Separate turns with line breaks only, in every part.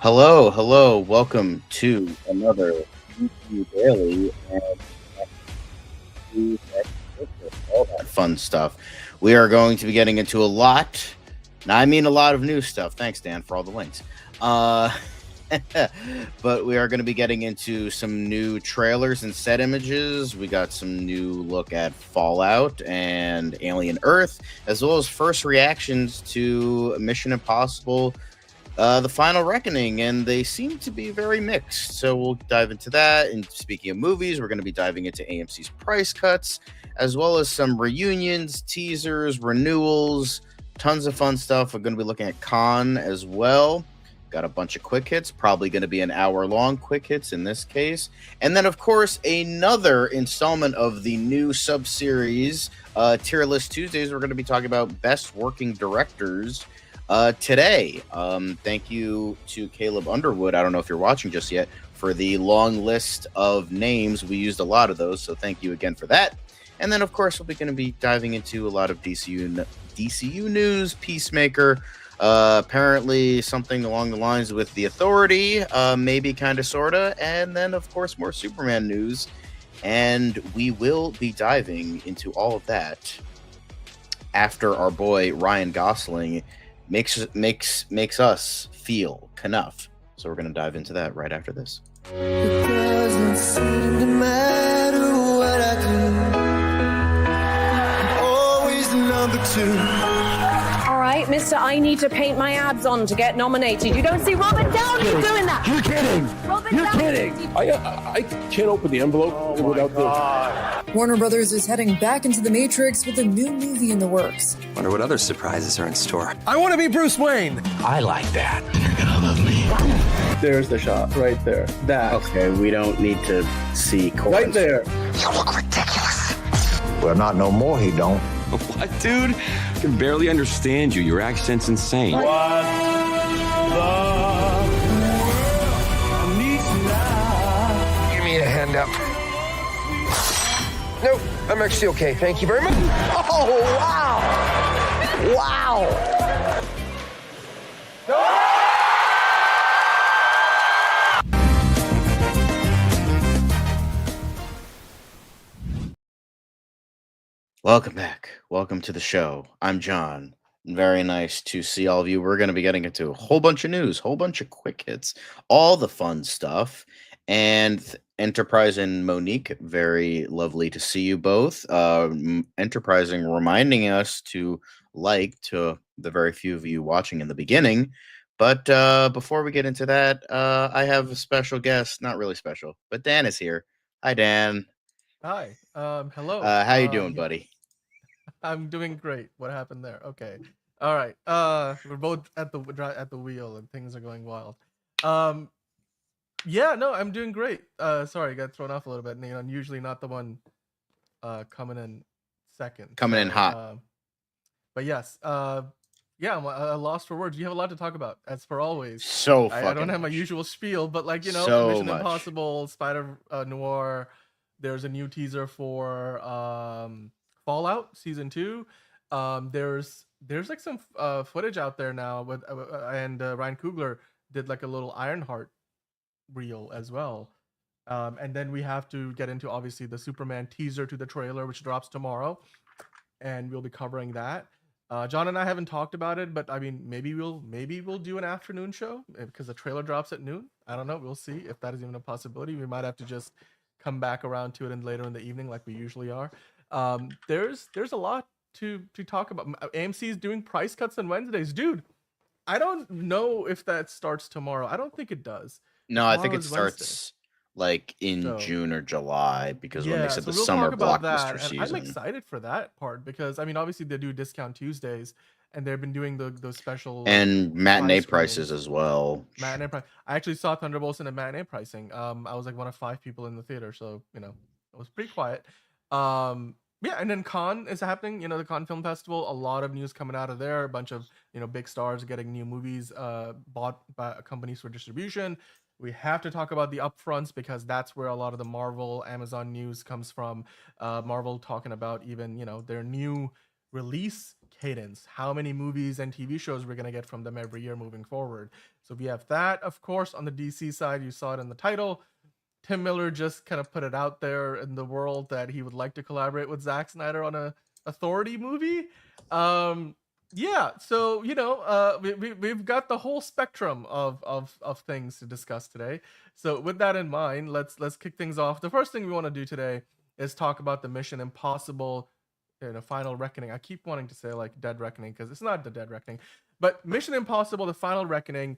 Hello, hello, welcome to another DCU Daily and all that fun stuff. We are going to be getting into a lot. Now, I mean a lot of new stuff. Thanks, Dan, for all the links. But we are going to be getting into some new trailers and set images. We got some new look at Fallout and Alien Earth, as well as first reactions to Mission Impossible The Final Reckoning, and they seem to be very mixed. So we'll dive into that. And speaking of movies, we're going to be diving into AMC's price cuts, as well as some reunions, teasers, renewals, tons of fun stuff. We're going to be looking at Con as well. Got a bunch of quick hits, probably going to be an hour-long quick hits in this case. And then, of course, another installment of the new sub-series, Tier List Tuesdays. We're going to be talking about Best Working Directors today. Thank you to Caleb Underwood. I don't know if you're watching just yet, for the long list of names. We used a lot of those, so thank you again for that. And then, of course, we're going to be diving into a lot of DCU news, Peacemaker, apparently something along the lines with The Authority, maybe kind of, sort of, and then, of course, more Superman news. And we will be diving into all of that after our boy Ryan Gosling makes us feel enough. So we're going to dive into that right after this.
It doesn't seem to matter what I do. I'm always number two.
All right, Mr. I need to paint my abs on to get nominated. You don't see Robert Downey doing that.
You're kidding. You're kidding. I can't open the envelope without the...
Warner Brothers is heading back into the Matrix with a new movie in the works.
Wonder what other surprises are in store.
I want to be Bruce Wayne.
I like that. You're gonna love me.
There's the shot right there. That.
Okay, we don't need to see chorus.
Right there.
You look ridiculous.
Well, not no more, he don't.
What, dude? I can barely understand you. Your accent's insane.
What
Give me a hand up. Nope, I'm actually okay. Thank you very much. Oh, wow. Wow.
Welcome back. Welcome to the show. I'm John. Very nice to see all of you. We're going to be getting into a whole bunch of news, whole bunch of quick hits, all the fun stuff. And Enterprise and Monique, very lovely to see you both. Enterprising reminding us to to the very few of you watching in the beginning. But before we get into that, I have a special guest. Not really special, but Dan is here. Hi, Dan.
Hi. Hello.
How you doing, buddy?
I'm doing great. What happened there? Okay. All right. We're both at the wheel and things are going wild. Yeah, no, I'm doing great. Sorry, I got thrown off a little bit. I'm usually not the one coming in second.
Coming in hot.
But yes, yeah, I'm lost for words. You have a lot to talk about, as per always.
So
I don't have my usual spiel, but
So
Mission
much.
Impossible, Spider Noir. There's a new teaser for Fallout Season 2. There's like some footage out there now with and Ryan Coogler did like a little Ironheart reel as well. And then we have to get into obviously the Superman teaser to the trailer, which drops tomorrow, and we'll be covering that. John and I haven't talked about it, but I mean, maybe we'll do an afternoon show because the trailer drops at noon. I don't know. We'll see if that is even a possibility. We might have to just come back around to it and later in the evening like we usually are. There's a lot to talk about. AMC is doing price cuts on Wednesdays. Dude, I don't know if that starts tomorrow. I don't think it does.
No, I think
Tomorrow
it
is
starts
Wednesday.
like in
So-
June or July, because when they said
so
the
we'll
summer
talk about
blockbuster
that, and I'm
season.
excited for that part because I mean obviously they do discount Tuesdays and they've been doing those special
And matinee
price
prices
screenings.
as well.
Matinee price. I actually saw Thunderbolts in a matinee pricing. I was like one of 5 people in the theater, so it was pretty quiet. Yeah, and then Con is happening. The Con Film Festival. A lot of news coming out of there. A bunch of big stars getting new movies bought by companies for distribution. We have to talk about the upfronts because that's where a lot of the Marvel, Amazon news comes from. Marvel talking about even their new release cadence, how many movies and TV shows we're going to get from them every year moving forward. So we have that, of course. On the DC side, you saw it in the title. Tim Miller just kind of put it out there in the world that he would like to collaborate with Zack Snyder on a Authority movie. Yeah, so we've got the whole spectrum of things to discuss today. So with that in mind, let's kick things off. The first thing we want to do today is talk about the Mission Impossible, Final Reckoning. I keep wanting to say like Dead Reckoning because it's not the Dead Reckoning, but Mission Impossible: The Final Reckoning.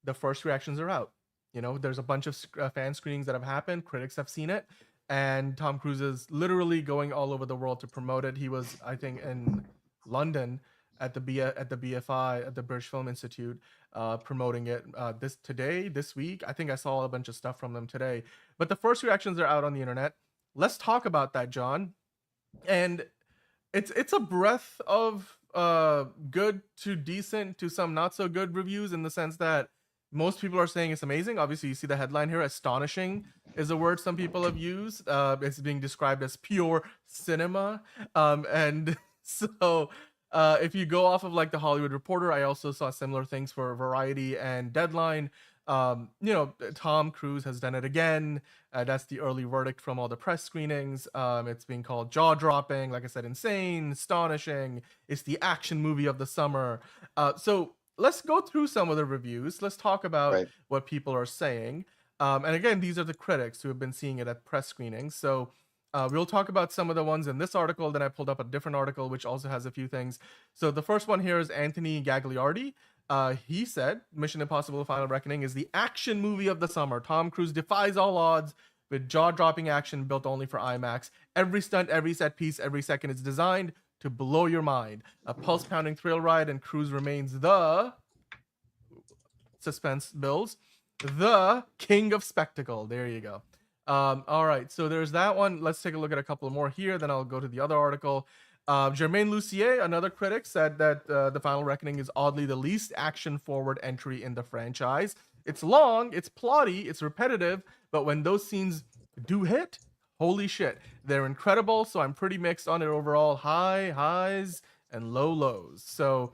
The first reactions are out. There's a bunch of fan screenings that have happened. Critics have seen it, and Tom Cruise is literally going all over the world to promote it. He was, I think, in London at the BFI, at the British Film Institute, promoting it this week. I think I saw a bunch of stuff from them today. But the first reactions are out on the internet. Let's talk about that, John. And it's a breadth of good to decent to some not so good reviews, in the sense that most people are saying it's amazing. Obviously, you see the headline here. Astonishing is a word some people have used. It's being described as pure cinema. And so if you go off of like the Hollywood Reporter, I also saw similar things for Variety and Deadline. Tom Cruise has done it again. That's the early verdict from all the press screenings. It's being called jaw-dropping, like I said, insane, astonishing. It's the action movie of the summer. So let's go through some of the reviews. Let's talk about what people are saying. And again, these are the critics who have been seeing it at press screenings. So we'll talk about some of the ones in this article. Then I pulled up a different article, which also has a few things. So the first one here is Anthony Gagliardi. He said, Mission Impossible: Final Reckoning is the action movie of the summer. Tom Cruise defies all odds with jaw-dropping action built only for IMAX. Every stunt, every set piece, every second is designed to blow your mind. A pulse-pounding thrill ride, and Cruise remains the suspense builds, the king of spectacle. There you go. All right, so there's that one. Let's take a look at a couple more here, then I'll go to the other article. Germain Lucier, another critic, said that The Final Reckoning is oddly the least action-forward entry in the franchise. It's long, it's plotty, it's repetitive, but when those scenes do hit, holy shit, they're incredible. So I'm pretty mixed on it overall. High highs and low lows. So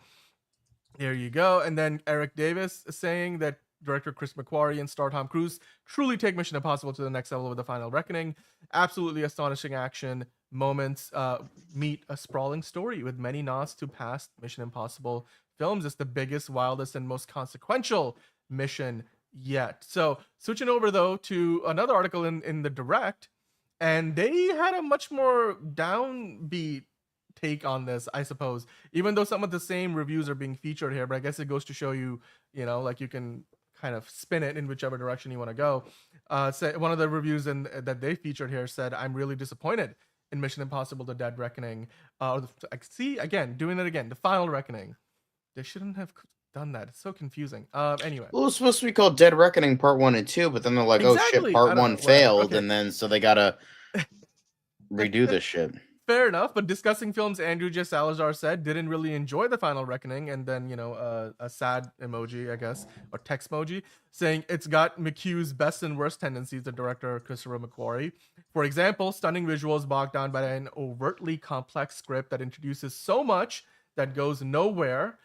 there you go. And then Eric Davis is saying that director Chris McQuarrie and star Tom Cruise truly take Mission Impossible to the next level with The Final Reckoning. Absolutely astonishing action moments meet a sprawling story with many nods to past Mission Impossible films. It's the biggest, wildest, and most consequential mission yet. So switching over though to another article in the Direct, and they had a much more downbeat take on this, I suppose, even though some of the same reviews are being featured here. But I guess it goes to show you, like you can kind of spin it in whichever direction you want to go. One of the reviews that they featured here said, "I'm really disappointed in Mission Impossible: The Dead Reckoning." See, again, doing it again. The Final Reckoning. They shouldn't have done that. It's so confusing. Anyway.
Well, it's supposed to be called Dead Reckoning Part 1 and 2, but then they're like,
Exactly.
oh shit, Part 1 failed,
okay.
And then so they gotta redo this shit.
Fair enough, but discussing films, Andrew J. Salazar said didn't really enjoy The Final Reckoning, and then a sad emoji, I guess, or text emoji, saying it's got McHugh's best and worst tendencies. The director Christopher McQuarrie, for example, stunning visuals bogged down by an overtly complex script that introduces so much that goes nowhere.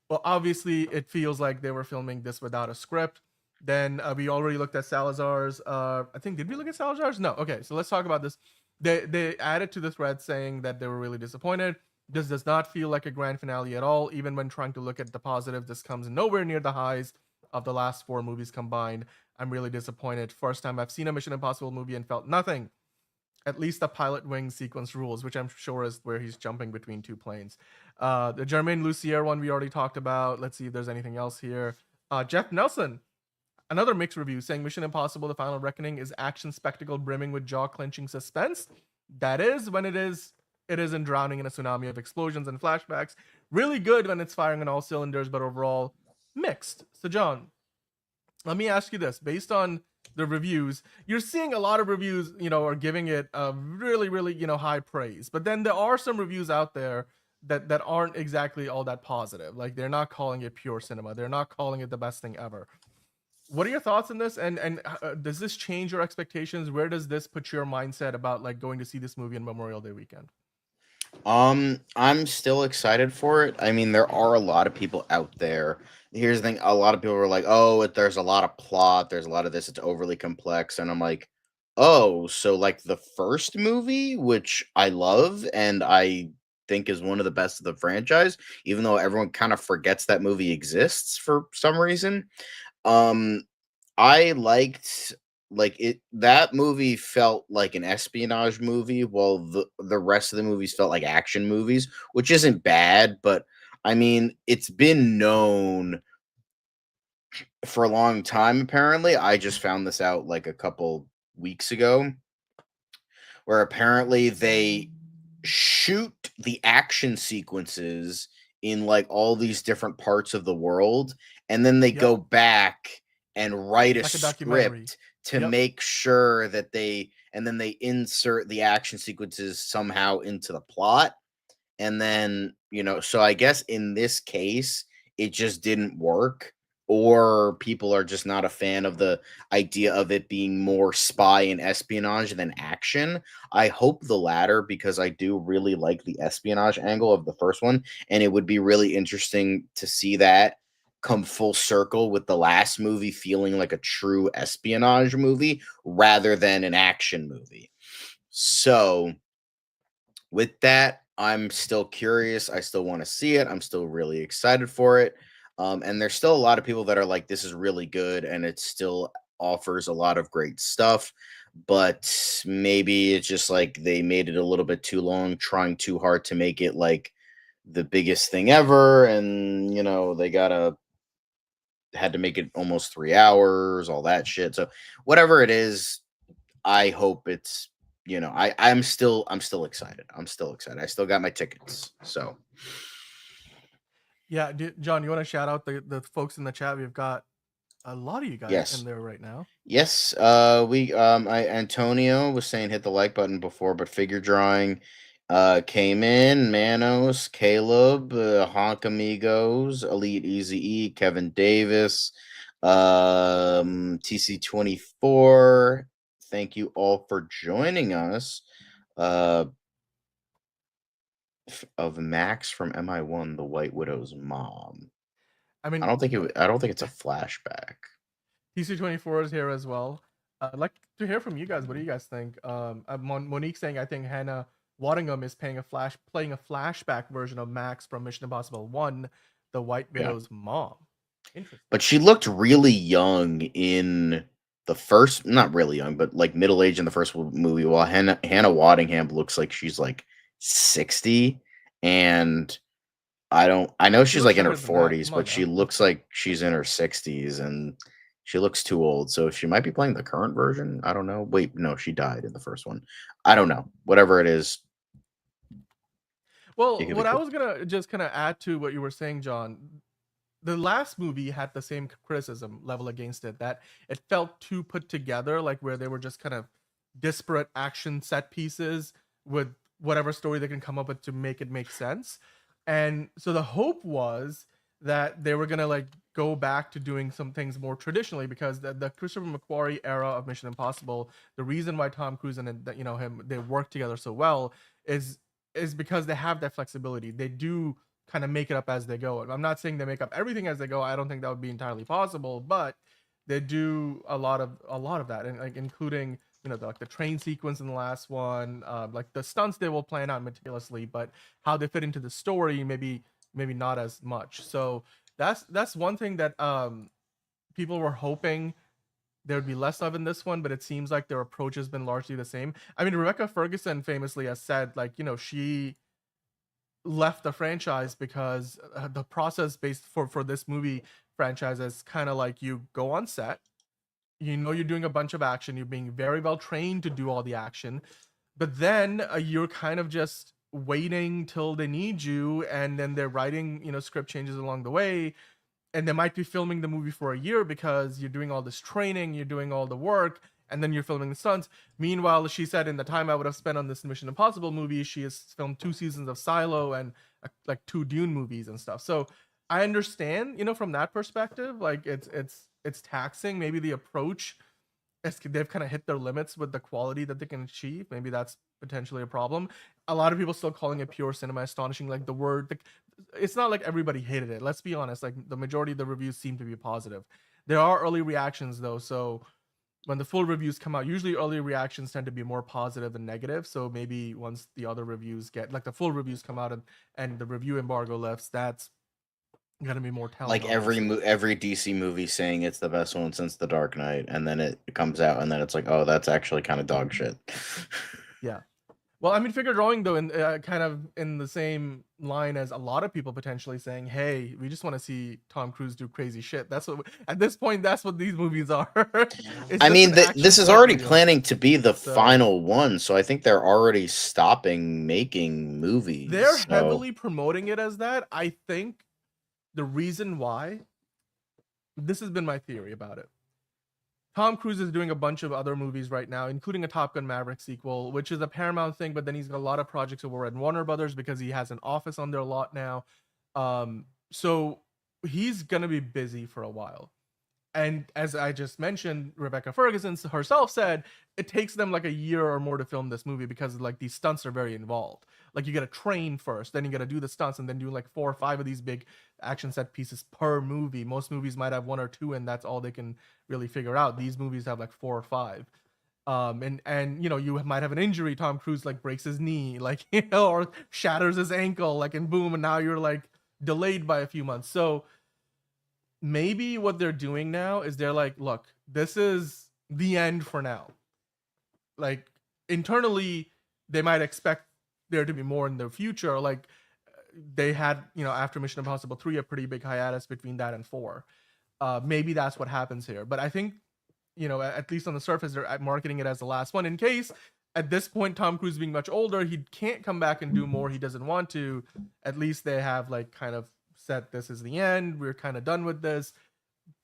Well, obviously, it feels like they were filming this without a script. Then we already looked at Salazar's. I think, did we look at Salazar's? No. Okay, so let's talk about this. They added to the thread saying that they were really disappointed. This does not feel like a grand finale at all. Even when trying to look at the positive, this comes nowhere near the highs of the last 4 movies combined. I'm really disappointed. First time I've seen a Mission Impossible movie and felt nothing. At least the pilot wing sequence rules, which I'm sure is where he's jumping between 2 planes. The Germain Lucier one we already talked about. Let's see if there's anything else here. Jeff Nelson, another mixed review, saying Mission Impossible: The Final Reckoning is action spectacle brimming with jaw-clenching suspense. That is when it isn't drowning in a tsunami of explosions and flashbacks. Really good when it's firing on all cylinders, but overall mixed. So John, let me ask you this. Based on the reviews, you're seeing a lot of reviews, are giving it a really, really, high praise. But then there are some reviews out there that aren't exactly all that positive. Like, they're not calling it pure cinema. They're not calling it the best thing ever. What are your thoughts on this? And does this change your expectations? Where does this put your mindset about like going to see this movie on Memorial Day weekend?
I'm still excited for it. I mean, there are a lot of people out there. Here's the thing: a lot of people are like, "Oh, there's a lot of plot. There's a lot of this. It's overly complex." And I'm like, "Oh, so like the first movie, which I love and I think is one of the best of the franchise, even though everyone kind of forgets that movie exists for some reason." Um, I liked like it that movie felt like an espionage movie while the rest of the movies felt like action movies, which isn't bad, but I mean, it's been known for a long time apparently. I just found this out like a couple weeks ago where apparently they shoot the action sequences in like all these different parts of the world, and then they
Yep,
go back and write a
like a documentary.
script to
Yep.
make sure that they insert the action sequences somehow into the plot. And then, so I guess in this case, it just didn't work, or people are just not a fan of the idea of it being more spy and espionage than action. I hope the latter because I do really like the espionage angle of the first one, and it would be really interesting to see that come full circle with the last movie feeling like a true espionage movie rather than an action movie. So, with that, I'm still curious. I still want to see it. I'm still really excited for it. And there's still a lot of people that are like, this is really good and it still offers a lot of great stuff. But maybe it's just like they made it a little bit too long, trying too hard to make it like the biggest thing ever. And, they had to make it almost 3 hours, all that shit. So, whatever it is, I hope it's I'm still excited. I'm still excited. I still got my tickets. So
Yeah, John, you want to shout out the folks in the chat? We've got a lot of you guys
yes.
in there right now.
Yes. Antonio was saying hit the like button before, but figure drawing came in. Manos, Caleb, Honk Amigos, Elite Easy E, Kevin Davis, TC24. Thank you all for joining us. Of Max from MI1, the White Widow's mom.
I mean,
I don't think it's a flashback.
TC24 is here as well. I'd like to hear from you guys. What do you guys think? Monique saying I think Hannah Waddingham is playing a flashback version of Max from Mission Impossible 1, the White
Yeah.
Widow's mom. Interesting.
But she looked really young in the first, not really young, but like middle age in the first movie. While Hannah Waddingham looks like she's like 60, and I know
She
she's
looks
like in her
younger than that.
40s,
Come on
but she
now.
looks like she's in her 60s, and she looks too old. So she might be playing the current version. I don't know. Wait, no, she died in the first one. I don't know. Whatever it is.
Well,
It could be
what I
cool.
was gonna just kind of add to what you were saying, John, the last movie had the same criticism level against it, that it felt too put together, like where they were just kind of disparate action set pieces with whatever story they can come up with to make it make sense. And so the hope was that they were gonna like go back to doing some things more traditionally, because the Christopher McQuarrie era of Mission Impossible, the reason why Tom Cruise and him, they work together so well is because they have that flexibility. They do kind of make it up as they go. I'm not saying they make up everything as they go. I don't think that would be entirely possible, but they do a lot of that, and like including the train sequence in the last one, like the stunts they will plan out meticulously, but how they fit into the story maybe not as much. So that's one thing that people were hoping there would be less of in this one, but it seems like their approach has been largely the same. I mean, Rebecca Ferguson famously has said, like, she left the franchise because the process based for this movie franchise is kind of like you go on set, you're doing a bunch of action, you're being very well trained to do all the action, but then you're kind of just waiting till they need you, and then they're writing script changes along the way, and they might be filming the movie for a year because you're doing all this training, you're doing all the work, and then you're filming the stunts. Meanwhile, she said, in the time I would have spent on this Mission Impossible movie, she has filmed 2 seasons of Silo and like 2 Dune movies and stuff. So I understand, from that perspective, like it's taxing. Maybe the approach, they've kind of hit their limits with the quality that they can achieve. Maybe that's potentially a problem. A lot of people still calling it pure cinema astonishing. Like it's not like everybody hated it. Let's be honest. Like the majority of the reviews seem to be positive. There are early reactions though, so when the full reviews come out, usually early reactions tend to be more positive than negative. So maybe once the other reviews get, like the full reviews come out and the review embargo lifts, that's gonna be more telling.
Like every DC movie saying it's the best one since The Dark Knight, and then it comes out, and then it's like, oh, that's actually kind of dog shit.
Yeah. Well, I mean, figure drawing though, in kind of in the same line as a lot of people potentially saying, "Hey, we just want to see Tom Cruise do crazy shit." That's what at this point, that's what these movies are.
I mean, this is already planning to be the final one, so I think they're already stopping making movies.
They're heavily promoting it as that. I think the reason why, this has been my theory about it. Tom Cruise is doing a bunch of other movies right now, including a Top Gun Maverick sequel, which is a Paramount thing, but then he's got a lot of projects over at Warner Brothers because he has an office on their lot now. So he's going to be busy for a while. And as I just mentioned, Rebecca Ferguson herself said it takes them like a year or more to film this movie because like these stunts are very involved. Like you got to train first, then you got to do the stunts, and then do like 4 or 5 of these big action set pieces per movie. Most movies might have 1 or 2, and that's all they can really figure out. These movies have like 4 or 5. And you know, you might have an injury. Tom Cruise like breaks his knee, like, you know, or shatters his ankle, like, and boom, and now you're like delayed by a few months. So maybe what they're doing now is they're like, look, this is the end for now. Like internally, they might expect there to be more in the future. Like they had, you know, after Mission Impossible 3, a pretty big hiatus between that and 4. Maybe that's what happens here. But I think, you know, at least on the surface, they're marketing it as the last one in case at this point, Tom Cruise being much older, he can't come back and do more. He doesn't want to. At least they have like kind of said this is the end, we're kind of done with this.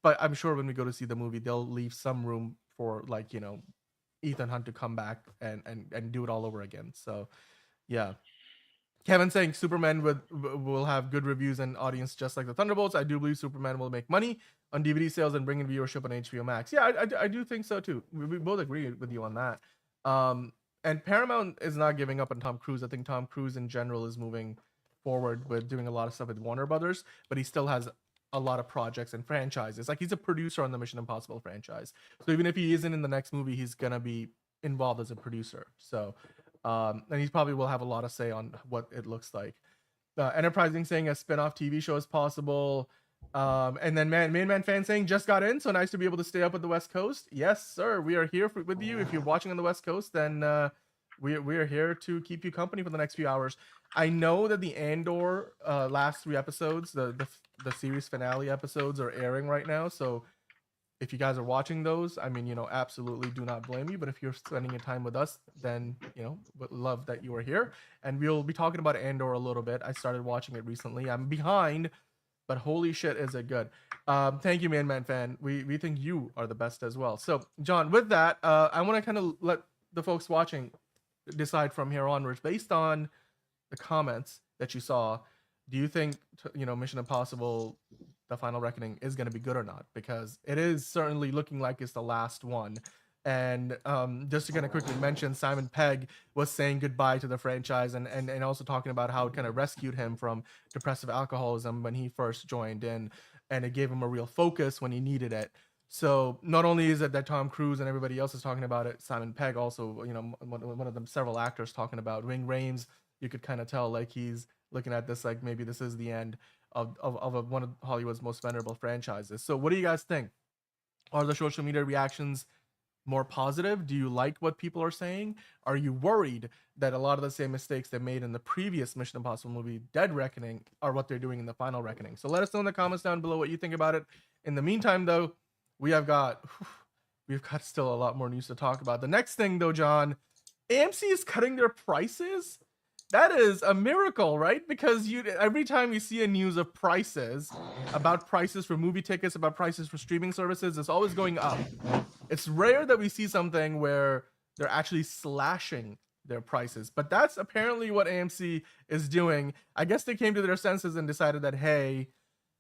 But I'm sure when we go to see the movie, they'll leave some room for, like, you know, Ethan Hunt to come back and do it all over again. So yeah. Kevin saying Superman will have good reviews and audience just like the Thunderbolts. I do believe Superman will make money on DVD sales and bring in viewership on HBO Max. Yeah, I do think so too. We both agree with you on that. And Paramount is not giving up on Tom Cruise. I think Tom Cruise in general is moving forward with doing a lot of stuff with Warner Brothers, but he still has a lot of projects and franchises. Like he's a producer on the Mission Impossible franchise. So even if he isn't in the next movie, he's gonna be involved as a producer. So and he probably will have a lot of say on what it looks like. Enterprising saying a spin-off TV show is possible. And then Main Man fan saying just got in, so nice to be able to stay up at the West Coast. Yes, sir, we are here with you. If you're watching on the West Coast, then we are here to keep you company for the next few hours. I know that the Andor last 3 episodes, the series finale episodes, are airing right now. So if you guys are watching those, I mean, you know, absolutely do not blame you. But if you're spending your time with us, then, you know, would love that you are here. And we'll be talking about Andor a little bit. I started watching it recently. I'm behind, but holy shit, is it good. Thank you, Man fan. We think you are the best as well. So, John, with that, I want to kind of let the folks watching decide from here onwards, based on the comments that you saw, do you think, you know, Mission Impossible The Final Reckoning is going to be good or not? Because it is certainly looking like it's the last one. And just to kind of quickly mention, Simon Pegg was saying goodbye to the franchise and also talking about how it kind of rescued him from depressive alcoholism when he first joined in, and it gave him a real focus when he needed it. So not only is it that Tom Cruise and everybody else is talking about it, Simon Pegg also, you know, one of them, several actors talking about Ving Rhames. You could kind of tell like he's looking at this like maybe this is the end of one of Hollywood's most venerable franchises. So what do you guys think? Are the social media reactions more positive? Do you like what people are saying? Are you worried that a lot of the same mistakes they made in the previous Mission Impossible movie, Dead Reckoning, are what they're doing in the Final Reckoning? So let us know in the comments down below what you think about it. In the meantime, though, we've got still a lot more news to talk about. The next thing, though, John, AMC is cutting their prices. That is a miracle, right? Because every time you see a news of prices, about prices for movie tickets, about prices for streaming services, it's always going up. It's rare that we see something where they're actually slashing their prices, but that's apparently what AMC is doing. I guess they came to their senses and decided that, hey,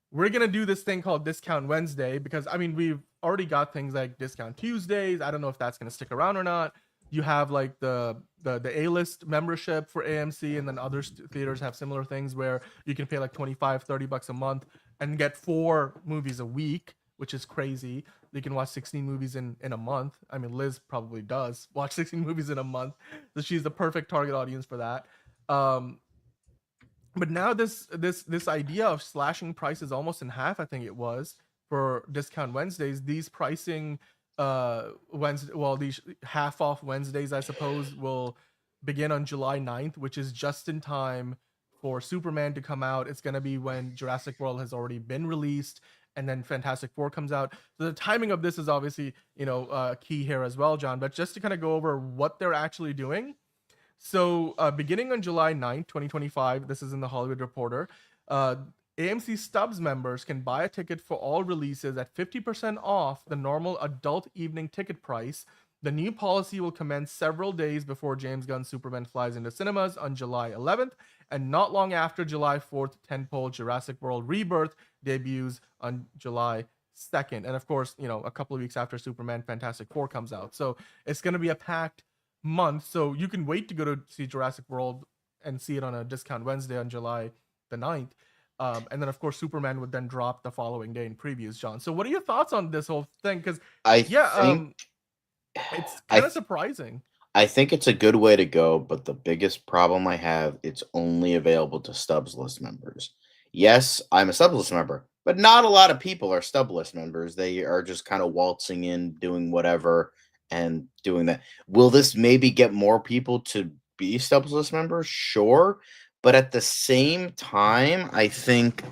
we're going to do this thing called Discount Wednesday, because, I mean, we've already got things like Discount Tuesdays. I don't know if that's going to stick around or not. You have like the the A-list membership for AMC, and then other theaters have similar things where you can pay like 25-30 bucks a month and get 4 movies a week, which is crazy. You can watch 16 movies in a month. I mean, Liz probably does watch 16 movies in a month, so she's the perfect target audience for that. But now this idea of slashing prices almost in half, I think it was, for discount Wednesdays. These pricing these half off Wednesdays, I suppose, will begin on July 9th, which is just in time for Superman to come out. It's going to be when Jurassic World has already been released, and then Fantastic Four comes out. So the timing of this is obviously, key here as well, John. But just to kind of go over what they're actually doing. So beginning on July 9th, 2025, this is in the Hollywood Reporter, AMC Stubs members can buy a ticket for all releases at 50% off the normal adult evening ticket price. The new policy will commence several days before James Gunn's Superman flies into cinemas on July 11th, and not long after July 4th, tentpole Jurassic World Rebirth debuts on July 2nd. And of course, a couple of weeks after Superman Fantastic Four comes out. So it's going to be a packed month. So you can wait to go to see Jurassic World and see it on a discount Wednesday on July the 9th. And then, of course, Superman would then drop the following day in previews, John. So what are your thoughts on this whole thing? Because, it's kind of surprising.
I think it's a good way to go, but the biggest problem I have, it's only available to Stubs list members. Yes, I'm a Stubs list member, but not a lot of people are Stubs list members. They are just kind of waltzing in, doing whatever, and doing that. Will this maybe get more people to be Stubs list members? Sure. But at the same time, I think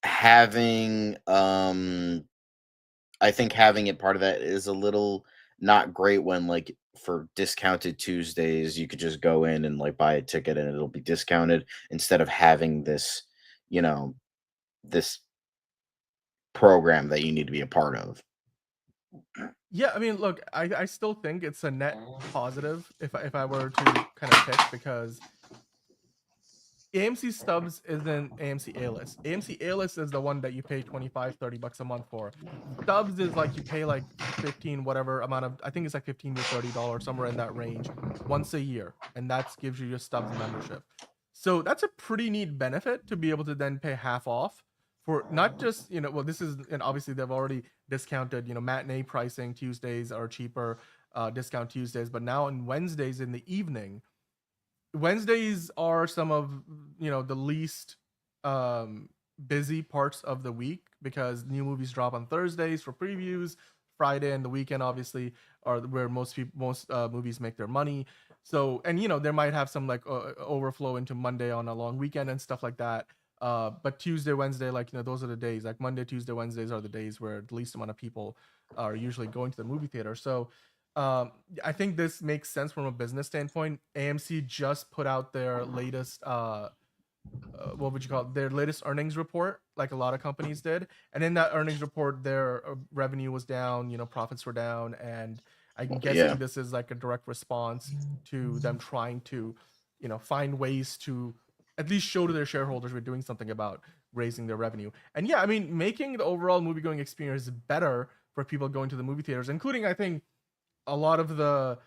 having it part of that is a little not great when, like, for discounted Tuesdays, you could just go in and like buy a ticket and it'll be discounted instead of having this, this program that you need to be a part of.
Yeah, I mean, look, I still think it's a net positive if I were to kind of pick, because AMC Stubs isn't AMC A-List. AMC A-List is the one that you pay 25-30 bucks a month for. Stubs is like you pay like 15, whatever amount of, I think it's like $15 to $30, somewhere in that range, once a year, and that gives you your Stubs membership. So that's a pretty neat benefit to be able to then pay half off for not just, this is, and obviously they've already discounted, matinee pricing Tuesdays are cheaper, discount Tuesdays, but now on Wednesdays in the evening, Wednesdays are some of, the least busy parts of the week, because new movies drop on Thursdays for previews. Friday and the weekend obviously are where most movies make their money. So, and there might have some like overflow into Monday on a long weekend and stuff like that. But Tuesday, Wednesday, like, those are the days. Like Monday, Tuesday, Wednesdays are the days where the least amount of people are usually going to the movie theater. So I think this makes sense from a business standpoint. AMC just put out their latest what would you call it? Their latest earnings report, like a lot of companies did. And in that earnings report, their revenue was down, profits were down, and I'm guessing this is like a direct response to them trying to, find ways to at least show to their shareholders we're doing something about raising their revenue. And yeah, I mean, making the overall movie going experience better for people going to the movie theaters, including, I think, a lot of the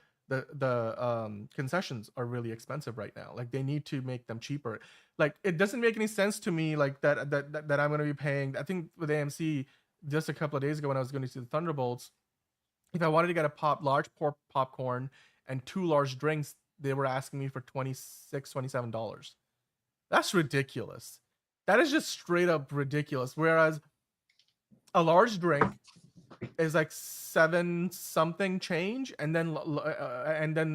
concessions are really expensive right now. Like, they need to make them cheaper. Like, it doesn't make any sense to me, like that I'm going to be paying. I think with AMC just a couple of days ago when I was going to see the Thunderbolts, if I wanted to get a large popcorn and 2 large drinks, they were asking me for $27. That's ridiculous. That is just straight up ridiculous. Whereas a large drink is like 7 something change, and then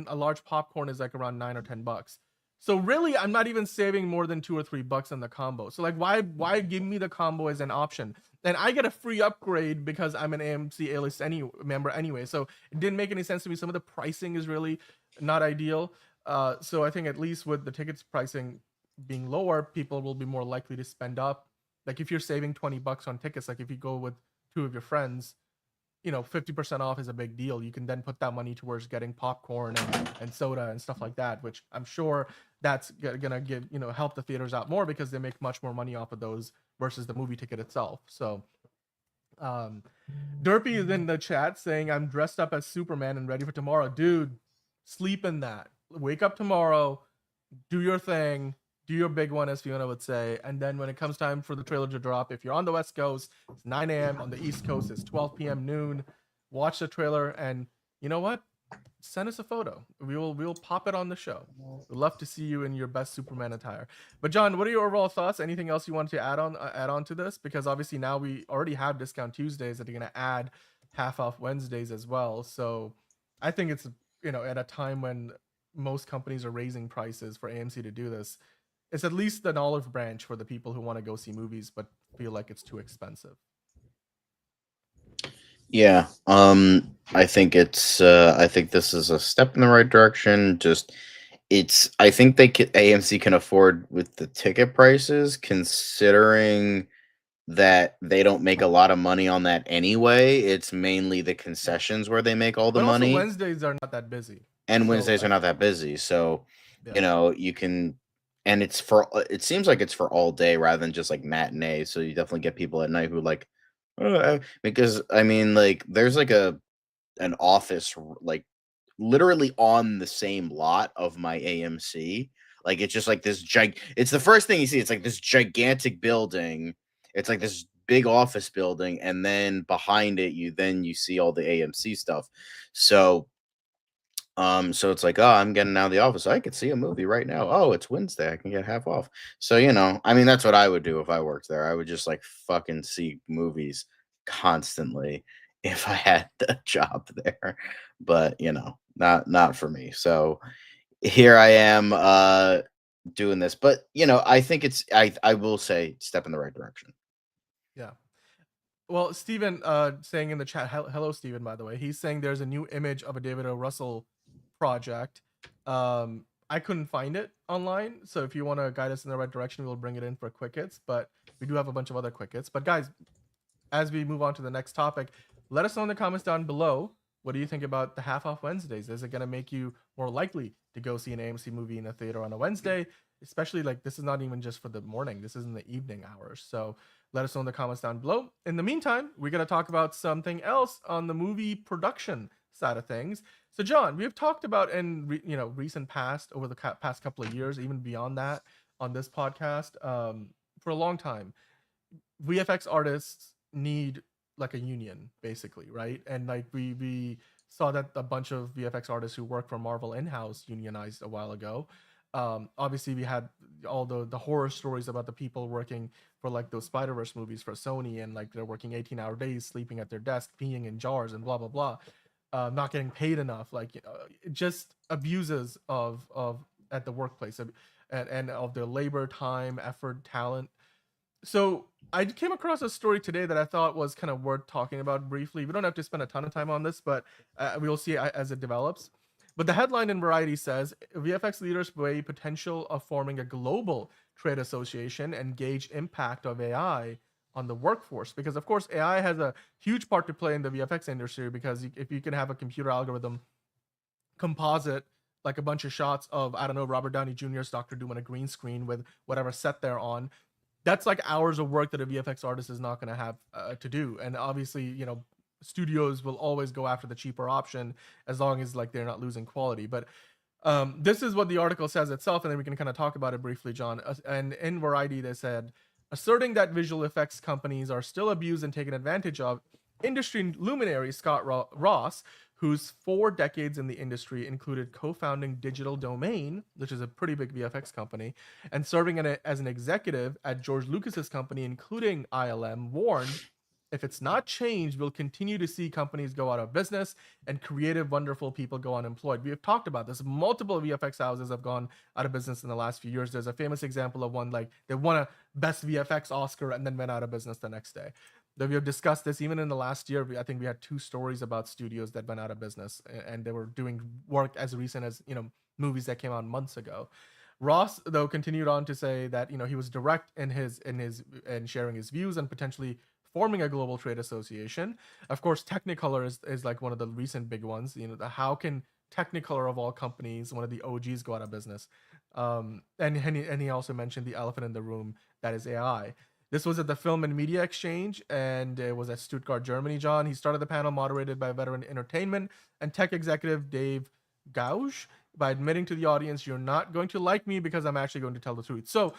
a large popcorn is like around $9 or $10. So really, I'm not even saving more than $2 or $3 on the combo. So like, why give me the combo as an option? And I get a free upgrade because I'm an AMC A-List member anyway. So it didn't make any sense to me. Some of the pricing is really not ideal. So I think at least with the tickets pricing being lower, people will be more likely to spend up. Like if you're saving $20 on tickets, like if you go with 2 of your friends, 50% off is a big deal. You can then put that money towards getting popcorn and soda and stuff like that, which I'm sure that's gonna give, help the theaters out more, because they make much more money off of those versus the movie ticket itself. So Um, Derpy is in the chat saying, "I'm dressed up as Superman and ready for tomorrow." Dude, sleep in that. Wake up tomorrow, do your thing, do your big one, as Fiona would say, and then when it comes time for the trailer to drop, if you're on the West Coast, it's 9 a.m. On the East Coast, it's 12 p.m. noon. Watch the trailer, and you know what? Send us a photo. We'll pop it on the show. We'd love to see you in your best Superman attire. But John, what are your overall thoughts? Anything else you wanted to add on to this? Because obviously now we already have discount Tuesdays that are going to add half off Wednesdays as well. So I think it's, at a time when most companies are raising prices for AMC to do this, it's at least an olive branch for the people who want to go see movies but feel like it's too expensive.
Yeah, I think I think this is a step in the right direction. I think AMC can afford with the ticket prices, considering that they don't make a lot of money on that anyway. It's mainly the concessions where they make all the
But also
money,
Wednesdays are not that busy.
and
So,
Wednesdays are not that busy. So,
Yeah.
you can, and it seems like it's for all day rather than just like matinee. So you definitely get people at night who like, because I mean, like, there's like an office like literally on the same lot of my AMC. Like, it's just like this it's the first thing you see. It's like this gigantic building. It's like this big office building, and then behind it you see all the AMC stuff. So it's like, oh, I'm getting out of the office. I could see a movie right now. Oh, it's Wednesday. I can get half off. So, I mean, that's what I would do if I worked there. I would just like fucking see movies constantly if I had a job there. But, not for me. So here I am doing this. But, I think I will say step in the right direction.
Yeah. Well, Steven saying in the chat, hello, Steven, by the way. He's saying there's a new image of a David O. Russell project. I couldn't find it online. So if you want to guide us in the right direction, we'll bring it in for quick hits. But we do have a bunch of other quick hits. But guys, as we move on to the next topic, let us know in the comments down below. What do you think about the half off Wednesdays? Is it going to make you more likely to go see an AMC movie in a theater on a Wednesday? Especially like this is not even just for the morning. This is in the evening hours. So let us know in the comments down below. In the meantime, we're going to talk about something else on the movie production side of things. So John, we have talked about in recent past, over the past couple of years, even beyond that, on this podcast, for a long time, VFX artists need like a union, basically, right? And like we saw that a bunch of VFX artists who work for Marvel in-house unionized a while ago. Obviously we had all the horror stories about the people working for like those Spider-Verse movies for Sony, and like they're working 18-hour days, sleeping at their desk, peeing in jars, and blah blah blah, not getting paid enough, like just abuses of at the workplace, and of their labor, time, effort, talent. So I came across a story today that I thought was kind of worth talking about briefly. We don't have to spend a ton of time on this, but we'll see as it develops. But the headline in Variety says, VFX leaders weigh potential of forming a global trade association and gauge impact of AI on the workforce. Because of course, AI has a huge part to play in the VFX industry, because if you can have a computer algorithm composite like a bunch of shots of, I don't know, Robert Downey Jr.'s Dr. Doom on a green screen with whatever set they're on, that's like hours of work that a VFX artist is not going to have to do. And obviously, studios will always go after the cheaper option as long as like they're not losing quality. But this is what the article says itself, and then we can kind of talk about it briefly, John. And in Variety, they said, asserting that visual effects companies are still abused and taken advantage of, industry luminary Scott Ross, whose 4 decades in the industry included co-founding Digital Domain, which is a pretty big VFX company, and serving as an executive at George Lucas's company, including ILM, warned, if it's not changed, we'll continue to see companies go out of business and creative, wonderful people go unemployed. We have talked about this. Multiple VFX houses have gone out of business in the last few years. There's a famous example of one, like they won a Best VFX Oscar and then went out of business the next day. That we have discussed this even in the last year. I think we had 2 stories about studios that went out of business, and they were doing work as recent as movies that came out months ago. Ross, though, continued on to say that he was direct in sharing his views and potentially forming a global trade association. Of course, Technicolor is like one of the recent big ones. How can Technicolor of all companies, one of the OGs, go out of business? And he also mentioned the elephant in the room, that is AI. This was at the Film and Media Exchange, and it was at Stuttgart, Germany. John, he started the panel moderated by veteran entertainment and tech executive Dave Gauge by admitting to the audience, "You're not going to like me because I'm actually going to tell the truth." So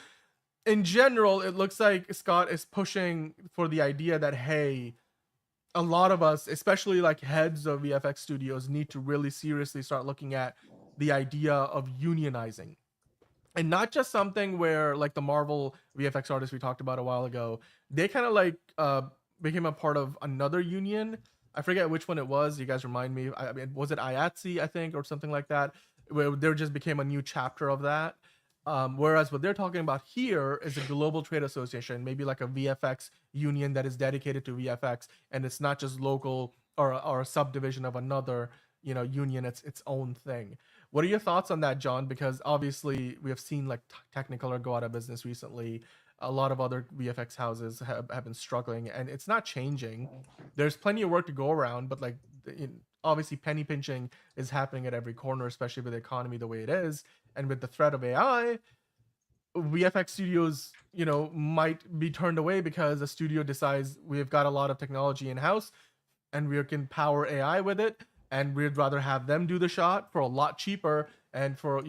in general, it looks like Scott is pushing for the idea that, hey, a lot of us, especially like heads of VFX studios, need to really seriously start looking at the idea of unionizing. And not just something where like the Marvel VFX artists we talked about a while ago, they kind of like became a part of another union. I forget which one it was. You guys remind me. I mean, was it IATSE, I think, or something like that, where there just became a new chapter of that. Whereas what they're talking about here is a global trade association, maybe like a VFX union that is dedicated to VFX, and it's not just local or a subdivision of another, union. It's its own thing. What are your thoughts on that, John? Because obviously we have seen like Technicolor go out of business recently. A lot of other VFX houses have been struggling, and it's not changing. There's plenty of work to go around, but like obviously penny pinching is happening at every corner, especially with the economy the way it is. And with the threat of AI, VFX studios, might be turned away because a studio decides we've got a lot of technology in house and we can power AI with it, and we'd rather have them do the shot for a lot cheaper and for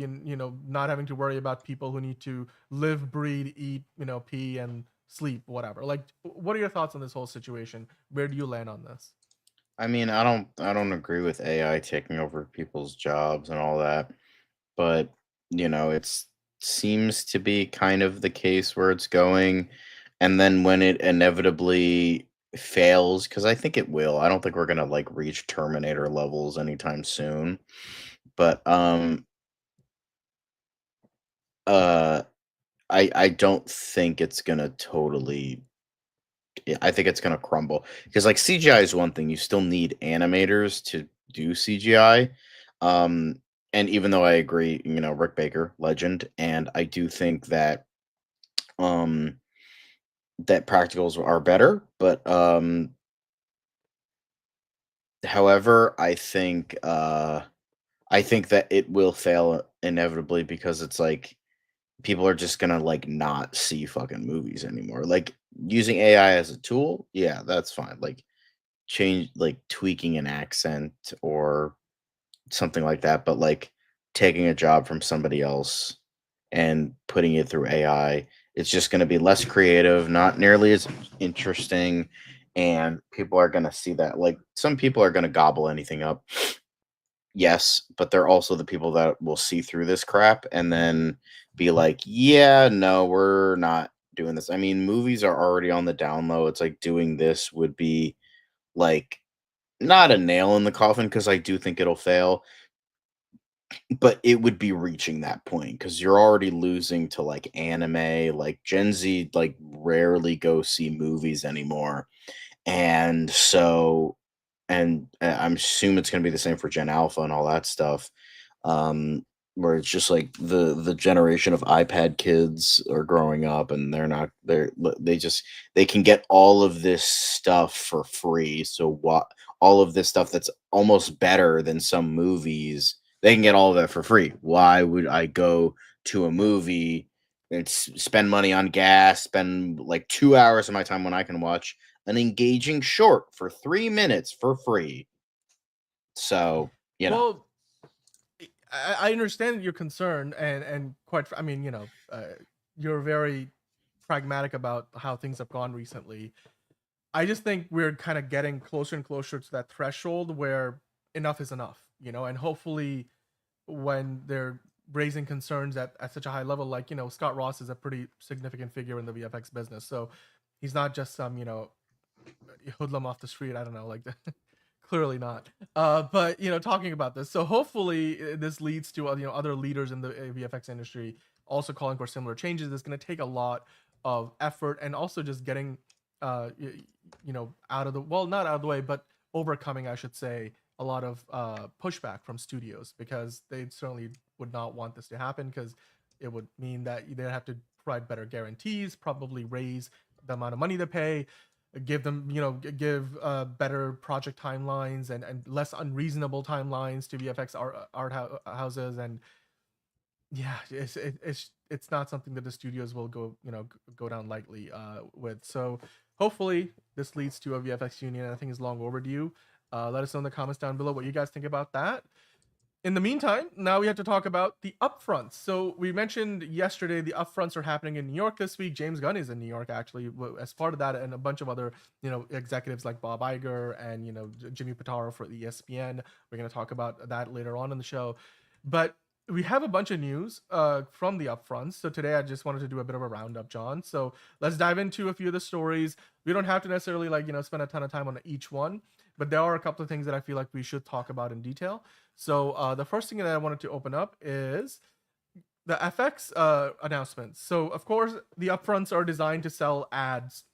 not having to worry about people who need to live, breathe, eat, pee and sleep, whatever. Like, what are your thoughts on this whole situation? Where do you land on this?
I mean, I don't agree with AI taking over people's jobs and all that, but it's seems to be kind of the case where it's going. And then when it inevitably fails, because I think it will, I don't think we're gonna like reach Terminator levels anytime soon. But uh I don't think it's gonna totally. I think it's gonna crumble because like CGI is one thing. You still need animators to do CGI. Um, and even though I agree, Rick Baker, legend, and I do think that um that practicals are better, but however, I think that it will fail inevitably because it's like people are just gonna like not see fucking movies anymore. Like using AI as a tool, yeah, that's fine. Like change like tweaking an accent or something like that, but like taking a job from somebody else and putting it through AI, it's just going to be less creative, not nearly as interesting, and people are going to see that. Like some people are going to gobble anything up. Yes, but they're also the people that will see through this crap and then be like, "Yeah, no, we're not doing this." I mean, movies are already on the down low. It's like doing this would be like not a nail in the coffin because I do think it'll fail, but it would be reaching that point because you're already losing to like anime. Like Gen Z, like rarely go see movies anymore, and so, and I'm assuming it's going to be the same for Gen Alpha and all that stuff. Um, where it's just like the generation of iPad kids are growing up and they can get all of this stuff for free. So what all of this stuff that's almost better than some movies, they can get all of that for free. Why would I go to a movie and spend money on gas, spend like 2 hours of my time when I can watch an engaging short for 3 minutes for free? So,
Well, I understand your concern, and I mean, you're very pragmatic about how things have gone recently. I just think we're kind of getting closer and closer to that threshold where enough is enough, and hopefully when they're raising concerns at such a high level, like, Scott Ross is a pretty significant figure in the VFX business. So he's not just some, hoodlum off the street. I don't know, like clearly not. But talking about this, so hopefully this leads to other leaders in the VFX industry also calling for similar changes. It's going to take a lot of effort and also just getting out of the, well, not out of the way, but overcoming, I should say, a lot of pushback from studios, because they certainly would not want this to happen, because it would mean that they'd have to provide better guarantees, probably raise the amount of money they pay, give them, give better project timelines and less unreasonable timelines to VFX art houses. And yeah, it's not something that the studios will go down lightly with. So hopefully this leads to a VFX union. I think is long overdue. Let us know in the comments down below what you guys think about that. In the meantime, now we have to talk about the upfronts. So we mentioned yesterday the upfronts are happening in New York this week. James Gunn is in New York actually as part of that, and a bunch of other executives like Bob Iger and Jimmy Pitaro for ESPN. We're going to talk about that later on in the show, but we have a bunch of news from the upfronts. So today I just wanted to do a bit of a roundup, John. So let's dive into a few of the stories. We don't have to necessarily spend a ton of time on each one, but there are a couple of things that I feel like we should talk about in detail. So the first thing that I wanted to open up is the FX announcements. So of course the upfronts are designed to sell ads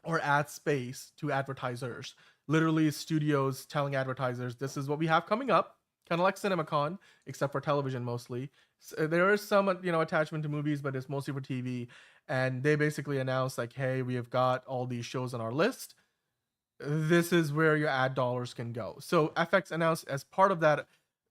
or ad space to advertisers. Literally studios telling advertisers, this is what we have coming up, kind of like CinemaCon, except for television mostly. So there is some attachment to movies, but it's mostly for TV. And they basically announced like, hey, we have got all these shows on our list. This is where your ad dollars can go. So FX announced as part of that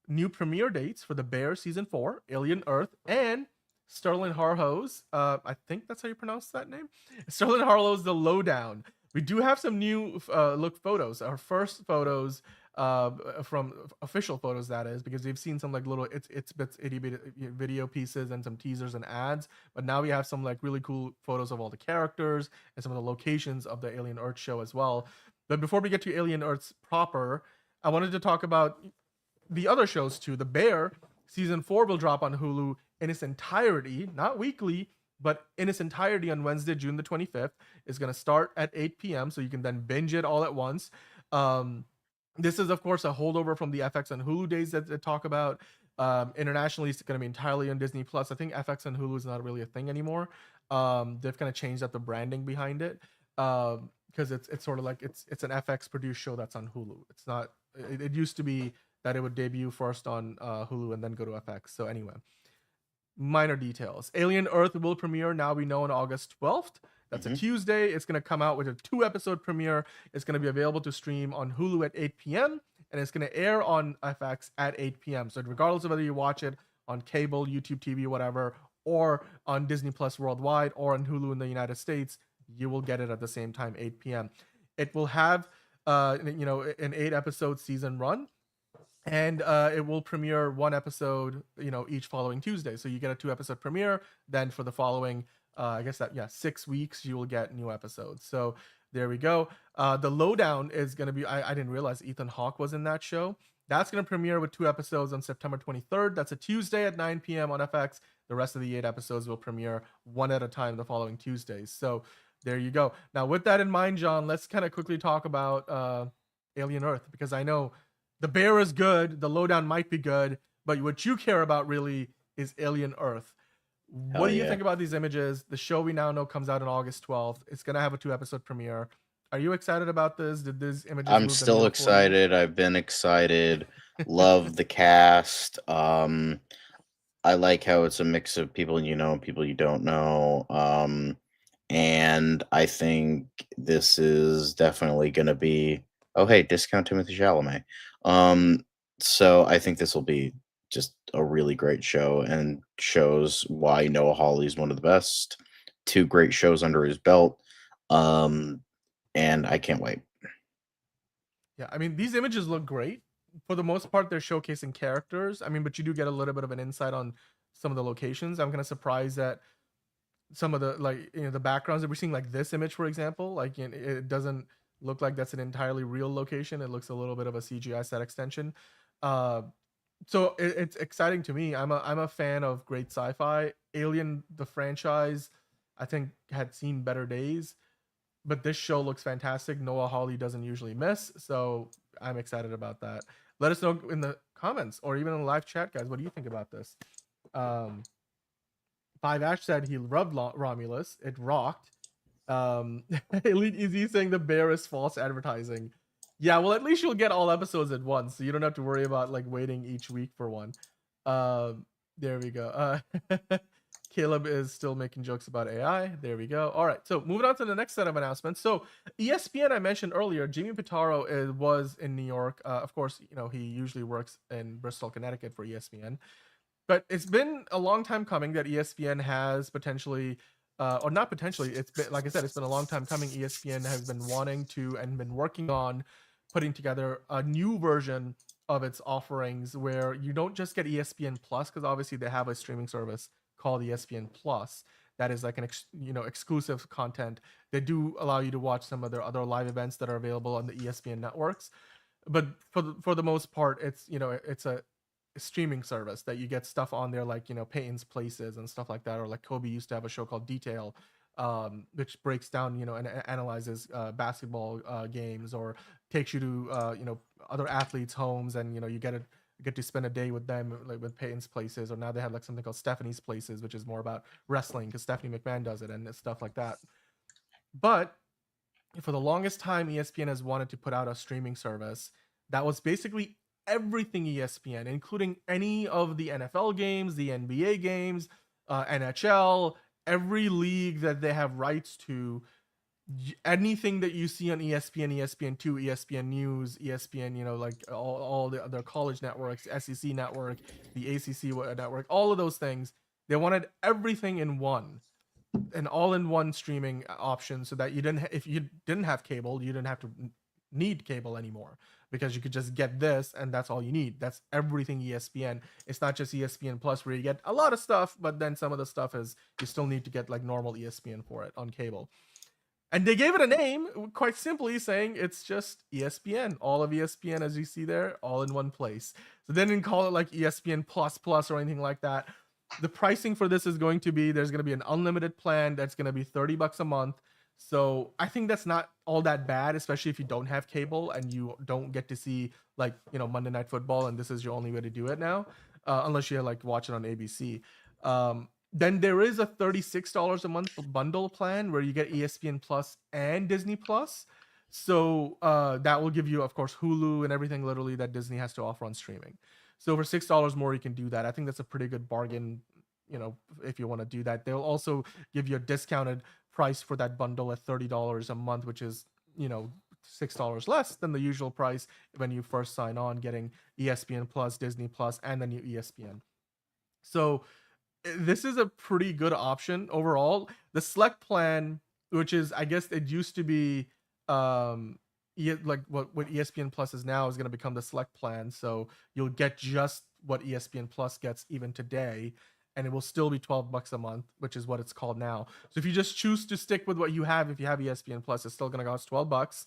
new premiere dates for The Bear season 4, Alien Earth, and Sterling Harlow's I think that's how you pronounce that name, Sterling Harlow's The Lowdown. We do have some new look photos, our first photos from official photos, that is, because we've seen some like little itty bitty video pieces and some teasers and ads, but now we have some like really cool photos of all the characters and some of the locations of the Alien Earth show as well. But before we get to Alien Earth's proper, I wanted to talk about the other shows too. The Bear season 4 will drop on Hulu in its entirety, not weekly, but in its entirety on Wednesday, June the 25th. It's going to start at 8 p.m. so you can then binge it all at once. This is, of course, a holdover from the FX and Hulu days that they talk about. Internationally, it's going to be entirely on Disney Plus. I think FX and Hulu is not really a thing anymore. They've kind of changed up the branding behind it. Because it's sort of like it's an FX produced show that's on Hulu. It's not. It used to be that it would debut first on Hulu and then go to FX. So anyway, minor details. Alien Earth will premiere, now we know, on August 12th. That's a Tuesday. It's going to come out with a 2-episode premiere. It's going to be available to stream on Hulu at 8 p.m. and it's going to air on FX at 8 p.m. So regardless of whether you watch it on cable, YouTube TV, whatever, or on Disney Plus worldwide, or on Hulu in the United States, you will get it at the same time, 8 p.m. It will have an 8-episode season run, and it will premiere 1 episode each following Tuesday. So you get a 2-episode premiere, then for the following 6 weeks you will get new episodes. So there we go. The Lowdown is going to be, I didn't realize Ethan Hawke was in that show. That's going to premiere with 2 episodes on September 23rd. That's a Tuesday at 9 p.m. on FX. The rest of the 8 episodes will premiere 1 at a time the following Tuesdays. So there you go. Now, with that in mind, John, let's kind of quickly talk about Alien Earth, because I know The Bear is good, The Lowdown might be good, but what you care about really is Alien Earth. What do you think about these images? The show we now know comes out on August 12th. It's going to have a 2-episode premiere. Are you excited about this? Did these images
I'm still excited. I've been excited. Love the cast. I like how it's a mix of people you know and people you don't know. And I think this is definitely going to be, oh, hey, discount Timothée Chalamet. So I think this will be just a really great show and shows why Noah Hawley's one of the best. 2 great shows under his belt. And I can't wait.
Yeah, I mean, these images look great. For the most part, they're showcasing characters. I mean, but you do get a little bit of an insight on some of the locations. I'm kind of surprised that some of the the backgrounds that we're seeing, like this image, for example, it doesn't look like that's an entirely real location. It looks a little bit of a CGI set extension. So it's exciting to me. I'm a fan of great sci-fi. Alien, the franchise, I think had seen better days, but this show looks fantastic. Noah Hawley doesn't usually miss, so I'm excited about that. Let us know in the comments or even in the live chat, guys. What do you think about this? 5 Ash said he loved Romulus. It rocked. Elite Easy saying The Bear is false advertising. Yeah, well, at least you'll get all episodes at once, so you don't have to worry about waiting each week for one. There we go. Caleb is still making jokes about AI. There we go. All right, so moving on to the next set of announcements. So ESPN, I mentioned earlier, Jimmy Pitaro was in New York. Of course, he usually works in Bristol, Connecticut for ESPN. But it's been a long time coming that ESPN has potentially, or not potentially, it's been, like I said, it's been a long time coming. ESPN has been wanting to and been working on putting together a new version of its offerings where you don't just get ESPN Plus, because obviously they have a streaming service called ESPN Plus that is like an exclusive content. They do allow you to watch some of their other live events that are available on the ESPN networks, but for the most part, it's it's a streaming service that you get stuff on there like Peyton's Places and stuff like that, or like Kobe used to have a show called Detail, which breaks down and analyzes basketball games, or takes you to other athletes' homes, and you get to spend a day with them, like with Peyton's Places. Or now they have like something called Stephanie's Places, which is more about wrestling because Stephanie McMahon does it and stuff like that. But for the longest time, ESPN has wanted to put out a streaming service that was basically everything ESPN, including any of the NFL games, the NBA games, NHL, every league that they have rights to, anything that you see on ESPN, ESPN2, ESPN News, ESPN, like all the other college networks, SEC network, the ACC network, all of those things. They wanted everything in one, an all-in-one streaming option, so that if you didn't have cable, you didn't have to need cable anymore, because you could just get this and that's all you need. That's everything ESPN. It's not just ESPN Plus where you get a lot of stuff, but then some of the stuff is you still need to get like normal ESPN for it on cable. And they gave it a name, quite simply saying it's just ESPN. All of ESPN, as you see there, all in one place. So they didn't call it like ESPN Plus Plus or anything like that. The pricing for this is going to be, there's going to be an unlimited plan that's going to be $30 a month. So I think that's not all that bad, especially if you don't have cable and you don't get to see like Monday Night Football, and this is your only way to do it now, unless you like watch it on ABC. Then there is a $36 a month bundle plan where you get ESPN Plus and Disney Plus. So that will give you, of course, Hulu and everything literally that Disney has to offer on streaming. So for $6 more, you can do that. I think that's a pretty good bargain, if you want to do that. They'll also give you a discounted price for that bundle at $30 a month, which is, $6 less than the usual price when you first sign on, getting ESPN Plus, Disney Plus, and the new ESPN. So this is a pretty good option overall. The Select plan, which is, I guess it used to be like what ESPN Plus is now, is going to become the Select plan. So you'll get just what ESPN Plus gets even today, and it will still be $12 a month, which is what it's called now. So if you just choose to stick with what you have, if you have ESPN Plus, it's still going to cost $12.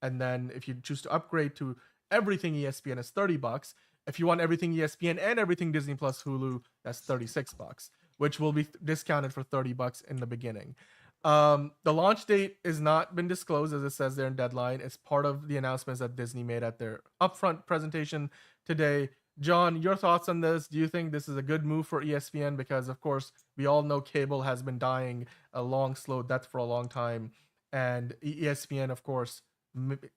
And then if you choose to upgrade to everything ESPN, it's $30. If you want everything ESPN and everything Disney Plus, Hulu, that's $36, which will be discounted for $30 in the beginning. The launch date is not been disclosed, as it says there in Deadline. It's part of the announcements that Disney made at their upfront presentation today. John, your thoughts on this? Do you think this is a good move for ESPN? Because of course we all know cable has been dying a long, slow death for a long time, and ESPN, of course,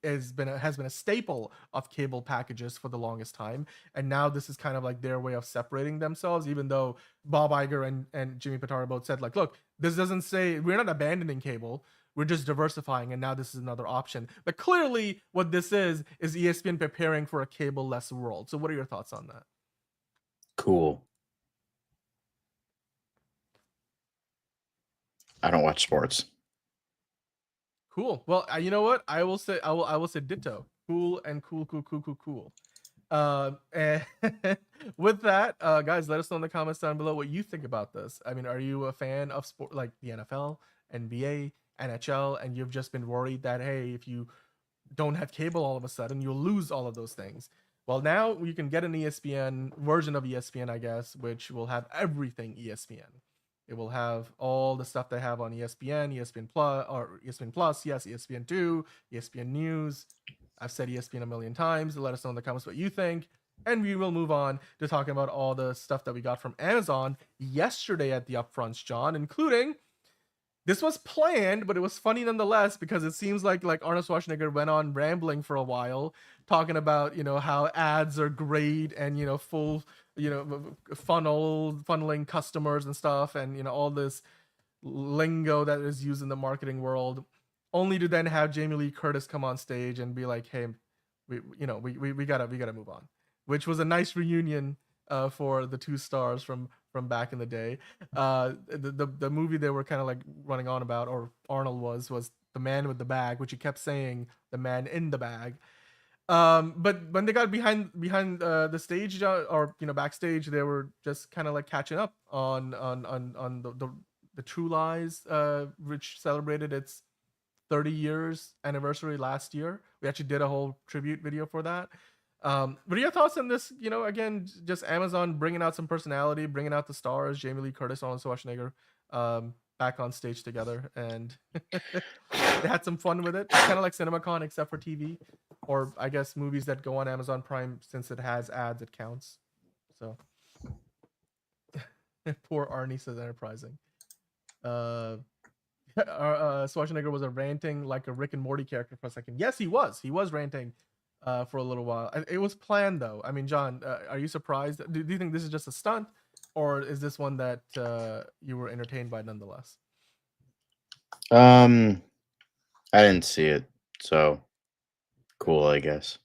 has been a staple of cable packages for the longest time, and now this is kind of like their way of separating themselves, even though Bob Iger and Jimmy Pitaro both said, like, look, this doesn't say we're not abandoning cable, we're just diversifying, and now this is another option. But clearly what this is ESPN preparing for a cable-less world. So what are your thoughts on that?
Cool. I don't watch sports.
Cool. Well, you know what? I will say ditto. Cool and cool. And with that, guys, let us know in the comments down below what you think about this. I mean, are you a fan of sport like the NFL, NBA, NHL, and you've just been worried that, hey, if you don't have cable all of a sudden, you'll lose all of those things? Well, now you can get an ESPN version of ESPN, I guess, which will have everything ESPN. It will have all the stuff they have on ESPN, ESPN Plus, or ESPN Plus, yes, ESPN2, ESPN News. I've said ESPN a million times. Let us know in the comments what you think. And we will move on to talking about all the stuff that we got from Amazon yesterday at the upfronts, John, including, this was planned, but it was funny nonetheless, because it seems like Arnold Schwarzenegger went on rambling for a while, talking about, how ads are great and, full, funneling customers and stuff, and, all this lingo that is used in the marketing world, only to then have Jamie Lee Curtis come on stage and be like, hey, we gotta move on, which was a nice reunion for the 2 stars from back in the day. The movie they were kind of like running on about, or Arnold was The Man with the Bag, which he kept saying the man in the bag. But when they got behind the stage, or backstage, they were just kind of like catching up on the True Lies, which celebrated its 30 years anniversary last year. We actually did a whole tribute video for that. What are your thoughts on this? Again, just Amazon bringing out some personality, bringing out the stars, Jamie Lee Curtis, Arnold Schwarzenegger, back on stage together, and they had some fun with it. It's kind of like CinemaCon, except for TV, or I guess movies that go on Amazon Prime, since it has ads, it counts. So, poor Arnie says enterprising. Schwarzenegger was ranting like a Rick and Morty character for a second. Yes, he was. He was ranting for a little while. It was planned, though. I mean, John, are you surprised? Do you think this is just a stunt, or is this one that you were entertained by nonetheless?
I didn't see it, so cool, I guess.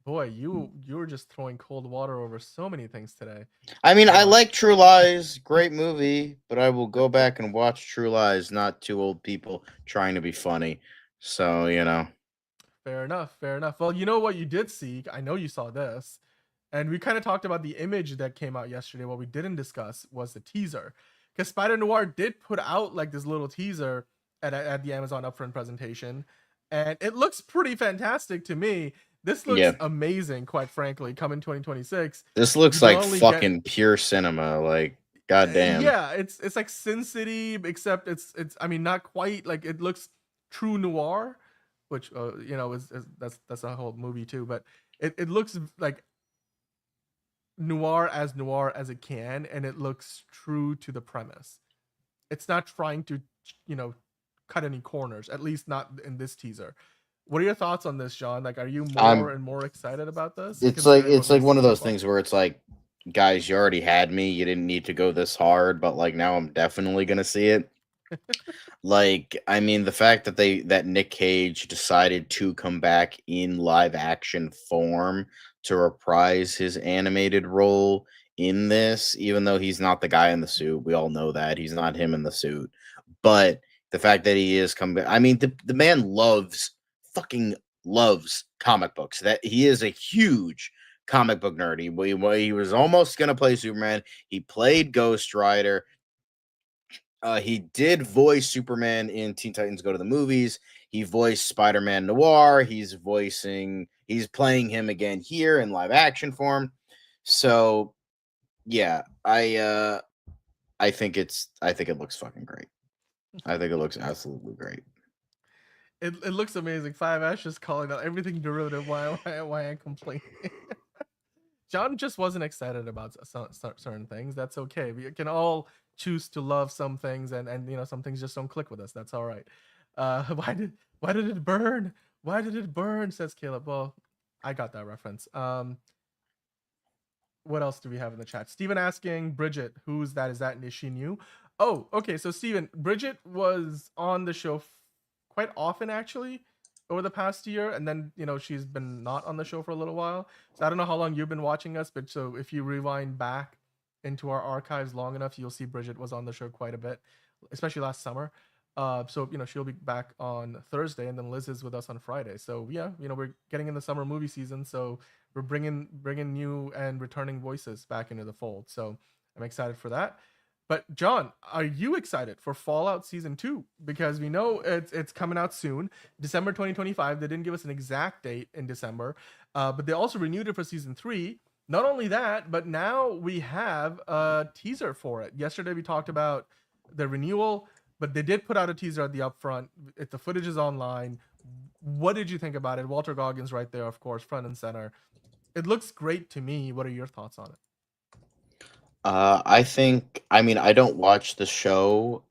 Boy, you were just throwing cold water over so many things today.
I mean, I like True Lies, great movie, but I will go back and watch True Lies, not two old people trying to be funny. So,
Fair enough. Well, you know what you did see? I know you saw this. And we kind of talked about the image that came out yesterday. What we didn't discuss was the teaser. Because Spider Noir did put out like this little teaser at the Amazon Upfront presentation. And it looks pretty fantastic to me. This looks amazing, quite frankly, coming 2026.
This looks like fucking pure cinema. Like, goddamn.
Yeah, it's like Sin City, except it's I mean, not quite. Like, it looks true noir, which that's a whole movie too. But it looks like noir as it can, and it looks true to the premise. It's not trying to cut any corners, at least not in this teaser. What are your thoughts on this, John? Like, are you more and more excited about this?
It's like one of those things where it's like, guys, you already had me. You didn't need to go this hard, but like now I'm definitely gonna see it. Like, I mean, the fact that Nick Cage decided to come back in live action form to reprise his animated role in this, even though he's not the guy in the suit. We all know that he's not him in the suit, but the fact that he is coming back, I mean, the man fucking loves comic books. That he is a huge comic book nerd. He was almost gonna play Superman. He played Ghost Rider. He did voice Superman in Teen Titans Go to the Movies. He voiced Spider-Man Noir. He's playing him again here in live action form. So yeah, I think it looks fucking great. I think it looks absolutely great.
It looks amazing. Five Ash just calling out everything derivative. Why I'm complaining? John just wasn't excited about certain things. That's okay. We can all choose to love some things, and some things just don't click with us. That's all right. Why did it burn? Why did it burn? Says Caleb. Well, I got that reference. What else do we have in the chat? Steven asking Bridget, who's that? Is she new? Oh, okay. So Steven, Bridget was on the show quite often actually over the past year, and then she's been not on the show for a little while. So I don't know how long you've been watching us, but so if you rewind back into our archives long enough, you'll see Bridget was on the show quite a bit, especially last summer. So she'll be back on Thursday, and then Liz is with us on Friday. So yeah, we're getting in the summer movie season, so we're bringing new and returning voices back into the fold. So I'm excited for that. But John, are you excited for Fallout Season 2? Because we know it's coming out soon, December 2025. They didn't give us an exact date in December, but they also renewed it for Season 3. Not only that, but now we have a teaser for it. Yesterday we talked about the renewal, but they did put out a teaser at the upfront. The footage is online. What did you think about it? Walter Goggins right there, of course, front and center. It looks great to me. What are your thoughts on it?
I don't watch the show.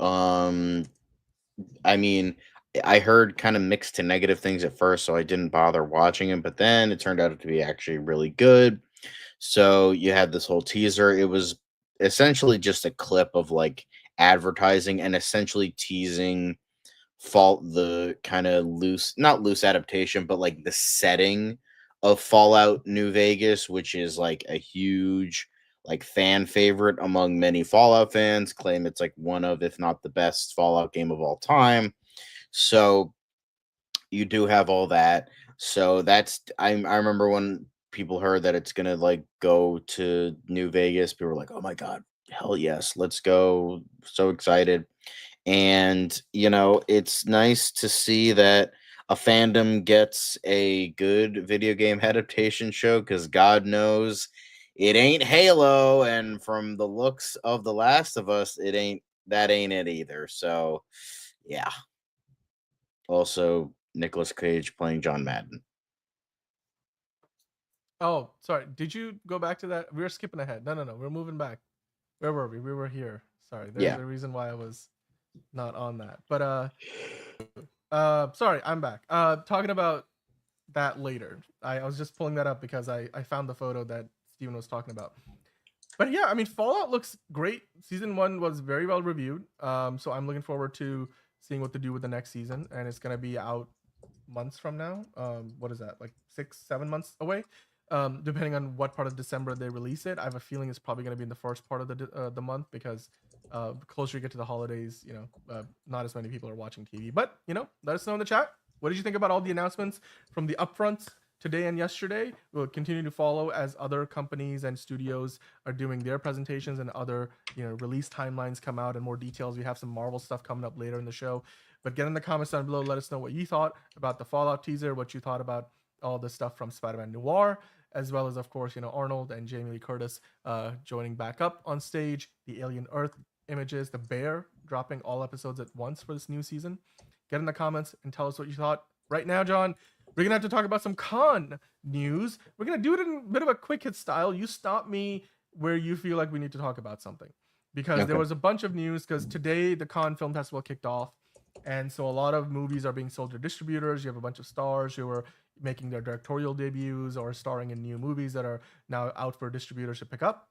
I heard kind of mixed to negative things at first, so I didn't bother watching it, but then it turned out to be actually really good. So you had this whole teaser. It was essentially just a clip of like advertising and essentially teasing the kind of not loose adaptation, but like the setting of Fallout New Vegas, which is like a huge like fan favorite among many Fallout fans, claim it's like one of, if not the best Fallout game of all time. So you do have all that. So I remember when people heard that it's gonna like go to New Vegas, people were like, "Oh my god, hell yes, let's go!" So excited. And it's nice to see that a fandom gets a good video game adaptation show, because God knows it ain't Halo, and from the looks of The Last of Us, ain't it either. So yeah. Also, Nicolas Cage playing John Madden.
Oh, sorry. Did you go back to that? We were skipping ahead. No. We're moving back. Where were we? We were here. Sorry. There's
Yeah.
a reason why I was not on that. But sorry, I'm back. Talking about that later. I was just pulling that up because I found the photo that Steven was talking about. But yeah, I mean, Fallout looks great. Season 1 was very well reviewed. So I'm looking forward to seeing what to do with the next season, and it's gonna be out months from now. What is that, like 6-7 months away, depending on what part of December they release it. I have a feeling it's probably going to be in the first part of the month, because the closer you get to the holidays, not as many people are watching TV. But let us know in the chat, what did you think about all the announcements from the upfronts today and yesterday? We'll continue to follow as other companies and studios are doing their presentations, and other release timelines come out and more details. We have some Marvel stuff coming up later in the show. But get in the comments down below. Let us know what you thought about the Fallout teaser, what you thought about all the stuff from Spider-Man Noir, as well as, of course, Arnold and Jamie Lee Curtis joining back up on stage, the Alien Earth images, the bear dropping all episodes at once for this new season. Get in the comments and tell us what you thought. Right now, John, we're going to have to talk about some con news. We're going to do it in a bit of a quick hit style. You stop me where you feel like we need to talk about something. Because there was a bunch of news, because today the Cannes Film Festival kicked off. And so a lot of movies are being sold to distributors. You have a bunch of stars who are making their directorial debuts or starring in new movies that are now out for distributors to pick up,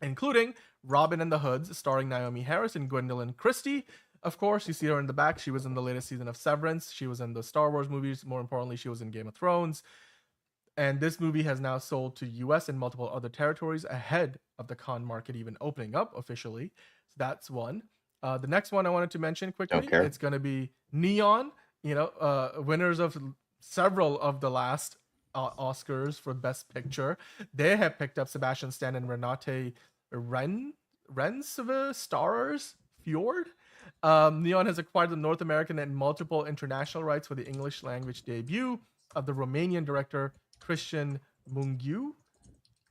including Robin and the Hoods, starring Naomi Harris and Gwendolyn Christie. Of course, you see her in the back. She was in the latest season of Severance. She was in the Star Wars movies. More importantly, she was in Game of Thrones. And this movie has now sold to US and multiple other territories ahead of the Cannes market even opening up officially. So that's one. The next one I wanted to mention quickly, it's going to be Neon, winners of several of the last Oscars for Best Picture. They have picked up Sebastian Stan and Renate Rensve starrers Fjord. Neon has acquired the North American and multiple international rights for the English language debut of the Romanian director Christian Mungiu.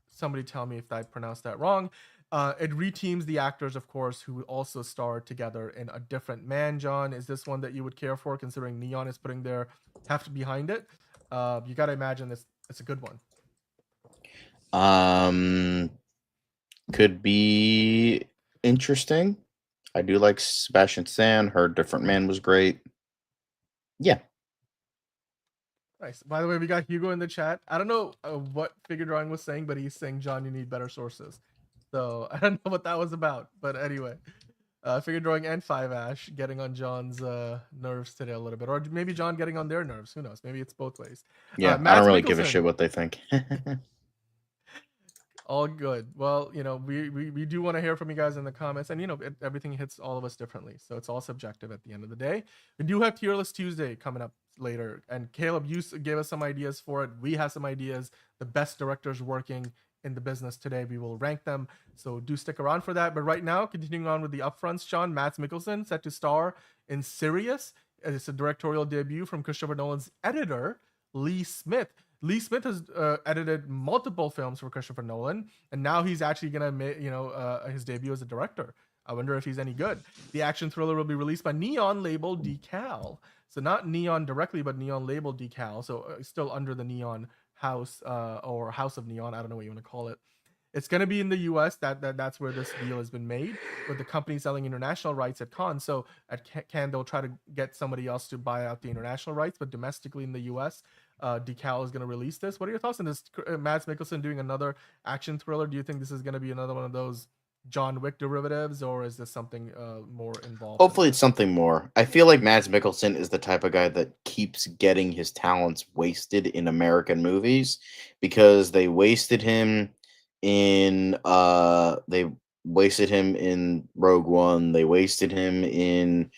Somebody tell me if I pronounced that wrong. It reteams the actors, of course, who also starred together in A Different Man. John, is this one that you would care for, considering Neon is putting their heft behind it? You got to imagine it's a good one.
Could be interesting. I do like Sebastian Stan. Her Different Man was great. Yeah.
Nice. By the way, we got Hugo in the chat. I don't know what Figure Drawing was saying, but he's saying, John, you need better sources. So I don't know what that was about. But anyway, Figure Drawing and Five Ash getting on John's nerves today a little bit. Or maybe John getting on their nerves. Who knows? Maybe it's both ways.
Yeah, I don't really give a shit what they think.
All good. Well, we do want to hear from you guys in the comments, and everything hits all of us differently, so it's all subjective at the end of the day. We do have Tier List Tuesday coming up later, and Caleb, you gave us some ideas for it. We have some ideas. The best directors working in the business today, we will rank them, so do stick around for that. But right now, continuing on with the upfronts, John, Mads Mikkelsen set to star in Sirius. It's a directorial debut from Christopher Nolan's editor, Lee Smith. Lee Smith has edited multiple films for Christopher Nolan, and now he's actually gonna make his debut as a director. I wonder if he's any good. The action thriller will be released by Neon Label Decal, so not Neon directly, but Neon Label Decal. So still under the Neon House or House of Neon. I don't know what you want to call it. It's gonna be in the U.S. That's where this deal has been made, with the company selling international rights at Cannes. So at Cannes, they'll try to get somebody else to buy out the international rights, but domestically in the U.S., Decal is going to release this. What are your thoughts on this? Mads Mikkelsen doing another action thriller. Do you think this is going to be another one of those John Wick derivatives, or is this something more involved?
Hopefully, it's something more. I feel like Mads Mikkelsen is the type of guy that keeps getting his talents wasted in American movies because they wasted him in Rogue One. They wasted him in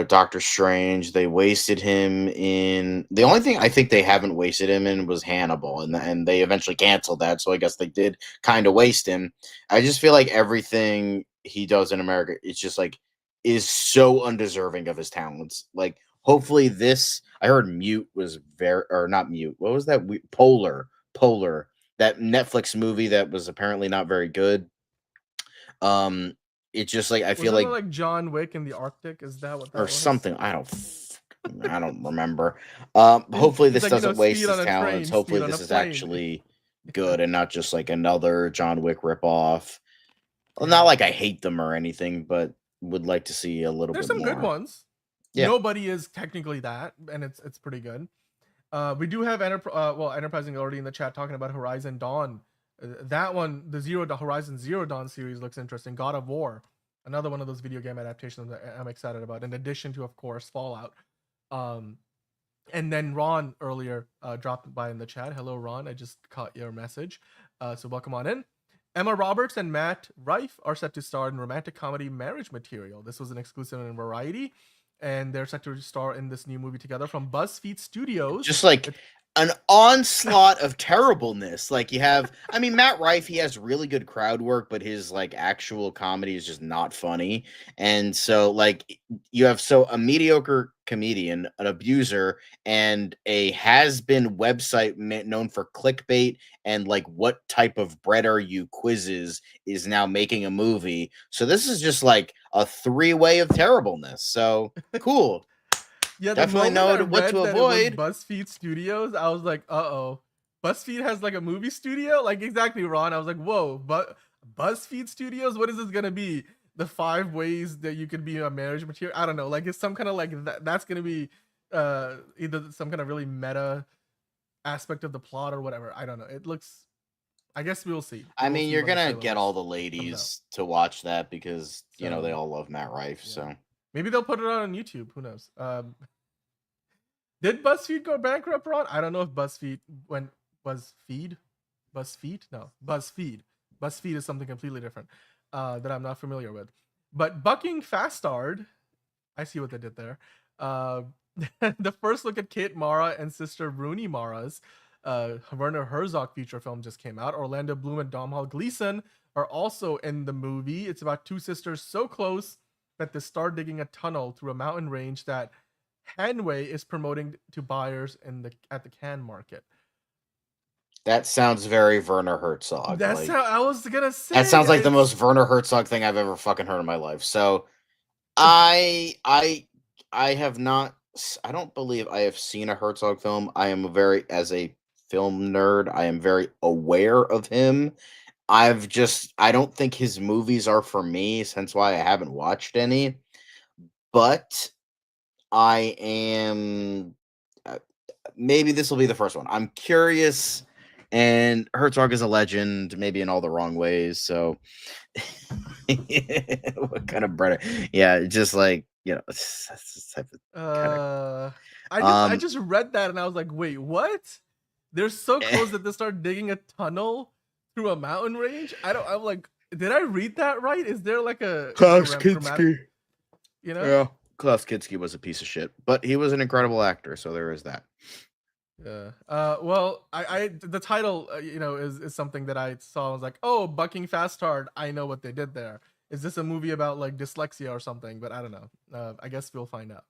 Doctor Strange. They wasted him in the only thing I think they haven't wasted him in was Hannibal, and they eventually canceled that. So I guess they did kind of waste him. I just feel like everything he does in America, it's just like is so undeserving of his talents. Like hopefully this, I heard Mute was very or not Mute. What was that? Polar, that Netflix movie that was apparently not very good. It's just like I feel
Wasn't
like
it like John Wick in the Arctic? Is that what that
or
was?
something. I don't remember. Hopefully
It's
this
like,
doesn't waste
speed
his
on a train,
talents. Hopefully
speed on a
this is
plane.
actually good and not just like another John Wick ripoff. Well,
Yeah.
not like I hate them or anything, but would like to see a little
There's
bit
some
more.
good ones.
Yeah.
Nobody is technically that, and it's pretty good. We do have Enterprising already in the chat talking about Horizon Dawn. That one, the Horizon Zero Dawn series looks interesting. God of War, another one of those video game adaptations that I'm excited about. In addition to, of course, Fallout. And then Ron earlier dropped by in the chat. Hello, Ron. I just caught your message. So welcome on in. Emma Roberts and Matt Rife are set to star in romantic comedy Marriage Material. This was an exclusive in Variety, and they're set to star in this new movie together from BuzzFeed Studios.
Just like an onslaught of terribleness. Like you have, I mean, Matt Rife, he has really good crowd work, but his like actual comedy is just not funny. And so like you have a mediocre comedian, an abuser, and a has-been website known for clickbait and like what type of bread are you quizzes is now making a movie. So this is just like a three-way of terribleness. So cool.
Yeah,
definitely know what to avoid.
BuzzFeed Studios, I was like, uh-oh. BuzzFeed has like a movie studio? Like exactly, Ron. I was like, whoa, but BuzzFeed Studios? What is this gonna be? The 5 ways that you could be a Marriage Material? I don't know. Like it's some kind of like that's gonna be either some kind of really meta aspect of the plot or whatever. I don't know. It looks, I guess we'll see.
I mean,
see
you're
when the
gonna
trailer
get all the ladies to watch that because they
So,
all love Matt Rife.
yeah.
So
Maybe they'll put it out on YouTube. Who knows? Did BuzzFeed go bankrupt, Ron? I don't know if BuzzFeed went BuzzFeed? No, BuzzFeed. BuzzFeed is something completely different that I'm not familiar with. But Bucking Fastard, I see what they did there. The first look at Kate Mara and sister Rooney Mara's Werner Herzog feature film just came out. Orlando Bloom and Domhnall Gleeson are also in the movie. It's about two sisters so close that they start digging a tunnel through a mountain range that Hanway is promoting to buyers at the Cannes market.
that sounds very Werner Herzog.
That's
like,
how I was gonna say.
that sounds like the most Werner Herzog thing I've ever fucking heard in my life. So I have not. I don't believe I have seen a Herzog film. I am as a film nerd, I am very aware of him. I don't think his movies are for me, hence why I haven't watched any. But I am. Maybe this will be the first one. I'm curious, and Herzog is a legend, maybe in all the wrong ways. So, what kind of bread? Yeah, just like that's the type of
I just read that and I was like, wait, what? They're so close that they start digging a tunnel through a mountain range. I'm like, did I read that right? Is there like a
Klaus
Kinski?
Yeah, Klaus Kinski was a piece of shit, but he was an incredible actor, so there is that.
Yeah. Well, I the title, is something that I saw. I was like, oh, Bucking Fastard. I know what they did there. Is this a movie about like dyslexia or something? But I don't know. I guess we'll find out.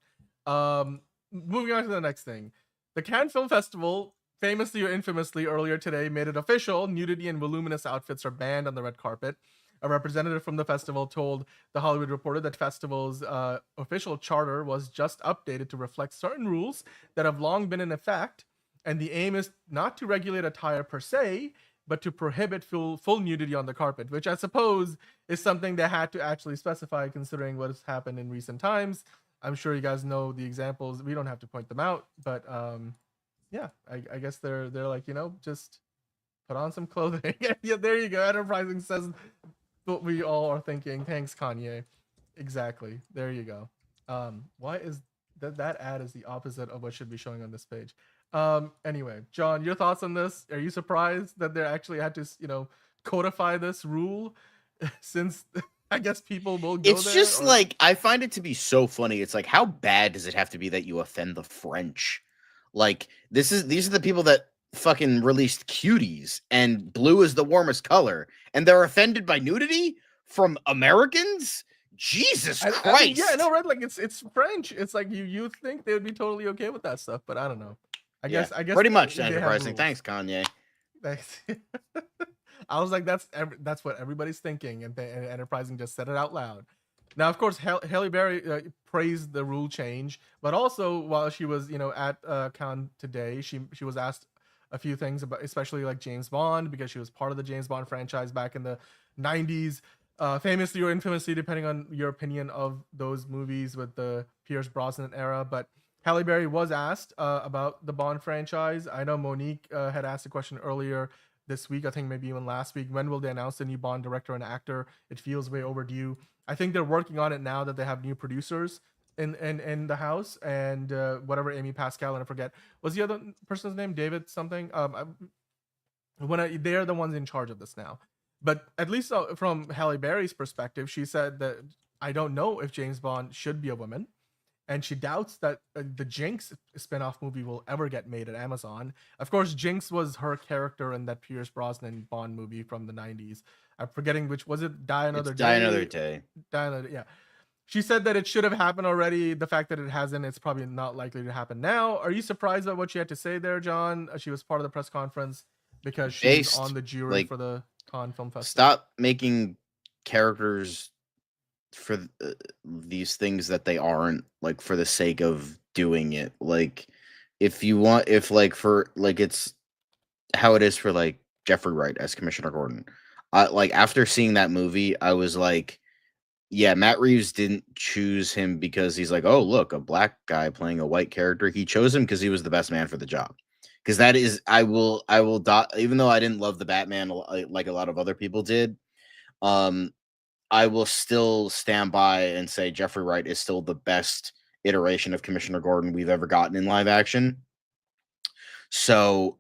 Moving on to the next thing. The Cannes Film Festival, famously or infamously, earlier today made it official. Nudity and voluminous outfits are banned on the red carpet. A representative from the festival told The Hollywood Reporter that festival's official charter was just updated to reflect certain rules that have long been in effect. And the aim is not to regulate attire per se, but to prohibit full nudity on the carpet, which I suppose is something they had to actually specify considering what has happened in recent times. I'm sure you guys know the examples. We don't have to point them out, but yeah, I guess they're like, just put on some clothing. Yeah, there you go. Enterprising says what we all are thinking. Thanks, Kanye. Exactly. There you go. Why is that ad is the opposite of what should be showing on this page? Anyway, John, your thoughts on this? Are you surprised that they actually had to, codify this rule since I guess people will go
It's
there?
just like, I find it to be so funny. It's like, how bad does it have to be that you offend the French? Like, these are the people that fucking released Cuties, and blue is the warmest color, and they're offended by nudity from Americans? Jesus Christ.
I mean, yeah, no, right? Like it's French. It's like you think they would be totally okay with that stuff, but I don't know. I guess
pretty much
they have
enterprising.
rules.
Thanks, Kanye.
Thanks. I was like, that's what everybody's thinking, and Enterprising just said it out loud. Now, of course, Halle Berry praised the rule change, but also while she was, at Cannes today, she was asked a few things about, especially like James Bond, because she was part of the James Bond franchise back in the 90s, famously or infamously, depending on your opinion of those movies with the Pierce Brosnan era. But Halle Berry was asked about the Bond franchise. I know Monique had asked a question earlier this week, I think maybe even last week. When will they announce the new Bond director and actor? It feels way overdue. I think they're working on it now that they have new producers in the house, and whatever Amy Pascal, and I forget, was the other person's name David something? They're the ones in charge of this now. But at least from Halle Berry's perspective, she said that I don't know if James Bond should be a woman, and she doubts that the Jinx spinoff movie will ever get made at Amazon. Of course, Jinx was her character in that Pierce Brosnan Bond movie from the 90s. I'm forgetting which was it. Die Another Day.
Die Another Day.
Die Another. Yeah. She said that it should have happened already. The fact that it hasn't, it's probably not likely to happen now. Are you surprised by what she had to say there, John? She was part of the press conference because she's on the jury for the Cannes Film Festival.
Stop making characters for these things that they aren't, like, for the sake of doing it. Like, it's how it is for like Jeffrey Wright as Commissioner Gordon. Like, after seeing that movie, I was like, yeah, Matt Reeves didn't choose him because he's like, oh, look, a black guy playing a white character. He chose him because he was the best man for the job. Because that is, I will even though I didn't love the Batman like a lot of other people did, I will still stand by and say Jeffrey Wright is still the best iteration of Commissioner Gordon we've ever gotten in live action. So,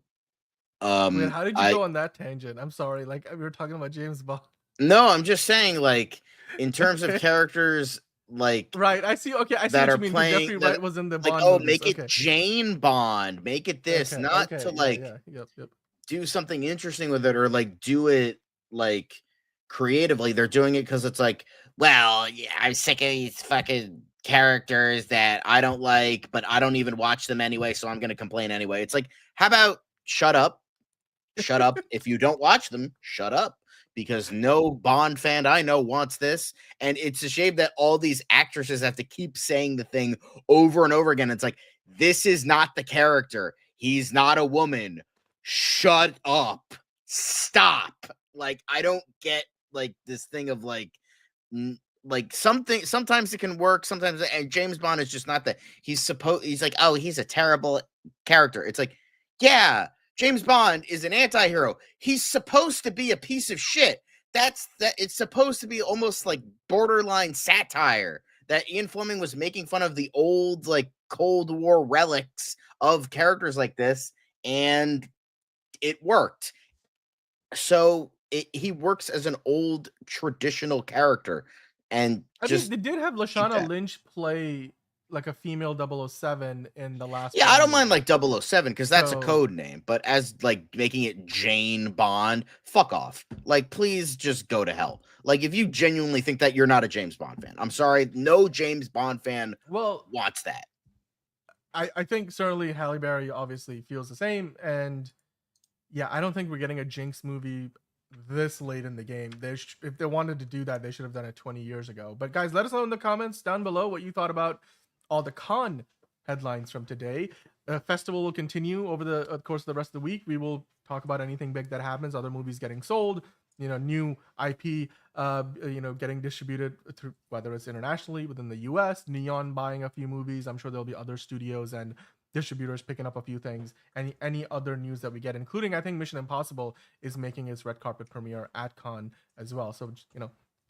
Wait, how did you go on that tangent? I'm sorry. Like, we were talking about James Bond.
No, I'm just saying, like, in terms of characters, like,
right. I see. Okay, I see
that
what
are
you mean.
playing,
Jeffrey Wright was in the
like,
Bond.
oh,
movies.
make it Jane Bond, make it this, not to like
Yep.
do something interesting with it, or like do it like creatively. They're doing it because it's like, well, yeah, I'm sick of these fucking characters that I don't like, but I don't even watch them anyway, so I'm gonna complain anyway. It's like, how about shut up? If you don't watch them, shut up, because no Bond fan I know wants this. And it's a shame that all these actresses have to keep saying the thing over and over again. It's like, this is not the character. He's not a woman. Shut up. Stop. Like, I don't get like this thing of like something. Sometimes it can work. Sometimes, and James Bond is just not that. He's like, oh, he's a terrible character. It's like, yeah, James Bond is an anti-hero. He's supposed to be a piece of shit. It's supposed to be almost like borderline satire, that Ian Fleming was making fun of the old, like, Cold War relics of characters like this, and it worked. So he works as an old traditional character. And
I mean, they did have Lashana Lynch play like a female 007 in the last.
Yeah, I don't mind like 007 because that's a code name, but as like making it Jane Bond, fuck off. Like, please just go to hell. Like, if you genuinely think that, you're not a James Bond fan. I'm sorry, no James Bond fan wants that.
I think certainly Halle Berry obviously feels the same, and yeah, I don't think we're getting a Jinx movie this late in the game. If they wanted to do that, they should have done it 20 years ago. But guys, let us know in the comments down below what you thought about all the Cannes headlines from today. The festival will continue over the course of the rest of the week. We will talk about anything big that happens, other movies getting sold, new IP, getting distributed through, whether it's internationally within the US, Neon buying a few movies. I'm sure there'll be other studios and distributors picking up a few things, any other news that we get, including I think Mission Impossible is making its red carpet premiere at Cannes as well. So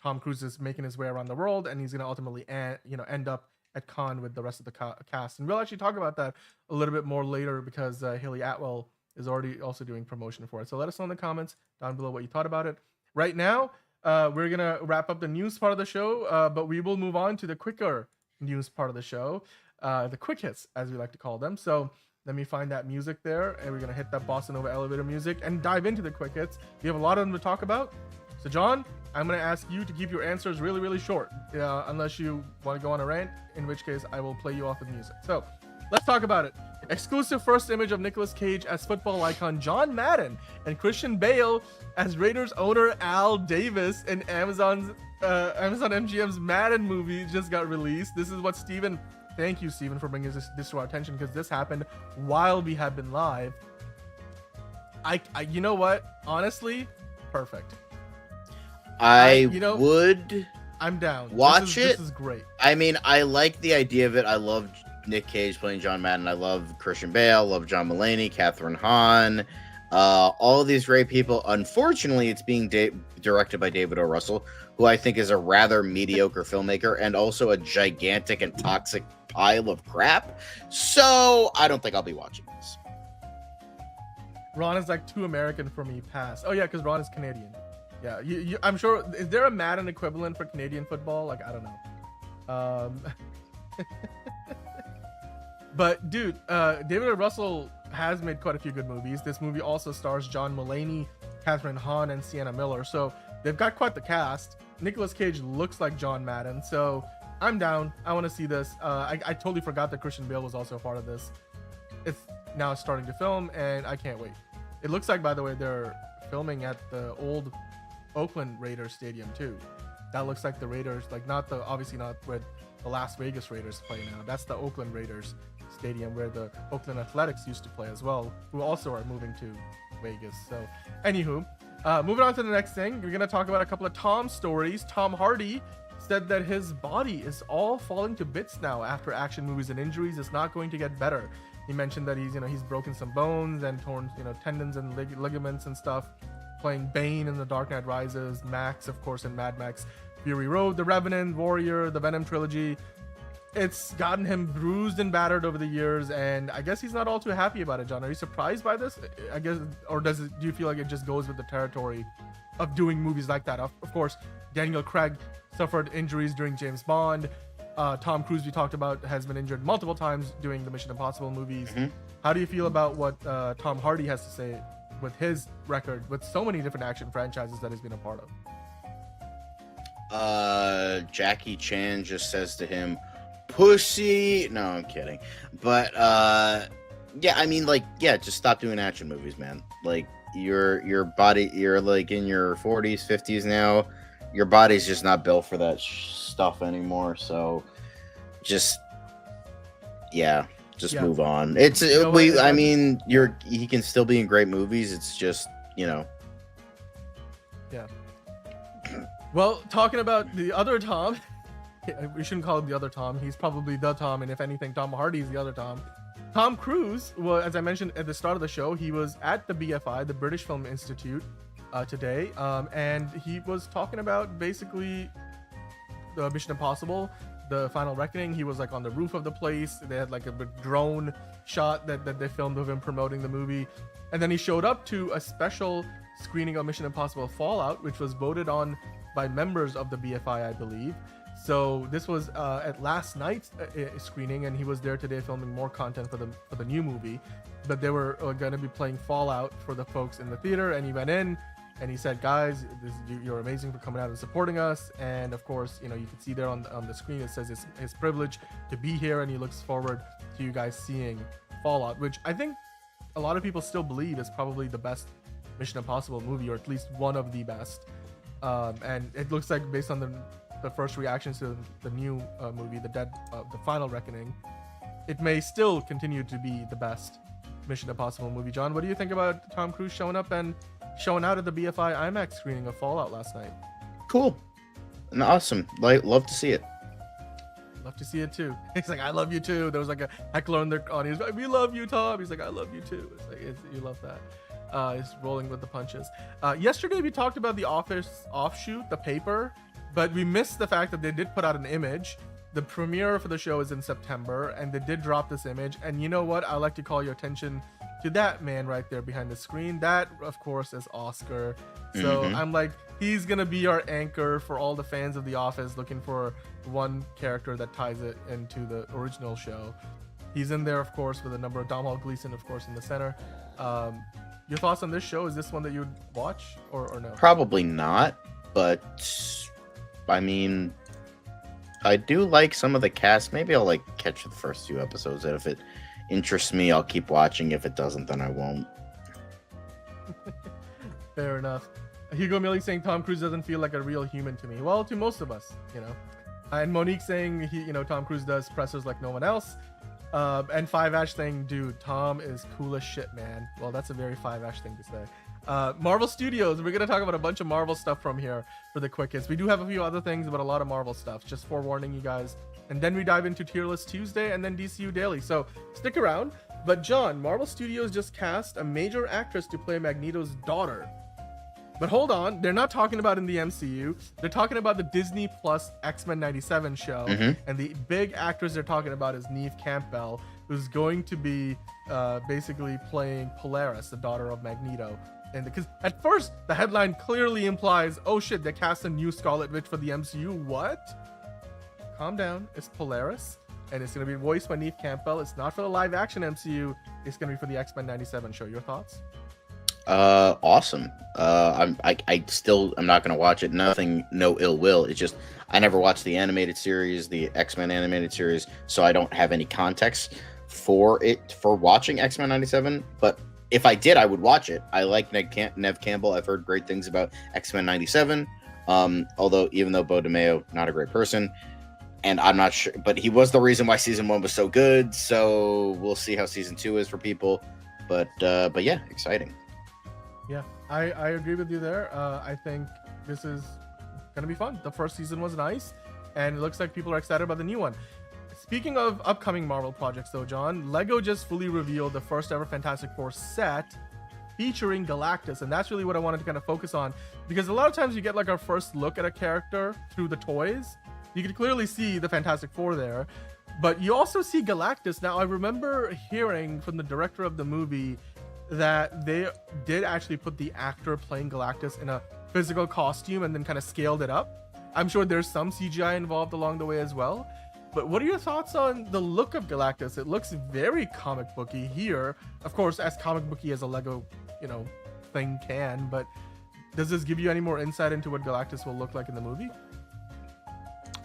Tom Cruise is making his way around the world, and he's going to ultimately end up at Cannes with the rest of the cast. And we'll actually talk about that a little bit more later because Haley Atwell is already also doing promotion for it. So let us know in the comments down below what you thought about it. Right now, we're going to wrap up the news part of the show, but we will move on to the quicker news part of the show, the quick hits, as we like to call them. So let me find that music there, and we're going to hit that Bossa Nova elevator music and dive into the quick hits. We have a lot of them to talk about. So, John, I'm going to ask you to keep your answers really, really short, unless you want to go on a rant, in which case I will play you off with music. So let's talk about it. Exclusive first image of Nicolas Cage as football icon John Madden and Christian Bale as Raiders owner Al Davis in Amazon MGM's Madden movie just got released. This is what Steven, thank you Steven for bringing this to our attention, because this happened while we have been live. I you know what? Honestly, perfect.
I'm
down.
Watch it.
This is great.
I mean, I like the idea of it. I love Nick Cage playing John Madden. I love Christian Bale. I love John Mulaney, Catherine Hahn, all of these great people. Unfortunately, it's being directed by David O. Russell, who I think is a rather mediocre filmmaker and also a gigantic and toxic pile of crap. So I don't think I'll be watching this.
Ron is like too American for me. Pass. Oh yeah, because Ron is Canadian. Yeah, I'm sure. Is there a Madden equivalent for Canadian football? Like, I don't know. But dude, David O. Russell has made quite a few good movies. This movie also stars John Mulaney, Catherine Hahn, and Sienna Miller. So they've got quite the cast. Nicolas Cage looks like John Madden. So I'm down. I want to see this. I totally forgot that Christian Bale was also a part of this. It's now starting to film, and I can't wait. It looks like, by the way, they're filming at the old Oakland Raiders stadium too. That looks like the Raiders, like obviously not where the Las Vegas Raiders play now. That's the Oakland Raiders stadium where the Oakland Athletics used to play as well, who also are moving to Vegas. So anywho, moving on to the next thing, we're gonna talk about a couple of Tom stories. Tom Hardy said that his body is all falling to bits now after action movies and injuries. It's not going to get better. He mentioned that he's broken some bones and torn tendons and ligaments and stuff, playing Bane in The Dark Knight Rises, Max, of course, in Mad Max Fury Road, The Revenant, Warrior, the Venom trilogy. It's gotten him bruised and battered over the years, and I guess he's not all too happy about it. John, are you surprised by this? I guess, or do you feel like it just goes with the territory of doing movies like that? Of course, Daniel Craig suffered injuries during James Bond. Tom Cruise, we talked about, has been injured multiple times doing the Mission Impossible movies. Mm-hmm. How do you feel about what Tom Hardy has to say with his record with so many different action franchises that he's been a part of?
Jackie Chan just says to him, "Pussy." No, I'm kidding. But yeah, I mean, just stop doing action movies, man. Like your body, you're like in your 40s, 50s now. Your body's just not built for that stuff anymore. So just move on. I mean, he can still be in great movies. It's just, Yeah.
Well, talking about the other Tom, we shouldn't call him the other Tom. He's probably the Tom, and if anything, Tom Hardy's the other Tom. Tom Cruise, well, as I mentioned at the start of the show, he was at the BFI, the British Film Institute, today, and he was talking about basically the Mission Impossible, the Final Reckoning. He was like on the roof of the place. They had like a drone shot that they filmed of him promoting the movie, and then he showed up to a special screening of Mission Impossible Fallout, which was voted on by members of the BFI, I believe. So this was at last night's screening, and he was there today filming more content for the new movie. But they were going to be playing Fallout for the folks in the theater, and he went in and he said, "Guys, you're amazing for coming out and supporting us." And of course, you can see there on the screen it says it's his privilege to be here, and he looks forward to you guys seeing Fallout, which I think a lot of people still believe is probably the best Mission Impossible movie, or at least one of the best. And it looks like, based on the first reactions to the new movie, the Final Reckoning, it may still continue to be the best Mission Impossible movie. John, what do you think about Tom Cruise showing up and showing out at the BFI IMAX screening of Fallout last night?
Cool and awesome. Love to see it.
love to see it too. He's like, I love you too. There was like a heckler in their audience, like, we love you, Tom. He's like, I love you too. It's like, you love that. He's rolling with the punches. Yesterday we talked about the Office offshoot, the paper, but we missed the fact that they did put out an image. The premiere for the show is in September, and they did drop this image. And you know what? I like to call your attention to that man right there behind the screen. That, of course, is Oscar. So I'm like, he's gonna be our anchor for all the fans of The Office looking for one character that ties it into the original show. He's in there, of course, with a number of Domhnall Gleeson, of course, in the center. Your thoughts on this show? Is this one that you would watch or no?
Probably not, but I mean, I do like some of the cast. Maybe I'll like catch the first few episodes, and if it interests me, I'll keep watching. If it doesn't, then I won't.
Fair enough. Hugo Millie saying Tom Cruise doesn't feel like a real human to me. Well, to most of us, you know. And Monique saying Tom Cruise does pressers like no one else. And Five Ash saying, dude, Tom is cool as shit, man. Well, that's a very Five Ash thing to say. Marvel Studios, we're gonna talk about a bunch of Marvel stuff from here for the quickest. We do have a few other things, but a lot of Marvel stuff, just forewarning you guys. And then we dive into Tier List Tuesday and then DCU Daily, so stick around. But John, Marvel Studios just cast a major actress to play Magneto's daughter. But hold on, they're not talking about in the MCU. They're talking about the Disney Plus X-Men 97 show. And the big actress they're talking about is Neve Campbell, who's going to be basically playing Polaris, the daughter of Magneto. And because at first the headline clearly implies, oh shit, they cast a new Scarlet Witch for the MCU. What? Calm down. It's Polaris, and it's going to be voiced by Neve Campbell. It's not for the live action MCU. It's going to be for the X-Men 97 show. Your thoughts?
Awesome. I'm not gonna watch it. No ill will. It's just I never watched the animated series, the X-Men animated series, so I don't have any context for watching X-Men 97. But if I did, I would watch it. I like Neve Campbell. I've heard great things about X-Men 97. Although even though Bo DeMeo, not a great person, and I'm not sure, but he was the reason why season 1 was so good. So we'll see how season 2 is for people. But yeah, exciting.
Yeah, I agree with you there. I think this is gonna be fun. The first season was nice, and it looks like people are excited about the new one. Speaking of upcoming Marvel projects though, John, Lego just fully revealed the first ever Fantastic Four set featuring Galactus, and that's really what I wanted to kind of focus on, because a lot of times you get like our first look at a character through the toys. You can clearly see the Fantastic Four there, but you also see Galactus. Now, I remember hearing from the director of the movie that they did actually put the actor playing Galactus in a physical costume and then kind of scaled it up. I'm sure there's some CGI involved along the way as well. But what are your thoughts on the look of Galactus? It looks very comic booky here. Of course, as comic booky as a Lego, thing can, but does this give you any more insight into what Galactus will look like in the movie?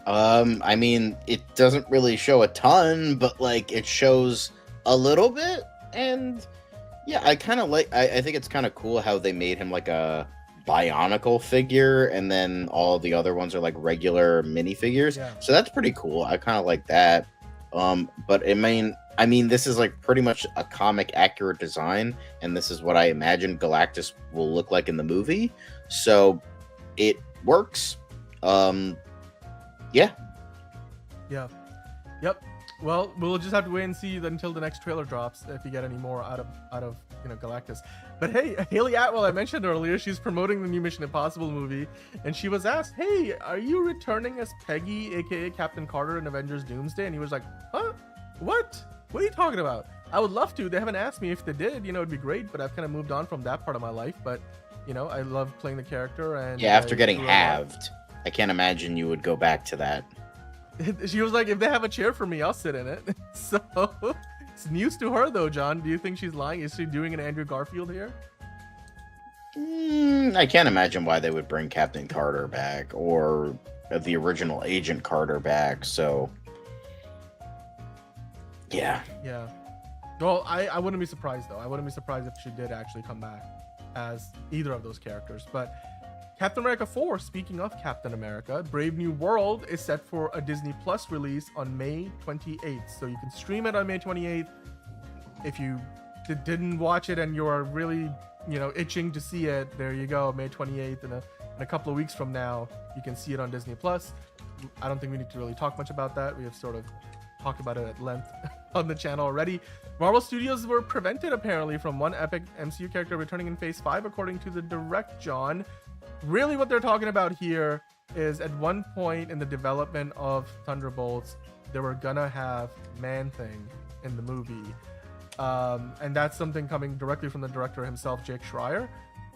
I mean, it doesn't really show a ton, but like it shows a little bit, and yeah, I kind of like. I think it's kind of cool how they made him like a Bionicle figure, and then all the other ones are like regular minifigures. Yeah. So that's pretty cool. I kind of like that. But I mean, this is like pretty much a comic accurate design, and this is what I imagine Galactus will look like in the movie. So it works. Yeah.
Yep. Well, we'll just have to wait and see until the next trailer drops if you get any more out of Galactus. But hey, Haley Atwell, I mentioned earlier, she's promoting the new Mission Impossible movie, and she was asked, "Hey, are you returning as Peggy, aka Captain Carter, in Avengers: Doomsday?" And he was like, "Huh? What? What are you talking about? I would love to. They haven't asked me. If they did, it'd be great. But I've kind of moved on from that part of my life. But I love playing the character, and
yeah, after getting halved, I can't imagine you would go back to that."
She was like, if they have a chair for me, I'll sit in it. So it's news to her though, John. Do you think she's lying? Is she doing an Andrew Garfield here?
I can't imagine why they would bring Captain Carter back or the original Agent Carter back. So yeah.
Well, I wouldn't be surprised though. I wouldn't be surprised if she did actually come back as either of those characters. But Captain America 4, speaking of Captain America, Brave New World is set for a Disney Plus release on May 28th. So you can stream it on May 28th. If you didn't watch it and you are really, itching to see it, there you go, May 28th, and In a couple of weeks from now, you can see it on Disney Plus. I don't think we need to really talk much about that. We have sort of talked about it at length on the channel already. Marvel Studios were prevented apparently from one epic MCU character returning in Phase 5, according to the direct John. Really what they're talking about here is at one point in the development of Thunderbolts, they were gonna have Man-Thing in the movie. And that's something coming directly from the director himself, Jake Schreier.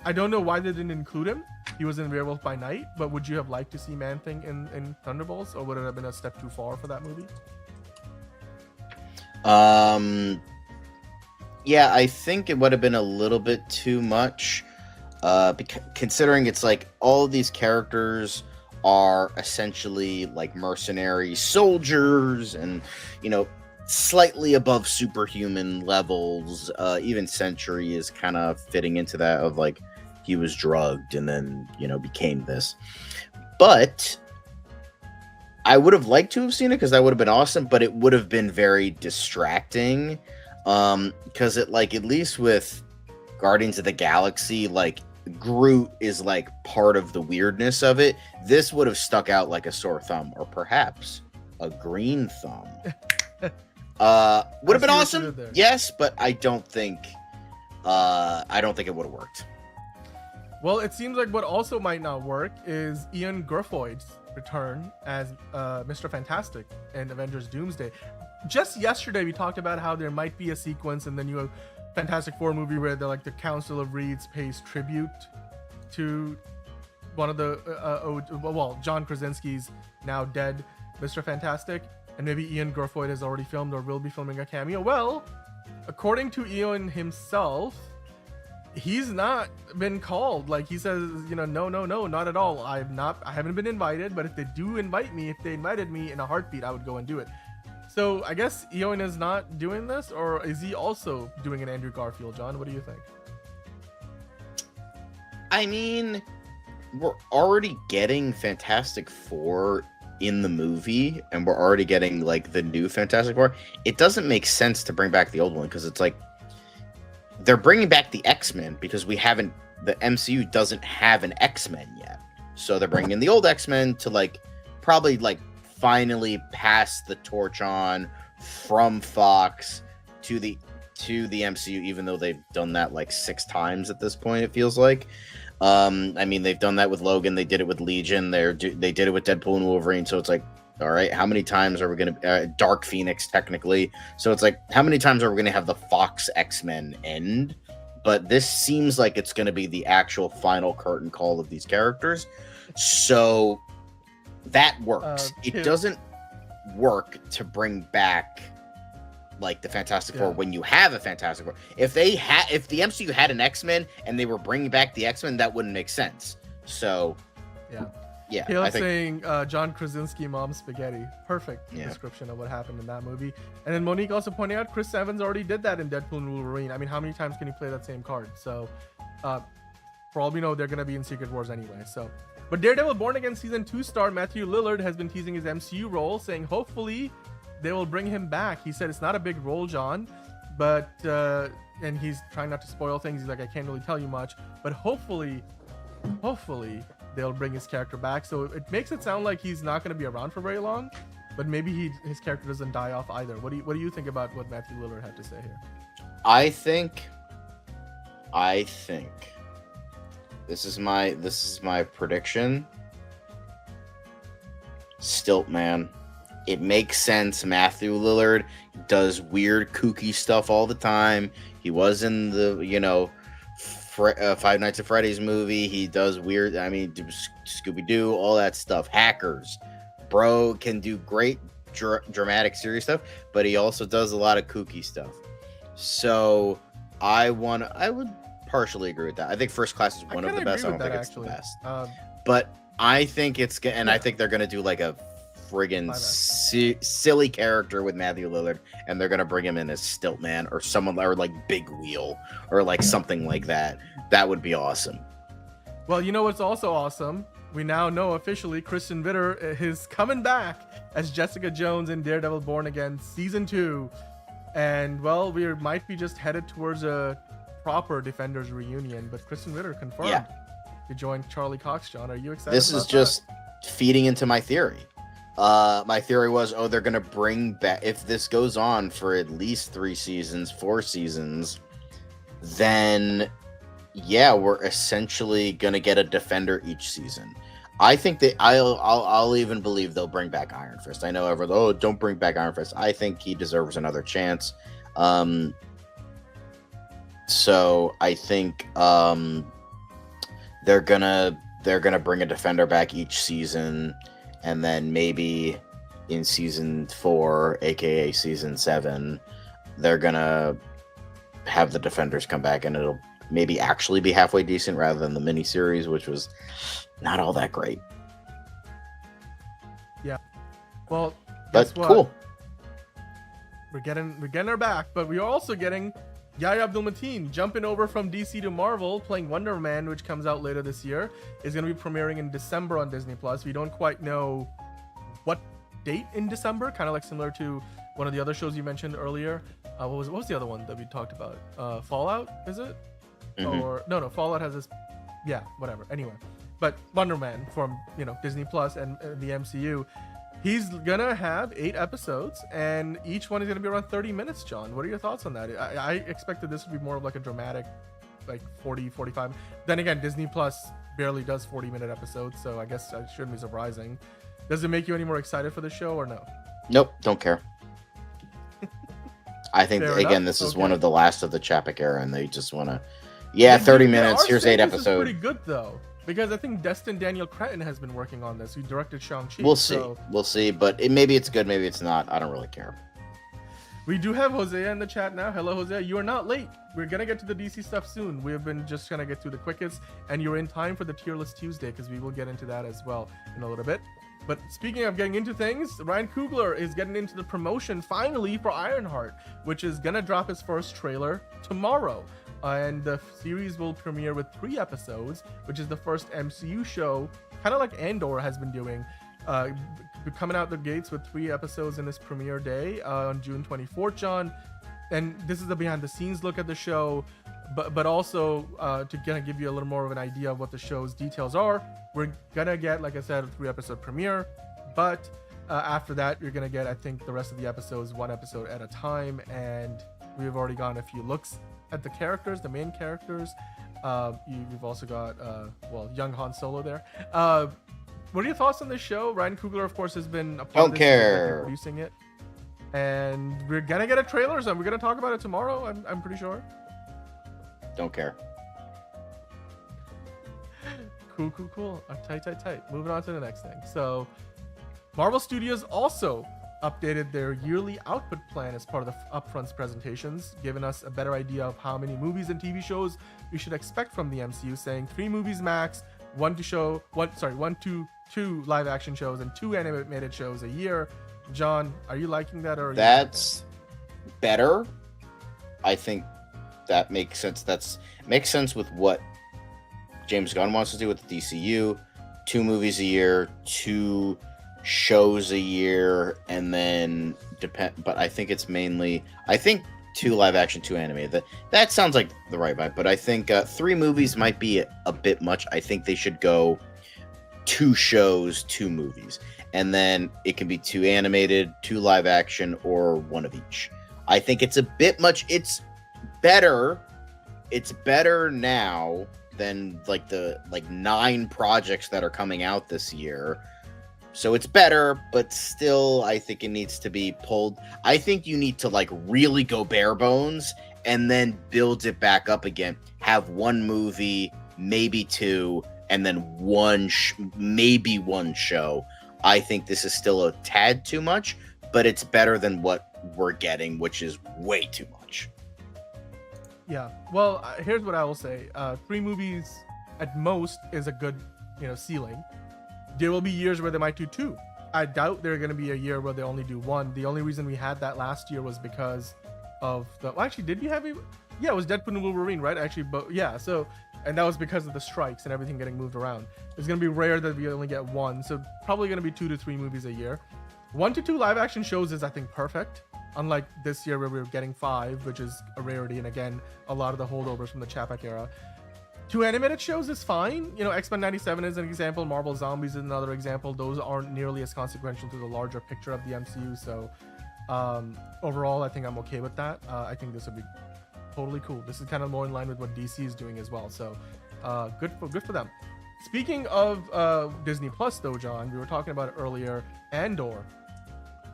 I don't know why they didn't include him. He was in Werewolf by Night, but would you have liked to see Man-Thing in Thunderbolts, or would it have been a step too far for that movie?
Yeah, I think it would have been a little bit too much, considering it's like all of these characters are essentially like mercenary soldiers and, you know, slightly above superhuman levels. Even Sentry is kind of fitting into that of like he was drugged and then, you know, became this. But I would have liked to have seen it because that would have been awesome, but it would have been very distracting. Because it, like, at least with Guardians of the Galaxy, like, Groot is like part of the weirdness of it. This would have stuck out like a sore thumb, or perhaps a green thumb. Would have been awesome, yes, but I don't think it would have worked.
Well, it seems like what also might not work is Ian Gurfoyd's return as Mr. Fantastic in Avengers Doomsday. Just yesterday, we talked about how there might be a sequence in the new Fantastic Four movie where the Council of Reeds pays tribute to one of the John Krasinski's now dead Mr. Fantastic, and maybe Ian Gurfoyd has already filmed or will be filming a cameo. Well, according to Ian himself, he's not been called. Like, he says, you know, no, not at all. I haven't been invited, but if they do invite me, if they invited me in a heartbeat, I would go and do it. So I guess Ewan is not doing this, or is he also doing an Andrew Garfield? John, what do you think?
I mean, we're already getting Fantastic Four in the movie, and we're already getting like the new Fantastic Four. It doesn't make sense to bring back the old one because it's like they're bringing back the X-Men because the MCU doesn't have an X-Men yet. So they're bringing in the old X-Men to like probably like finally pass the torch on from Fox to the MCU, even though they've done that like 6 times at this point, it feels like. I mean, they've done that with Logan, they did it with Legion, they did it with Deadpool and Wolverine, so it's like, all right, how many times are we gonna Dark Phoenix technically, so it's like, how many times are we gonna have the Fox X-Men end? But this seems like it's gonna be the actual final curtain call of these characters, so that works. It doesn't work to bring back like the Fantastic Four when you have a Fantastic Four. If the MCU had an X-Men and they were bringing back the X-Men, that wouldn't make sense. So yeah.
Hale saying John Krasinski mom spaghetti. Perfect description of what happened in that movie. And then Monique also pointing out Chris Evans already did that in Deadpool and Wolverine. I mean, how many times can you play that same card? So for all we know, they're gonna be in Secret Wars anyway. So, but Daredevil Born Again Season 2 star Matthew Lillard has been teasing his MCU role, saying hopefully they will bring him back. He said it's not a big role, John, but and he's trying not to spoil things. He's like, I can't really tell you much, but hopefully they'll bring his character back. So it makes it sound like he's not going to be around for very long, but maybe his character doesn't die off either. What do you think about what Matthew Lillard had to say here?
I think this is my prediction. Stiltman. It makes sense. Matthew Lillard does weird, kooky stuff all the time. He was in the, Five Nights at Freddy's movie. He does weird, Scooby-Doo, all that stuff. Hackers. Bro can do great, dramatic, serious stuff, but he also does a lot of kooky stuff. So I would partially agree with that. I think First Class is one of the best. I don't think it's the best. But I think I think they're going to do like a friggin' silly character with Matthew Lillard, and they're gonna bring him in as Stiltman or someone, or like Big Wheel or like something like that. That would be awesome.
Well, you know what's also awesome? We now know officially Kristen Ritter is coming back as Jessica Jones in Daredevil Born Again Season 2. And well, we might be just headed towards a proper Defenders reunion, but Kristen Ritter confirmed. to join Charlie Cox. John, are you excited?
This is just feeding into my theory. My theory was, they're gonna bring back, if this goes on for at least 3 seasons, 4 seasons, then yeah, we're essentially gonna get a defender each season. I think that I'll even believe they'll bring back Iron Fist. I know everyone, don't bring back Iron Fist. I think he deserves another chance. So I think they're gonna bring a defender back each season, and then maybe in season 4, aka season 7, they're gonna have the defenders come back, and it'll maybe actually be halfway decent rather than the miniseries, which was not all that great.
Yeah. Well,
but
what?
Cool.
We're getting her back, but we are also getting Yahya Abdul-Mateen jumping over from DC to Marvel, playing Wonder Man, which comes out later this year. Is going to be premiering in December on Disney Plus. We don't quite know what date in December, kind of like similar to one of the other shows you mentioned earlier. What was the other one that we talked about? Fallout, is it?
Mm-hmm.
Or no, Fallout has this. Yeah, whatever. Anyway, but Wonder Man from Disney Plus and the MCU. He's gonna have 8 episodes, and each one is gonna be around 30 minutes. John, what are your thoughts on that? I expected this would be more of like a dramatic, like 40, 45. Then again, Disney Plus barely does 40-minute episodes, so I guess that shouldn't be surprising. Does it make you any more excited for the show or no?
Nope, don't care. I think, again, this is one of the last of the Chapek era, and they just want to... Yeah, 30 minutes, here's 8 episodes.
This is pretty good, though. Because I think Destin Daniel Cretton has been working on this. Who directed Shang-Chi.
We'll see. We'll see. But maybe it's good, maybe it's not. I don't really care.
We do have Hosea in the chat now. Hello, Hosea. You are not late. We're going to get to the DC stuff soon. We have been just going to get through the quickest. And you're in time for the Tier List Tuesday, because we will get into that as well in a little bit. But speaking of getting into things, Ryan Coogler is getting into the promotion finally for Ironheart, which is going to drop his first trailer tomorrow. And the series will premiere with 3 episodes, which is the first MCU show, kind of like Andor has been doing, coming out the gates with 3 episodes in this premiere day on June 24th, John. And this is the behind-the-scenes look at the show, but also to kind of give you a little more of an idea of what the show's details are. We're gonna get, like I said, a 3-episode premiere, but after that, you're gonna get, I think, the rest of the episodes 1 episode at a time, and we've already gotten a few looks at the characters, the main characters. You've also got young Han Solo there. What are your thoughts on this show? Ryan Coogler, of course, has been a part of this, producing it, and we're gonna get a trailer, so we're gonna talk about it tomorrow. I'm pretty sure.
Don't care.
Cool. Tight. Moving on to the next thing. So, Marvel Studios also updated their yearly output plan as part of the upfronts presentations, giving us a better idea of how many movies and TV shows we should expect from the MCU, saying 3 movies max, 1 to 2 live action shows, and 2 animated shows a year. John, are you liking that? Or
that's better. I think that makes sense. Makes sense with what James Gunn wants to do with the DCU. 2 movies a year, 2 shows a year, and then but I think it's mainly 2 live action, 2 animated. That sounds like the right vibe, but I think 3 movies might be a bit much. I think they should go 2 shows, 2 movies, and then it can be 2 animated, 2 live action, or 1 of each. I think it's a bit much. It's better now than the 9 projects that are coming out this year. So it's better, but still, I think it needs to be pulled. I think you need to really go bare bones and then build it back up again. Have 1 movie, maybe 2, and then maybe 1 show. I think this is still a tad too much, but it's better than what we're getting, which is way too much.
Yeah. Well, here's what I will say. 3 movies at most is a good, ceiling. There will be years where they might do 2. I doubt there's going to be a year where they only do 1. The only reason we had that last year was because of did we have it? Yeah, it was Deadpool and Wolverine, right? Actually, but yeah, so, and that was because of the strikes and everything getting moved around. It's going to be rare that we only get 1, so probably going to be 2 to 3 movies a year. 1 to 2 live action shows is, I think, perfect. Unlike this year where we were getting 5, which is a rarity, and again, a lot of the holdovers from the Chapek era. 2 animated shows is fine. You know, X-Men 97 is an example, Marvel Zombies is another example. Those aren't nearly as consequential to the larger picture of the MCU. So overall, I think I'm okay with that. I think this would be totally cool. This is kind of more in line with what DC is doing as well. So good for them. Speaking of Disney Plus though, John, we were talking about it earlier, Andor.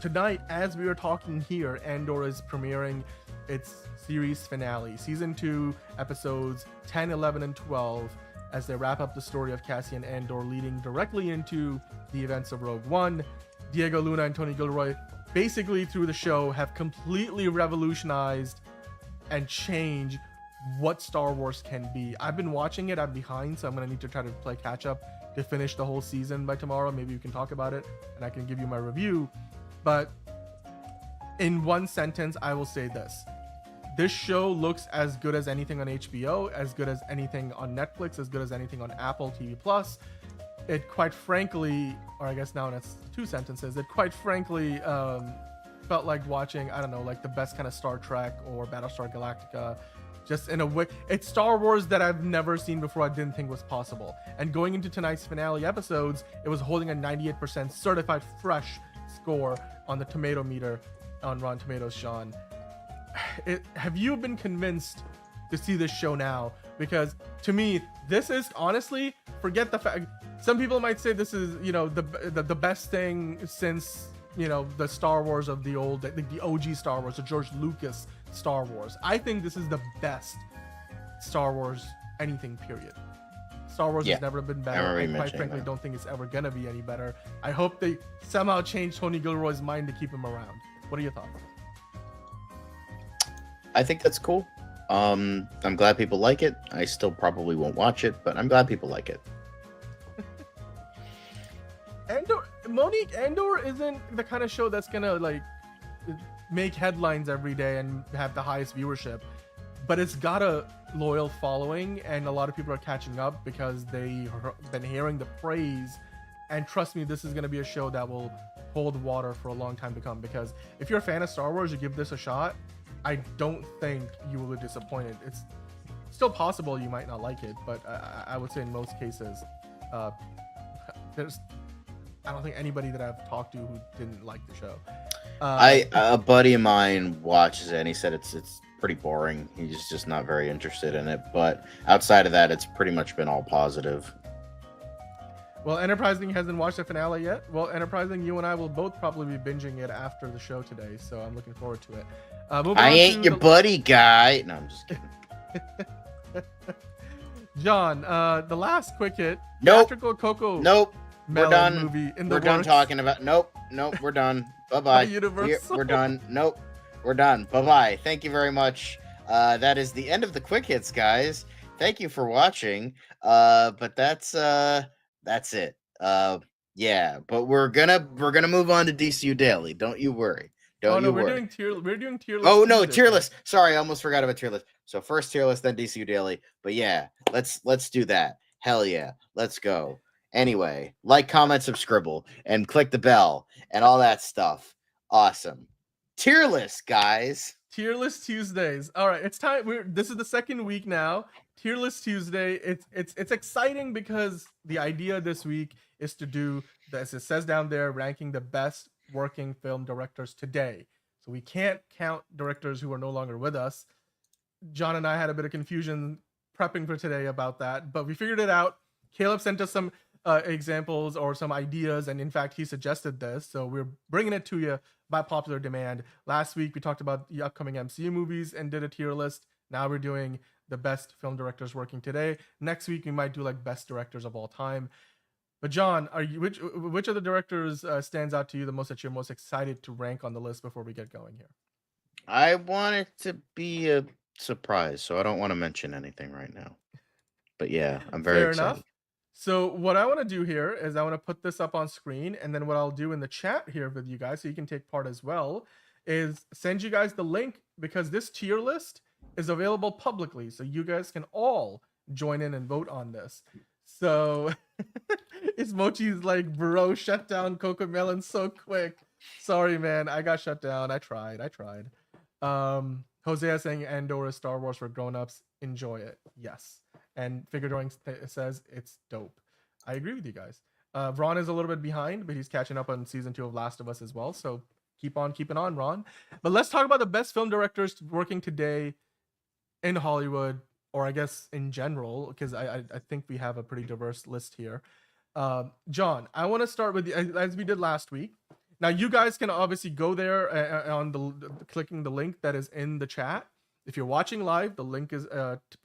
Tonight, as we were talking here, Andor is premiering its series finale, season 2, episodes 10, 11, and 12, as they wrap up the story of Cassian Andor, leading directly into the events of Rogue One. Diego Luna and Tony Gilroy, basically through the show, have completely revolutionized and changed what Star Wars can be. I've been watching it, I'm behind, so I'm gonna need to try to play catch up to finish the whole season by tomorrow. Maybe we can talk about it and I can give you my review. But in one sentence, I will say this show looks as good as anything on HBO, as good as anything on Netflix, as good as anything on Apple TV Plus. It quite frankly, or I guess now that's 2 sentences, it quite frankly felt like watching, I don't know, like the best kind of Star Trek or Battlestar Galactica. Just in a way, it's Star Wars that I've never seen before, I didn't think was possible. And going into tonight's finale episodes, it was holding a 98% certified fresh score on the tomato meter on Rotten Tomatoes, Sean. Have you been convinced to see this show now? Because to me, this is honestly, forget the fact, some people might say this is, you know, the best thing since, you know, the Star Wars of the old, the OG Star Wars, the George Lucas Star Wars. I think this is the best Star Wars anything, period. Star Wars has never been better. I quite frankly don't think it's ever gonna be any better. I hope they somehow change Tony Gilroy's mind to keep him around. What are your thoughts?
I think that's cool. I'm glad people like it. I still probably won't watch it, but I'm glad people like it. Andor isn't the kind of show that's gonna like make headlines every day and have the highest viewership, but it's got a loyal following and a lot of people are catching up because they've been hearing the praise. And trust me, this is going to be a show that will hold water for a long time to come, because if you're a fan of Star Wars, you give this a shot, I don't think you will be disappointed. It's still possible you might not like it, but I would say in most cases, I don't think anybody that I've talked to who didn't like the show. A buddy of mine watches it and he said it's pretty boring. He's just not very interested in it. But outside of that, it's pretty much been all positive.
Well, Enterprising hasn't watched the finale yet. Well, Enterprising, you and I will both probably be binging it after the show today, so I'm looking forward to it.
I ain't your buddy guy. No, I'm just kidding.
John, the last quick hit.
Nope.
Coco.
Nope. We're done.
Movie in
we're
the
done
works.
talking about. Nope. We're done. Bye-bye. We're done. Nope. We're done. Bye-bye. Thank you very much. That is the end of the quick hits, guys. Thank you for watching. But that's it. Yeah, but we're gonna move on to DCU Daily. Don't you worry. Don't you worry.
We're doing tier list.
Oh no, tier list. Sorry, I almost forgot about tier list. So first tier list, then DCU Daily. But yeah, let's do that. Hell yeah, let's go. Anyway, like, comment, subscribe, and click the bell and all that stuff. Awesome. Tier list, guys.
Tier list Tuesdays. All right, it's time. This is the second week now. Tier list Tuesday. It's exciting because the idea this week is to do, as it says down there, ranking the best working film directors today. So we can't count directors who are no longer with us. John and I had a bit of confusion prepping for today about that, but we figured it out. Caleb sent us some examples or some ideas, and in fact he suggested this, so we're bringing it to you by popular demand. Last week we talked about the upcoming MCU movies and did a tier list. Now we're doing the best film directors working today. Next week we might do like best directors of all time. But John, which of the directors stands out to you the most, that you're most excited to rank on the list before we get going here?
I want it to be a surprise, so I don't want to mention anything right now. But yeah, I'm very excited.
Enough. So what I want to do here is I want to put this up on screen, and then what I'll do in the chat here with you guys, so you can take part as well, is send you guys the link, because this tier list is available publicly, so you guys can all join in and vote on this. So it's Mochi's like, bro, shut down Coco Melon so quick. Sorry, man, I got shut down. I tried. Hosea saying Andor is Star Wars for grown-ups. Enjoy it. Yes. and Figure Drawing says it's dope. I agree with you guys. Ron is a little bit behind, but he's catching up on season 2 of Last of Us as well. So keep on keeping on, Ron. But let's talk about the best film directors working today in Hollywood, or I guess in general, because I think we have a pretty diverse list here. John, I want to start with as we did last week. Now you guys can obviously go there on clicking the link that is in the chat. If you're watching live, the link is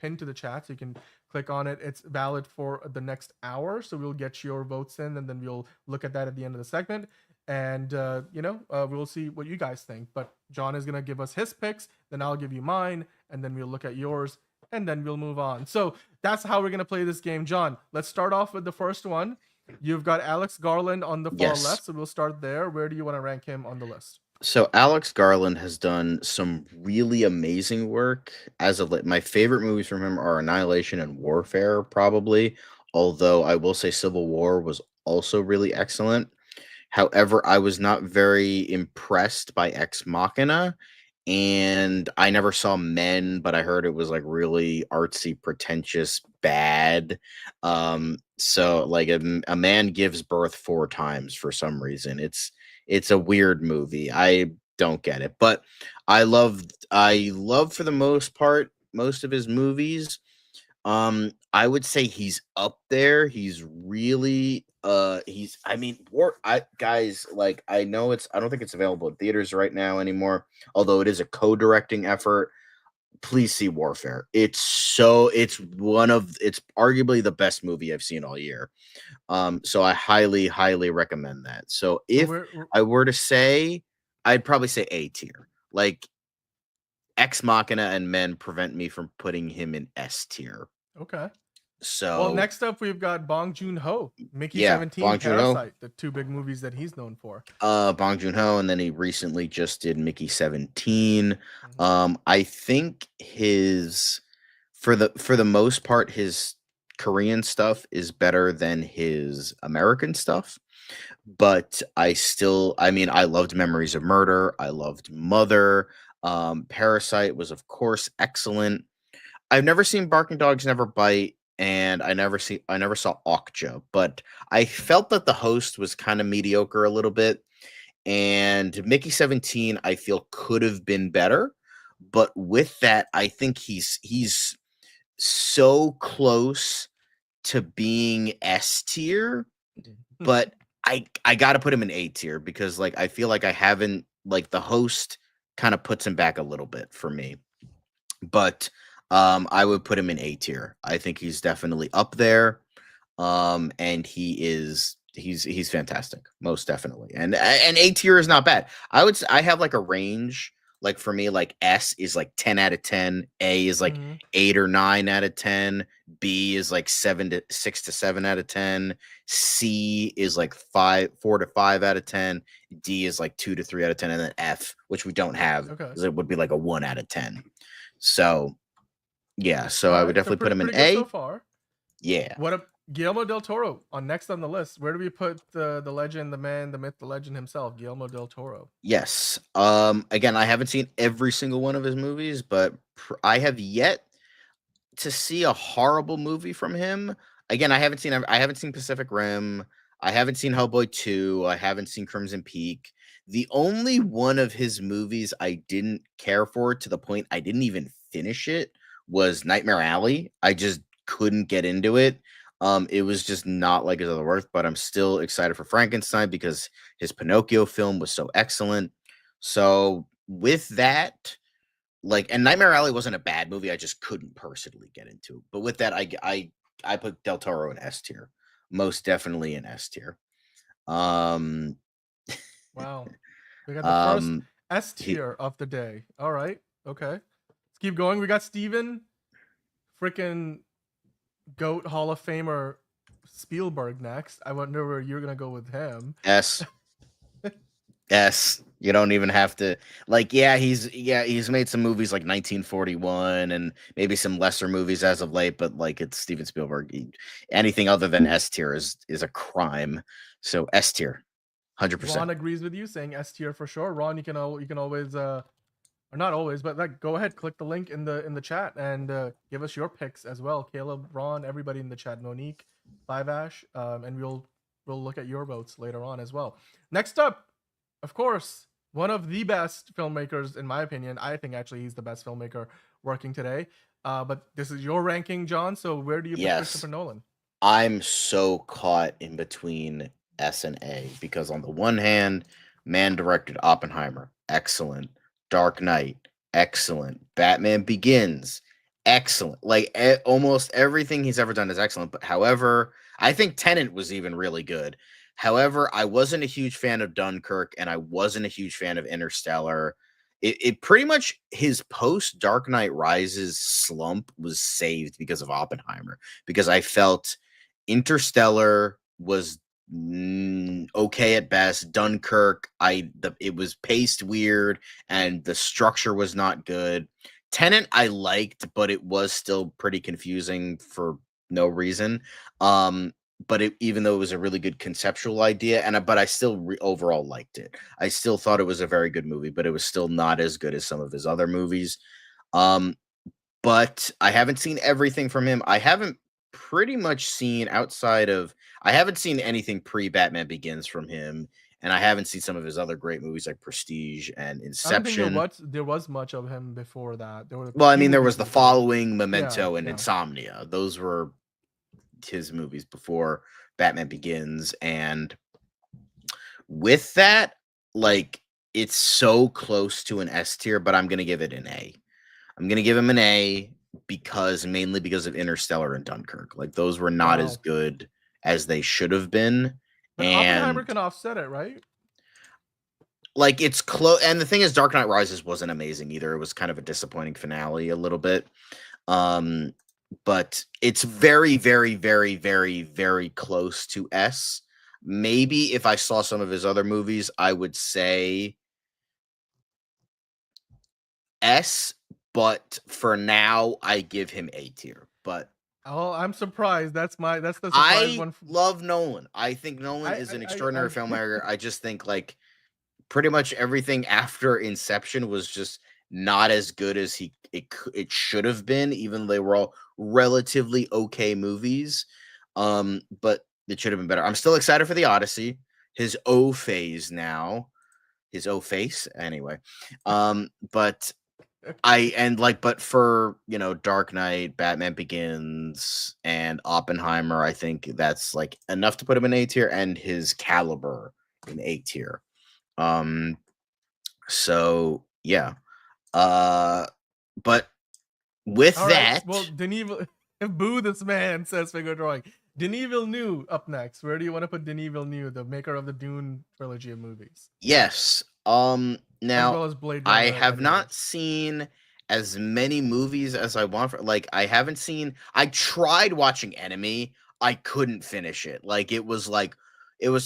pinned to the chat, so you can click on it. It's valid for the next hour, so we'll get your votes in, and then we'll look at that at the end of the segment. And we'll see what you guys think. But John is gonna give us his picks, then I'll give you mine, and then we'll look at yours, and then we'll move on. So that's how we're gonna play this game. John, let's start off with the first one. You've got Alex Garland on the far left, so we'll start there. Where do you want to rank him on the list?
So Alex Garland has done some really amazing work. My favorite movies from him are Annihilation and Warfare, probably. Although I will say Civil War was also really excellent. However, I was not very impressed by Ex Machina, and I never saw Men, but I heard it was like really artsy, pretentious, bad. So like a man gives birth 4 times for some reason. It's a weird movie. I don't get it, but I love for the most part most of his movies. I would say he's up there. He's really guys, like I don't think it's available in theaters right now anymore, although it is a co-directing effort. Please see Warfare. It's arguably the best movie I've seen all year. So I highly recommend that. So if I were to say, I'd probably say A tier. Like Ex Machina and Men prevent me from putting him in S tier.
Okay.
So
well, next up we've got Bong Joon-ho, Mickey 17, Parasite, the 2 big movies that he's known for.
Bong Joon-ho, and then he recently just did Mickey 17. I think for the most part his Korean stuff is better than his American stuff. But I loved Memories of Murder. I loved Mother. Parasite was of course excellent. I've never seen Barking Dogs Never Bite, and I never saw Okja, but I felt that The Host was kind of mediocre a little bit, and Mickey 17 I feel could have been better, but with that I think he's so close to being S tier, but I got to put him in A tier because like I feel like I haven't, like The Host kind of puts him back a little bit for me, but I would put him in A tier. I think he's definitely up there. And he's fantastic, most definitely. And A tier is not bad. I have like a range. Like for me, like S is like 10 out of 10. A is like 8 or 9 out of 10. B is like 6 to 7 out of 10. C is like 4 to 5 out of 10. D is like 2 to 3 out of 10. And then F, which we don't have, it would be like a 1 out of 10. So yeah, so I would definitely put him in A.
So far.
Yeah.
What up, Guillermo del Toro next on the list? Where do we put the legend, the man, the myth, the legend himself, Guillermo del Toro?
Yes. Again, I haven't seen every single one of his movies, but I have yet to see a horrible movie from him. Again, I haven't seen Pacific Rim. I haven't seen Hellboy 2. I haven't seen Crimson Peak. The only one of his movies I didn't care for to the point I didn't even finish it was Nightmare Alley. I just couldn't get into it. It was just not like his other work, but I'm still excited for Frankenstein because his Pinocchio film was so excellent. So with that, like, and Nightmare Alley wasn't a bad movie. I just couldn't personally get into it. But with that, I put Del Toro in S tier, most definitely in S tier.
Wow, we got the first S tier of the day. All right, okay, let's keep going. We got Steven, freaking GOAT Hall of Famer Spielberg next. I wonder where you're gonna go with him.
S. S. You don't even have to, like, he's made some movies like 1941 and maybe some lesser movies as of late, but like it's Steven Spielberg. Anything other than S tier is a crime. So S tier, 100%.
Ron agrees with you, saying S tier for sure. Ron, you can always. Are or not always, but like go ahead, click the link in the chat and give us your picks as well. Caleb, Ron, everybody in the chat, Monique, Five Ash, and we'll look at your votes later on as well. Next up, of course, one of the best filmmakers in my opinion. I think actually he's the best filmmaker working today. But this is your ranking, John. So where do you put Christopher Nolan?
I'm so caught in between S and A because on the one hand, man directed Oppenheimer, excellent. Dark Knight, excellent. Batman Begins, excellent. Like almost everything he's ever done is excellent. But however, I think Tenet was even really good. However, I wasn't a huge fan of Dunkirk and I wasn't a huge fan of Interstellar. It pretty much his post Dark Knight Rises slump was saved because of Oppenheimer, because I felt Interstellar was okay at best. Dunkirk, it was paced weird and the structure was not good. Tenet I liked, but it was still pretty confusing for no reason. But even though it was a really good conceptual idea, but I still overall liked it. I still thought it was a very good movie, but it was still not as good as some of his other movies. But I haven't seen everything from him. I haven't pretty much seen I haven't seen anything pre-Batman Begins from him, and I haven't seen some of his other great movies like Prestige and Inception.
I don't think there was much of him before that. There
was The Following, Memento, and Insomnia. Those were his movies before Batman Begins, and with that, like, it's so close to an S tier, but I'm gonna give it an A. I'm gonna give him an A mainly because of Interstellar and Dunkirk. Like those were not as good as they should have been.
But Oppenheimer can offset it, right?
Like it's close. And the thing is, Dark Knight Rises wasn't amazing either. It was kind of a disappointing finale a little bit. But it's very, very, very, very, very close to S. Maybe if I saw some of his other movies, I would say S. But for now, I give him A tier. But
I'm surprised. That's the surprise one.
Love Nolan. I think Nolan is an extraordinary filmmaker. I just think like pretty much everything after Inception was just not as good as it should have been, even though they were all relatively okay movies. But it should have been better. I'm still excited for The Odyssey, his O phase now, his O face anyway. But but for Dark Knight, Batman Begins, and Oppenheimer, I think that's like enough to put him in A tier, and his caliber in A tier. So yeah. But with
all
that,
right, well, Denis, boo this man, says Figure Drawing. Denis Villeneuve up next. Where do you want to put Denis Villeneuve, the maker of the Dune trilogy of movies?
Yes. Now,
as well as Blade Runner,
I have not seen as many movies as I want. I haven't seen. I tried watching Enemy. I couldn't finish it. Like it was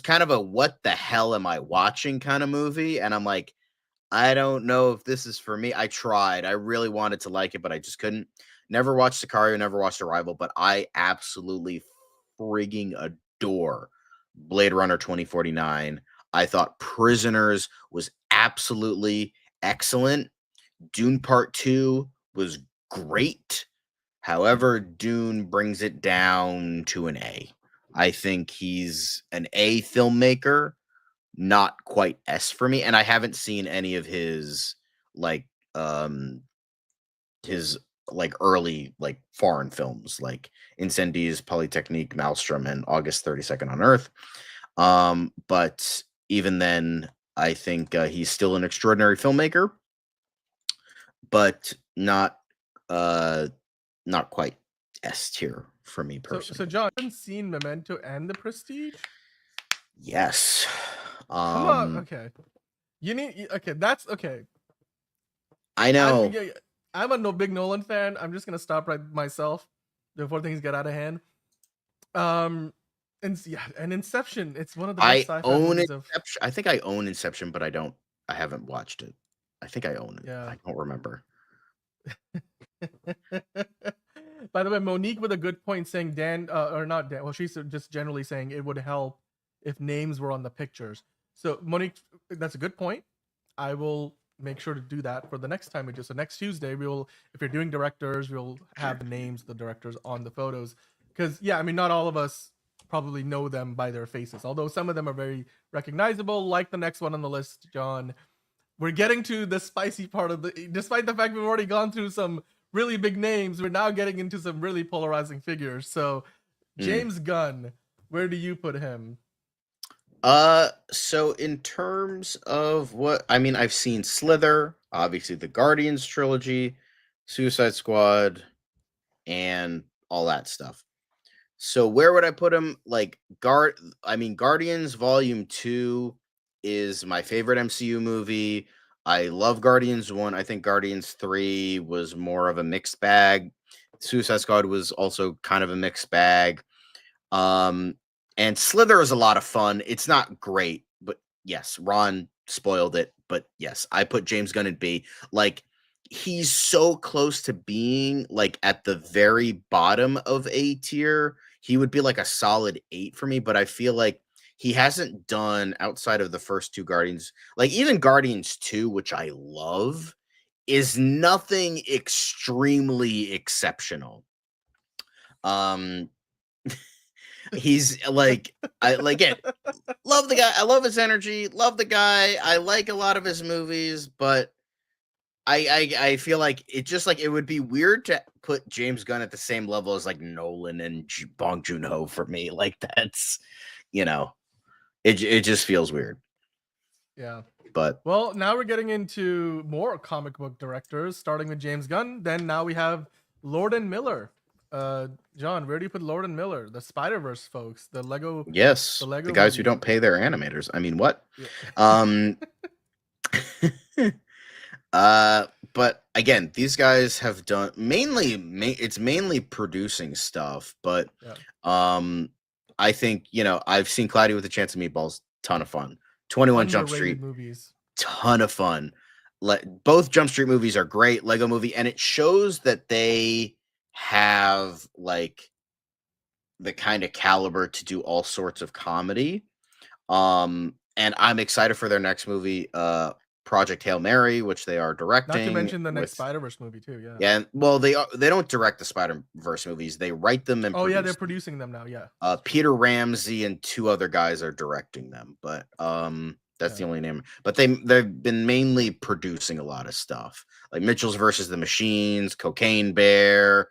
kind of a what the hell am I watching kind of movie, and I'm like, I don't know if this is for me. I tried. I really wanted to like it, but I just couldn't. Never watched Sicario. Never watched Arrival, but I absolutely frigging adore Blade Runner 2049. I thought Prisoners was absolutely excellent. Dune Part 2 was great. However, Dune brings it down to an A. I think he's an A filmmaker, not quite S for me. And I haven't seen any of his early foreign films like Incendies, Polytechnique, Maelstrom, and August 32nd on Earth. But even then, I think he's still an extraordinary filmmaker, but not quite S tier for me personally.
So John, haven't seen Memento and The Prestige?
Yes.
Come on, okay. That's okay.
I know.
I'm a big Nolan fan. I'm just gonna stop right myself before things get out of hand. And Inception, it's one of the best sci-fi movies
Inception. I think I own Inception, but I haven't watched it. I think I own it.
Yeah.
I don't remember.
By the way, Monique with a good point saying or not Dan, well, she's just generally saying it would help if names were on the pictures. So Monique, that's a good point. I will make sure to do that for the next time we do. So next Tuesday, if you're doing directors, we'll have the names of the directors on the photos. Because yeah, I mean, not all of us probably know them by their faces, although some of them are very recognizable, like the next one on the list, John. We're getting to the spicy part of despite the fact we've already gone through some really big names, we're now getting into some really polarizing figures. So James Gunn, where do you put him?
So in terms of what I mean, I've seen Slither, obviously the Guardians trilogy, Suicide Squad, and all that stuff. So where would I put him? Like Guardians Volume 2 is my favorite MCU movie. I love Guardians 1. I think Guardians 3 was more of a mixed bag. Suicide Squad was also kind of a mixed bag. And Slither is a lot of fun. It's not great, but yes, Ron spoiled it. But yes, I put James Gunn in B. Like, he's so close to being like at the very bottom of A tier. He would be like a solid 8 for me, but I feel like he hasn't done outside of the first two Guardians, like even Guardians 2, which I love, is nothing extremely exceptional. He's like, I like it. Love the guy. I love his energy. Love the guy. I like a lot of his movies, but I feel like it would be weird to put James Gunn at the same level as like Nolan and Bong Joon-ho for me. Like that's, it just feels weird.
Yeah.
But
well, now we're getting into more comic book directors, starting with James Gunn. Then now we have Lord and Miller. John, where do you put Lord and Miller? The Spider-Verse folks, the Lego.
Yes, the guys who don't pay their animators. I mean, what? Yeah. But again, these guys have done it's mainly producing stuff, but I think I've seen Cloudy with a Chance of Meatballs, ton of fun. 21 Jump Street
movies,
ton of fun. Both Jump Street movies are great. Lego Movie, and it shows that they have like the kind of caliber to do all sorts of comedy. And I'm excited for their next movie, Project Hail Mary, which they are directing.
Not to mention the next Spider-Verse movie too. Yeah.
Yeah. Well, they don't direct the Spider-Verse movies. They write them and
yeah, they're producing them now. Yeah.
Peter Ramsey and two other guys are directing them, but that's the only name. But they've been mainly producing a lot of stuff, like Mitchell's versus the Machines, Cocaine Bear,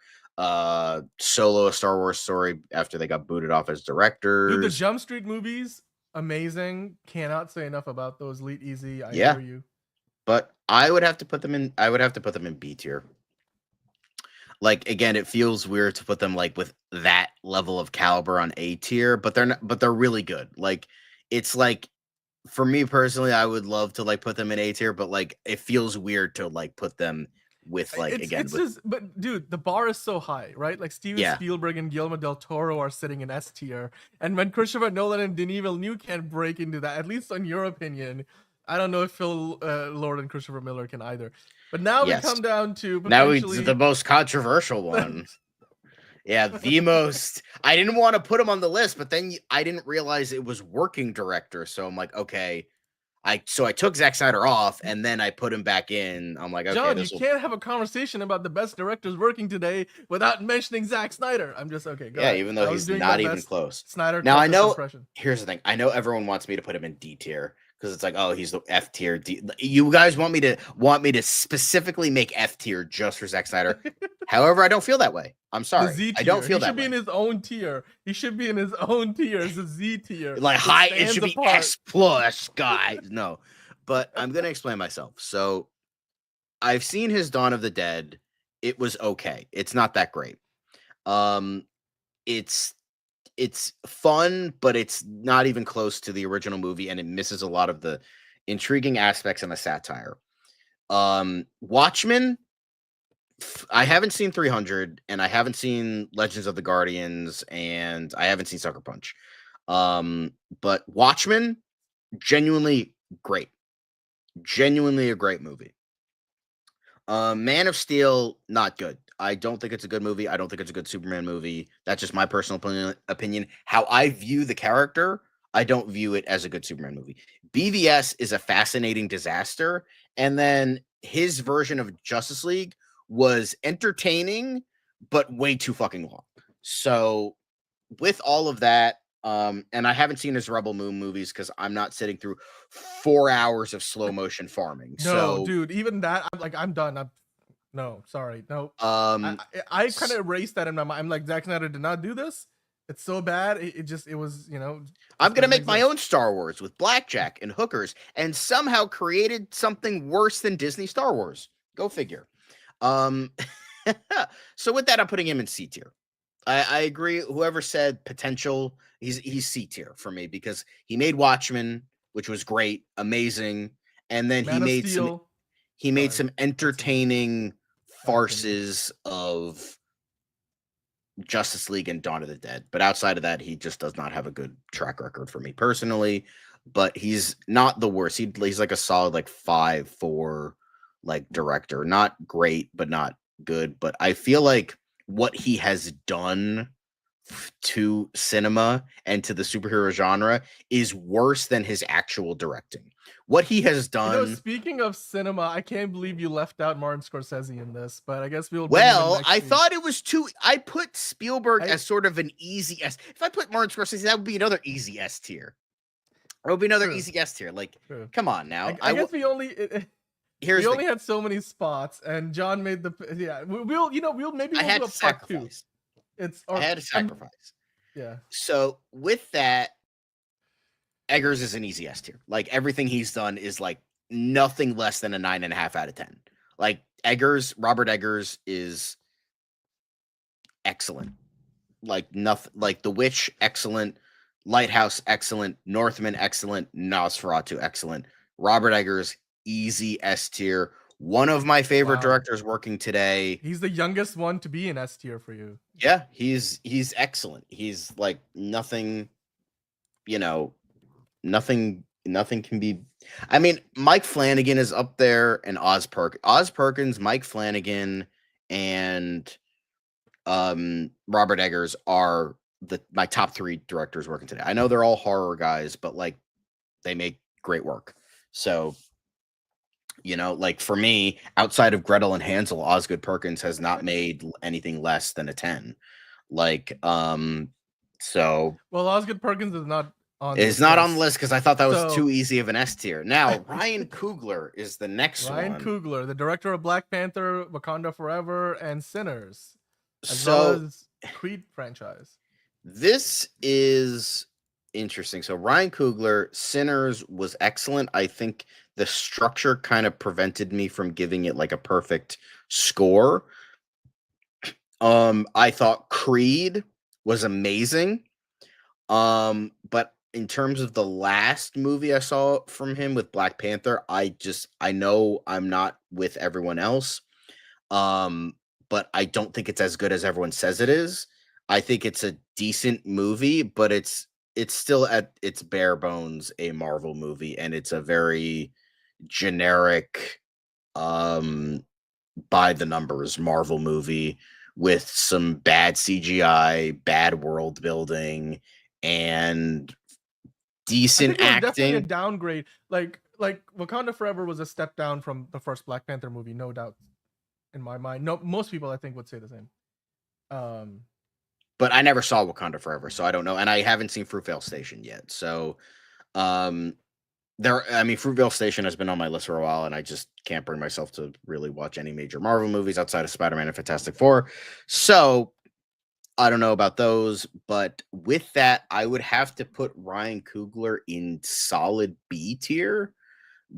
Solo, a Star Wars story after they got booted off as directors.
Dude, the Jump Street movies, amazing. Cannot say enough about those. Lead Easy. I hear you.
But I would have to put them in B tier. Like, again, it feels weird to put them like with that level of caliber on A tier, but they're really good. Like, it's like, for me personally, I would love to like put them in A tier, but like it feels weird to like put them with like
but dude, the bar is so high, right? Like Steven Spielberg and Guillermo del Toro are sitting in S tier, and when Christopher Nolan and Denis Villeneuve can't break into that, at least on your opinion, I don't know if Phil Lord and Christopher Miller can either. But now we come down to
potentially... Now the most controversial one. Yeah, the most. I didn't want to put him on the list, but then I didn't realize it was working director. So I'm like, okay. I took Zack Snyder off, and then I put him back in. I'm like, okay.
John, you can't have a conversation about the best directors working today without mentioning Zack Snyder. I'm just okay. Go ahead.
Even though he's not even close.
Snyder.
Now I know. Here's the thing. I know everyone wants me to put him in D tier. Because it's like, oh, he's the F tier. You guys want me to specifically make F tier just for Zack Snyder. However, I don't feel that way. I'm sorry. I don't feel that way.
He should be in his own tier. He should be in his own tier. It's a Z tier.
Like high, it should be S plus, guys. No, but I'm gonna explain myself. So, I've seen his Dawn of the Dead. It was okay. It's not that great. It's fun, but it's not even close to the original movie, and it misses a lot of the intriguing aspects and the satire. Watchmen, I haven't seen 300, and I haven't seen Legends of the Guardians, and I haven't seen Sucker Punch. But Watchmen, genuinely great. Genuinely a great movie. Man of Steel, not good. I don't think it's a good movie. I don't think it's a good Superman movie. That's just my personal opinion. How I view the character, I don't view it as a good Superman movie. BVS is a fascinating disaster, and then his version of Justice League was entertaining, but way too fucking long. So with all of that, and I haven't seen his Rebel Moon movies because I'm not sitting through 4 hours of slow motion farming.
No,
So,
dude, even that, I'm done. No, sorry, no.
um,
I kind of erased that in my mind. I'm like, Zack Snyder did not do this. It's so bad. It was,
I'm gonna
doesn't
make my
exist.
own Star Wars with blackjack and hookers, and somehow created something worse than Disney Star Wars. Go figure. So with that, I'm putting him in C tier. I agree. Whoever said potential, he's C tier for me because he made Watchmen, which was great, amazing, and then
Man of Steel.
he made
Sorry.
some entertaining farces of Justice League and Dawn of the Dead. But outside of that, he just does not have a good track record for me personally. But he's not the worst. He's like a solid like 5 for like director. Not great, but not good. But I feel like what he has done to cinema and to the superhero genre is worse than his actual directing. What he has done.
Speaking of cinema, I can't believe you left out Martin Scorsese in this, but I guess we'll. Well,
I thought it was too. I put Spielberg as sort of an easy S. If I put Martin Scorsese, that would be another easy S tier. It would be another easy S tier. Like, come on now.
I guess we only.
We
only had so many spots, and John made the. Yeah, we'll maybe we'll do a part 2.
I had to sacrifice.
Yeah.
So with that, Eggers is an easy S tier. Like everything he's done is like nothing less than a 9.5 out of 10. Like Robert Eggers is excellent. Like nothing. Like The Witch, excellent. Lighthouse, excellent. Northman, excellent. Nosferatu, excellent. Robert Eggers, easy S tier. One of my favorite directors working today.
He's the youngest one to be in S tier for you.
Yeah, he's excellent. He's like nothing, nothing can be. I mean, Mike Flanagan is up there, and Oz Perkins, Mike Flanagan, and Robert Eggers are my top 3 directors working today. I know they're all horror guys, but like they make great work. So, like for me, outside of Gretel and Hansel, Osgood Perkins has not made anything less than a 10. Like, so.
Well, Osgood Perkins is not on.
It's not on the list because I thought that was too easy of an S tier. Now, Ryan Coogler is the next one.
Ryan Coogler, the director of Black Panther, Wakanda Forever, and Sinners, as well as Creed franchise.
This is interesting. So Ryan Coogler, Sinners was excellent. I think the structure kind of prevented me from giving it like a perfect score. I thought Creed was amazing. But in terms of the last movie I saw from him with Black Panther, I know I'm not with everyone else. But I don't think it's as good as everyone says it is. I think it's a decent movie, but it's still at its bare bones a Marvel movie, and it's a very generic by the numbers Marvel movie with some bad CGI, bad world building, and decent acting.
Definitely a downgrade. Like Wakanda Forever was a step down from the first Black Panther movie, no doubt, in my mind. No, most people I think would say the same.
But I never saw Wakanda Forever, so I don't know, and I haven't seen Fruitvale Station yet. So, Fruitvale Station has been on my list for a while, and I just can't bring myself to really watch any major Marvel movies outside of Spider-Man and Fantastic Four. So, I don't know about those, but with that, I would have to put Ryan Coogler in solid B tier.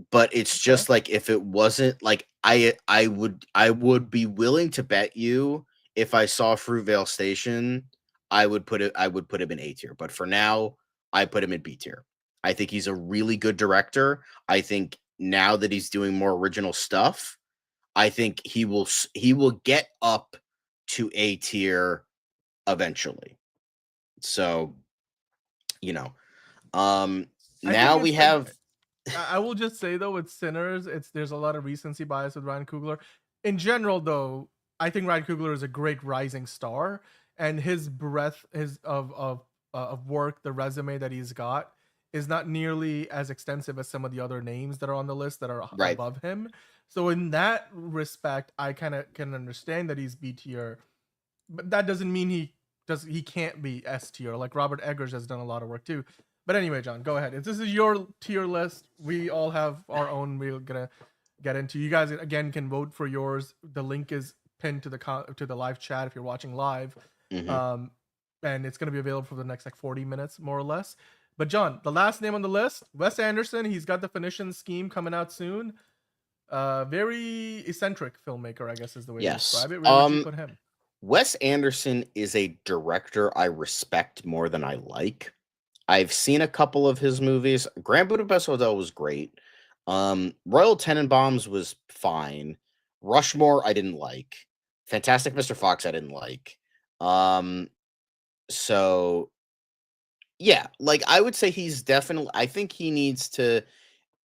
But it's just like if it wasn't like I would be willing to bet you if I saw Fruitvale Station, I would put him in A tier. But for now, I put him in B tier. I think he's a really good director. I think now that he's doing more original stuff, I think he will get up to A tier eventually. So, now we have.
I will just say though, with Sinners, there's a lot of recency bias with Ryan Coogler. In general, though, I think Ryan Coogler is a great rising star, and his breadth of work, the resume that he's got, is not nearly as extensive as some of the other names that are on the list that are
Right.
above him. So in that respect, I kind of can understand that he's B tier, but that doesn't mean he can't be S tier. Like Robert Eggers has done a lot of work too. But anyway, John, go ahead. If this is your tier list, we all have our own. We're gonna get into. You guys again can vote for yours. The link is pinned to the live chat if you're watching live, and it's gonna be available for the next like 40 minutes more or less. But John, the last name on the list, Wes Anderson. He's got the Phoenician Scheme coming out soon. Very eccentric filmmaker, I guess is the way to describe it. Where would you put him?
Wes Anderson is a director I respect more than I like. I've seen a couple of his movies. Grand Budapest Hotel was great. Royal Tenenbaums was fine. Rushmore I didn't like. Fantastic Mr. Fox I didn't like. So yeah, like I would say he's definitely, I think he needs to,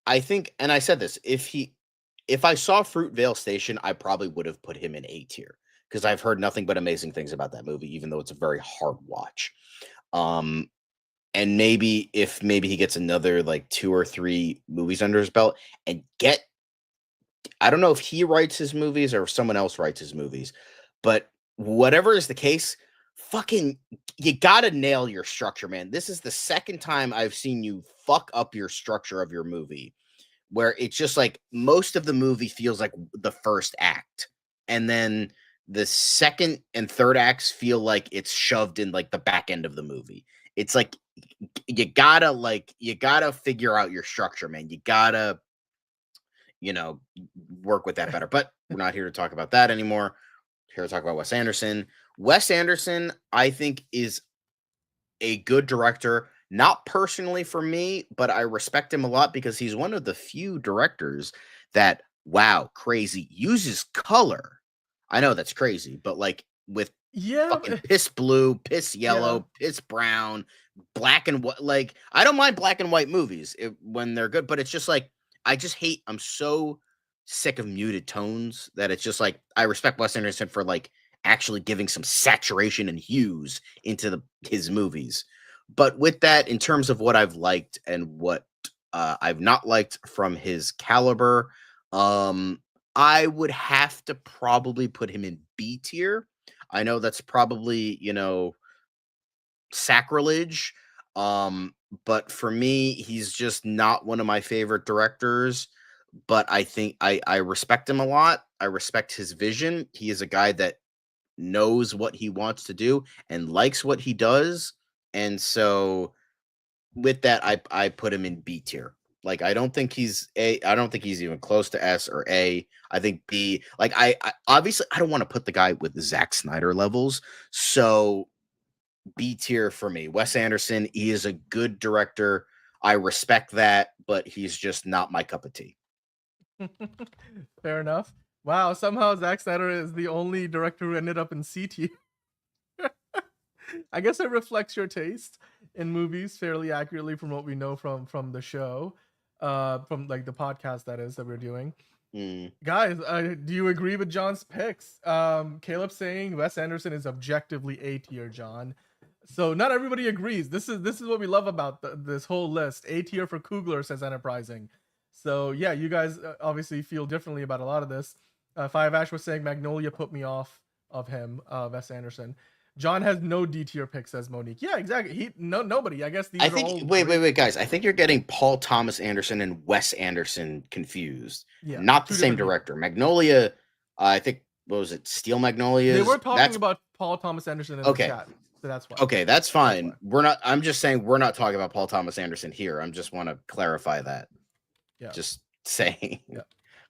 and I said this, if I saw Fruitvale Station, I probably would have put him in A tier because I've heard nothing but amazing things about that movie, even though it's a very hard watch. And maybe he gets another like 2 or 3 movies under his belt and I don't know if he writes his movies or if someone else writes his movies, but whatever is the case, fucking, you gotta nail your structure, man. This is the second time I've seen you fuck up your structure of your movie, where it's just like most of the movie feels like the first act, and then the second and third acts feel like it's shoved in like the back end of the movie. It's like you gotta figure out your structure, man. You gotta, work with that better. But we're not here to talk about that anymore. We're here to talk about Wes Anderson. Wes Anderson, I think, is a good director. Not personally for me, but I respect him a lot because he's one of the few directors that, wow, crazy, uses color. I know that's crazy, but like with fucking piss blue, piss yellow, piss brown, black and white. Like, I don't mind black and white movies when they're good, but it's just like, I'm so sick of muted tones that it's just like, I respect Wes Anderson for like actually giving some saturation and hues into his movies. But with that, in terms of what I've liked and what I've not liked from his caliber, I would have to probably put him in B tier. I know that's probably, sacrilege. But for me, he's just not one of my favorite directors. But I think I respect him a lot. I respect his vision. He is a guy that knows what he wants to do and likes what he does. And so with that, I put him in B tier. Like, I don't think he's even close to S or A. I think B. Like, I obviously I don't want to put the guy with the Zack Snyder levels. So B tier for me. Wes Anderson, he is a good director. I respect that, but he's just not my cup of tea.
Fair enough. Wow, somehow Zack Snyder is the only director who ended up in C tier. I guess it reflects your taste in movies fairly accurately from what we know from the show, from like the podcast that we're doing. Guys, do you agree with John's picks? Caleb saying Wes Anderson is objectively A tier, John. So not everybody agrees. This is what we love about this whole list. A tier for Kugler, says Enterprising. So yeah, you guys obviously feel differently about a lot of this. Five Ash was saying Magnolia put me off of him, Wes Anderson. John has no D tier pick, says Monique. Yeah, exactly. Nobody. I guess these are all
wait, guys. I think you're getting Paul Thomas Anderson and Wes Anderson confused.
Yeah,
not the same director. Magnolia, I think, what was it? Steel Magnolias?
They were talking about Paul Thomas Anderson in the chat. So that's why.
Okay, that's fine. I'm just saying we're not talking about Paul Thomas Anderson here. I just want to clarify that.
Yeah.
Just saying.
Yeah.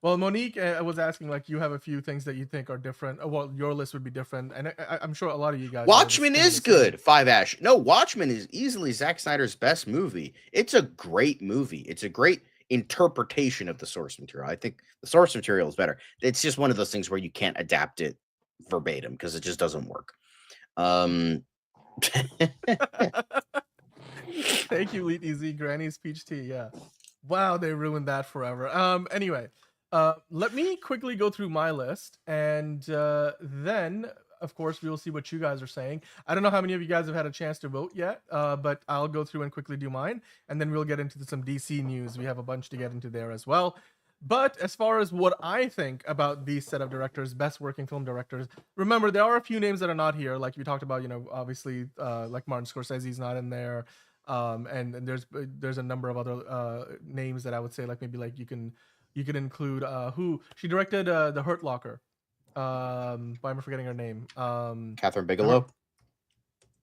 Well, Monique was asking, like, you have a few things that you think are different. Well, your list would be different, and I'm sure a lot of you guys.
Watchmen is good. Five Ash. No, Watchmen is easily Zack Snyder's best movie. It's a great movie. It's a great interpretation of the source material. I think the source material is better. It's just one of those things where you can't adapt it verbatim because it just doesn't work.
Thank you, Elite Easy. Granny's peach tea. Yeah. Wow, they ruined that forever. Anyway. Let me quickly go through my list, and then of course, we will see what you guys are saying. I don't know how many of you guys have had a chance to vote yet, but I'll go through and quickly do mine, and then we'll get into some DC news. We have a bunch to get into there as well. But as far as what I think about these set of directors, best working film directors, remember there are a few names that are not here. Like we talked about, obviously, like Martin Scorsese's not in there, and there's a number of other names that I would say, like maybe like you can include who she directed the Hurt Locker. Why am I forgetting her name?
Catherine Bigelow.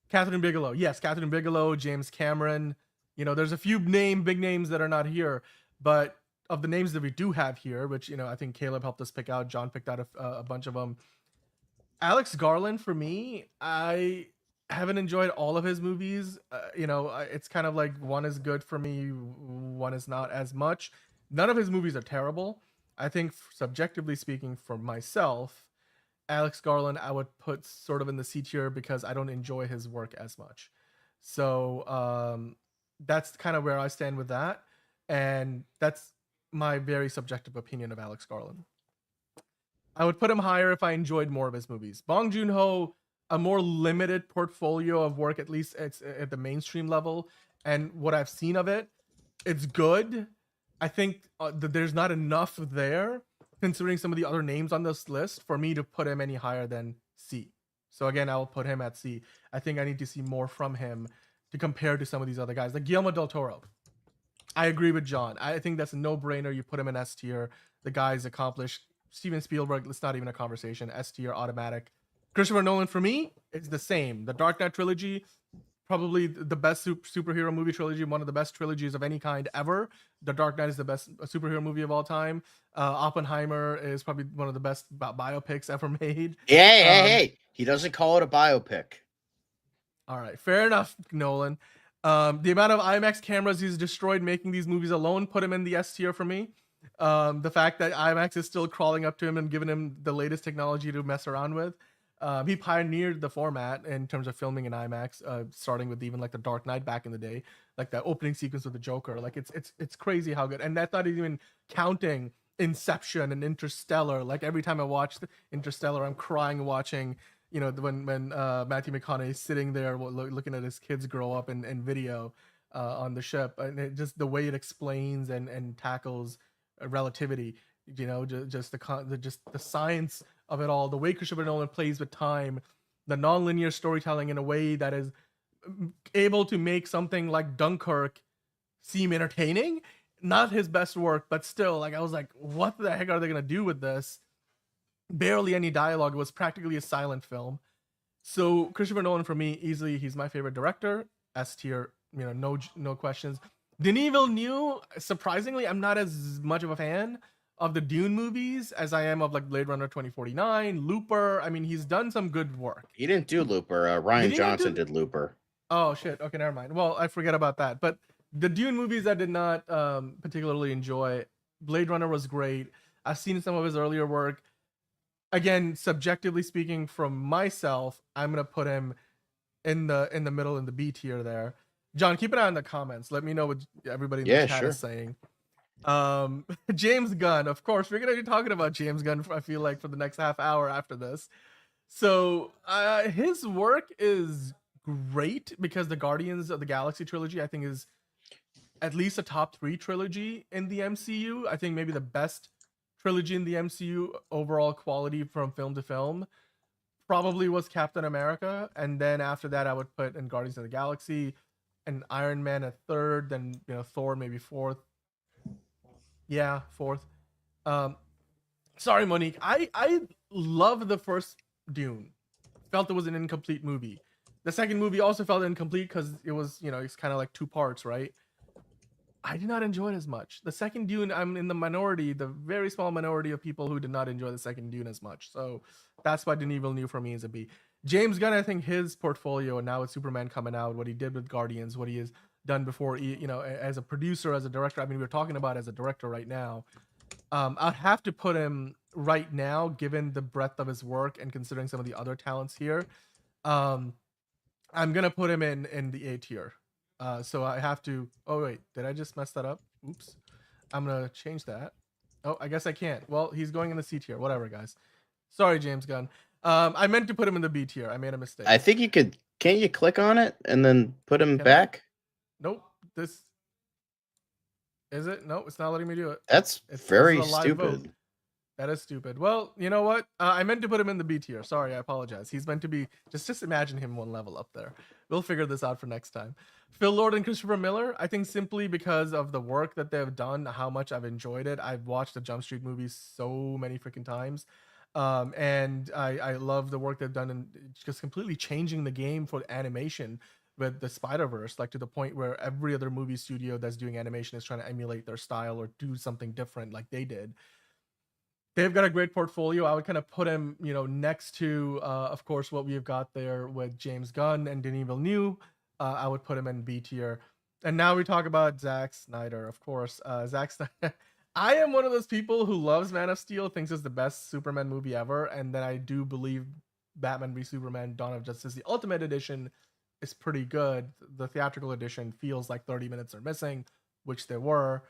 Catherine Bigelow. Yes, Catherine Bigelow, James Cameron. There's a few big names that are not here, but of the names that we do have here, which I think Caleb helped us pick out, John picked out a bunch of them. Alex Garland, for me, I haven't enjoyed all of his movies. It's kind of like one is good for me, one is not as much. None of his movies are terrible. I think, subjectively speaking, for myself, Alex Garland I would put sort of in the C tier because I don't enjoy his work as much. So that's kind of where I stand with that, and that's my very subjective opinion of Alex Garland. I would put him higher if I enjoyed more of his movies. Bong Joon-ho, a more limited portfolio of work, at least it's at the mainstream level, and what I've seen of it, it's good. I think that there's not enough there, considering some of the other names on this list, for me to put him any higher than C. So again, I'll put him at C. I think I need to see more from him to compare to some of these other guys, like Guillermo del Toro. I agree with John. I think that's a no-brainer. You put him in S tier. The guy's accomplished. Steven Spielberg, it's not even a conversation. S tier, automatic. Christopher Nolan, for me, it's the same. The Dark Knight trilogy, probably the best superhero movie trilogy, one of the best trilogies of any kind ever. The Dark Knight is the best superhero movie of all time. Oppenheimer is probably one of the best biopics ever made.
Hey, he doesn't call it a biopic.
All right, fair enough, Nolan. The amount of IMAX cameras he's destroyed making these movies alone put him in the S tier for me. The fact that IMAX is still crawling up to him and giving him the latest technology to mess around with. He pioneered the format in terms of filming in IMAX, starting with even like the Dark Knight back in the day, like that opening sequence with the Joker. Like it's crazy how good. And that's not even counting Inception and Interstellar. Like every time I watch Interstellar, I'm crying watching. When Matthew McConaughey is sitting there looking at his kids grow up in video on the ship, and just the way it explains and tackles relativity, just the science of it all, the way Christopher Nolan plays with time, the non-linear storytelling in a way that is able to make something like Dunkirk seem entertaining. Not his best work, but still, like I was like, what the heck are they gonna do with this? Barely any dialogue. It was practically a silent film. So Christopher Nolan, for me, easily he's my favorite director. S tier, no questions. Denis Villeneuve, surprisingly, I'm not as much of a fan of the Dune movies as I am of like Blade Runner 2049, Looper. I mean, he's done some good work.
He didn't do Looper. Ryan Johnson did Looper.
Oh shit. Okay, never mind. Well, I forget about that. But the Dune movies I did not particularly enjoy. Blade Runner was great. I've seen some of his earlier work. Again, subjectively speaking, from myself, I'm gonna put him in the middle, in the B tier there. John, keep an eye on the comments. Let me know what everybody in the chat is saying. James Gunn, of course, we're gonna be talking about James Gunn. I feel like for the next half hour after this. So his work is great because the Guardians of the Galaxy trilogy, I think, is at least a top 3 trilogy in the MCU. I think maybe the best trilogy in the MCU overall quality from film to film probably was Captain America, and then after that I would put in Guardians of the Galaxy and Iron Man at 3rd, then Thor maybe 4th. Yeah, 4th. Sorry, Monique. I love the first Dune. Felt it was an incomplete movie. The second movie also felt incomplete because it was, it's kind of like 2 parts, right? I did not enjoy it as much. The second Dune, I'm in the minority, the very small minority of people who did not enjoy the second Dune as much. So that's why Denis Villeneuve for me is a B. James Gunn, I think his portfolio, and now with Superman coming out, what he did with Guardians, what he has done before, as a producer, as a director. I mean, we're talking about as a director right now. I'd have to put him right now, given the breadth of his work and considering some of the other talents here. I'm going to put him in the A tier. So I have to, oh wait, did I just mess that up? Oops. I'm going to change that. Oh, I guess I can't. Well, he's going in the C tier, whatever, guys. Sorry, James Gunn. I meant to put him in the B tier. I made a mistake.
I think you could. Can't you click on it and then put him
Can I?
back?
Nope. This is it. No, it's not letting me do it.
That's
This
very
is a live vote.
stupid.
That is stupid. Well, you know what? I meant to put him in the B tier. Sorry, I apologize. He's meant to be just imagine him one level up there. We'll figure this out for next time. Phil Lord and Christopher Miller, I think simply because of the work that they've done, how much I've enjoyed it. I've watched the Jump Street movies so many freaking times. And I love the work they've done in just completely changing the game for animation with the Spider-Verse, like to the point where every other movie studio that's doing animation is trying to emulate their style or do something different like they did. They've got a great portfolio. I would kind of put him, next to, of course, what we've got there with James Gunn and Denis Villeneuve. I would put him in B tier. And now we talk about Zack Snyder, of course. Zack Snyder. I am one of those people who loves Man of Steel, thinks it's the best Superman movie ever, and then I do believe Batman v Superman: Dawn of Justice, the Ultimate Edition, is pretty good. The theatrical edition feels like 30 minutes are missing, which there were.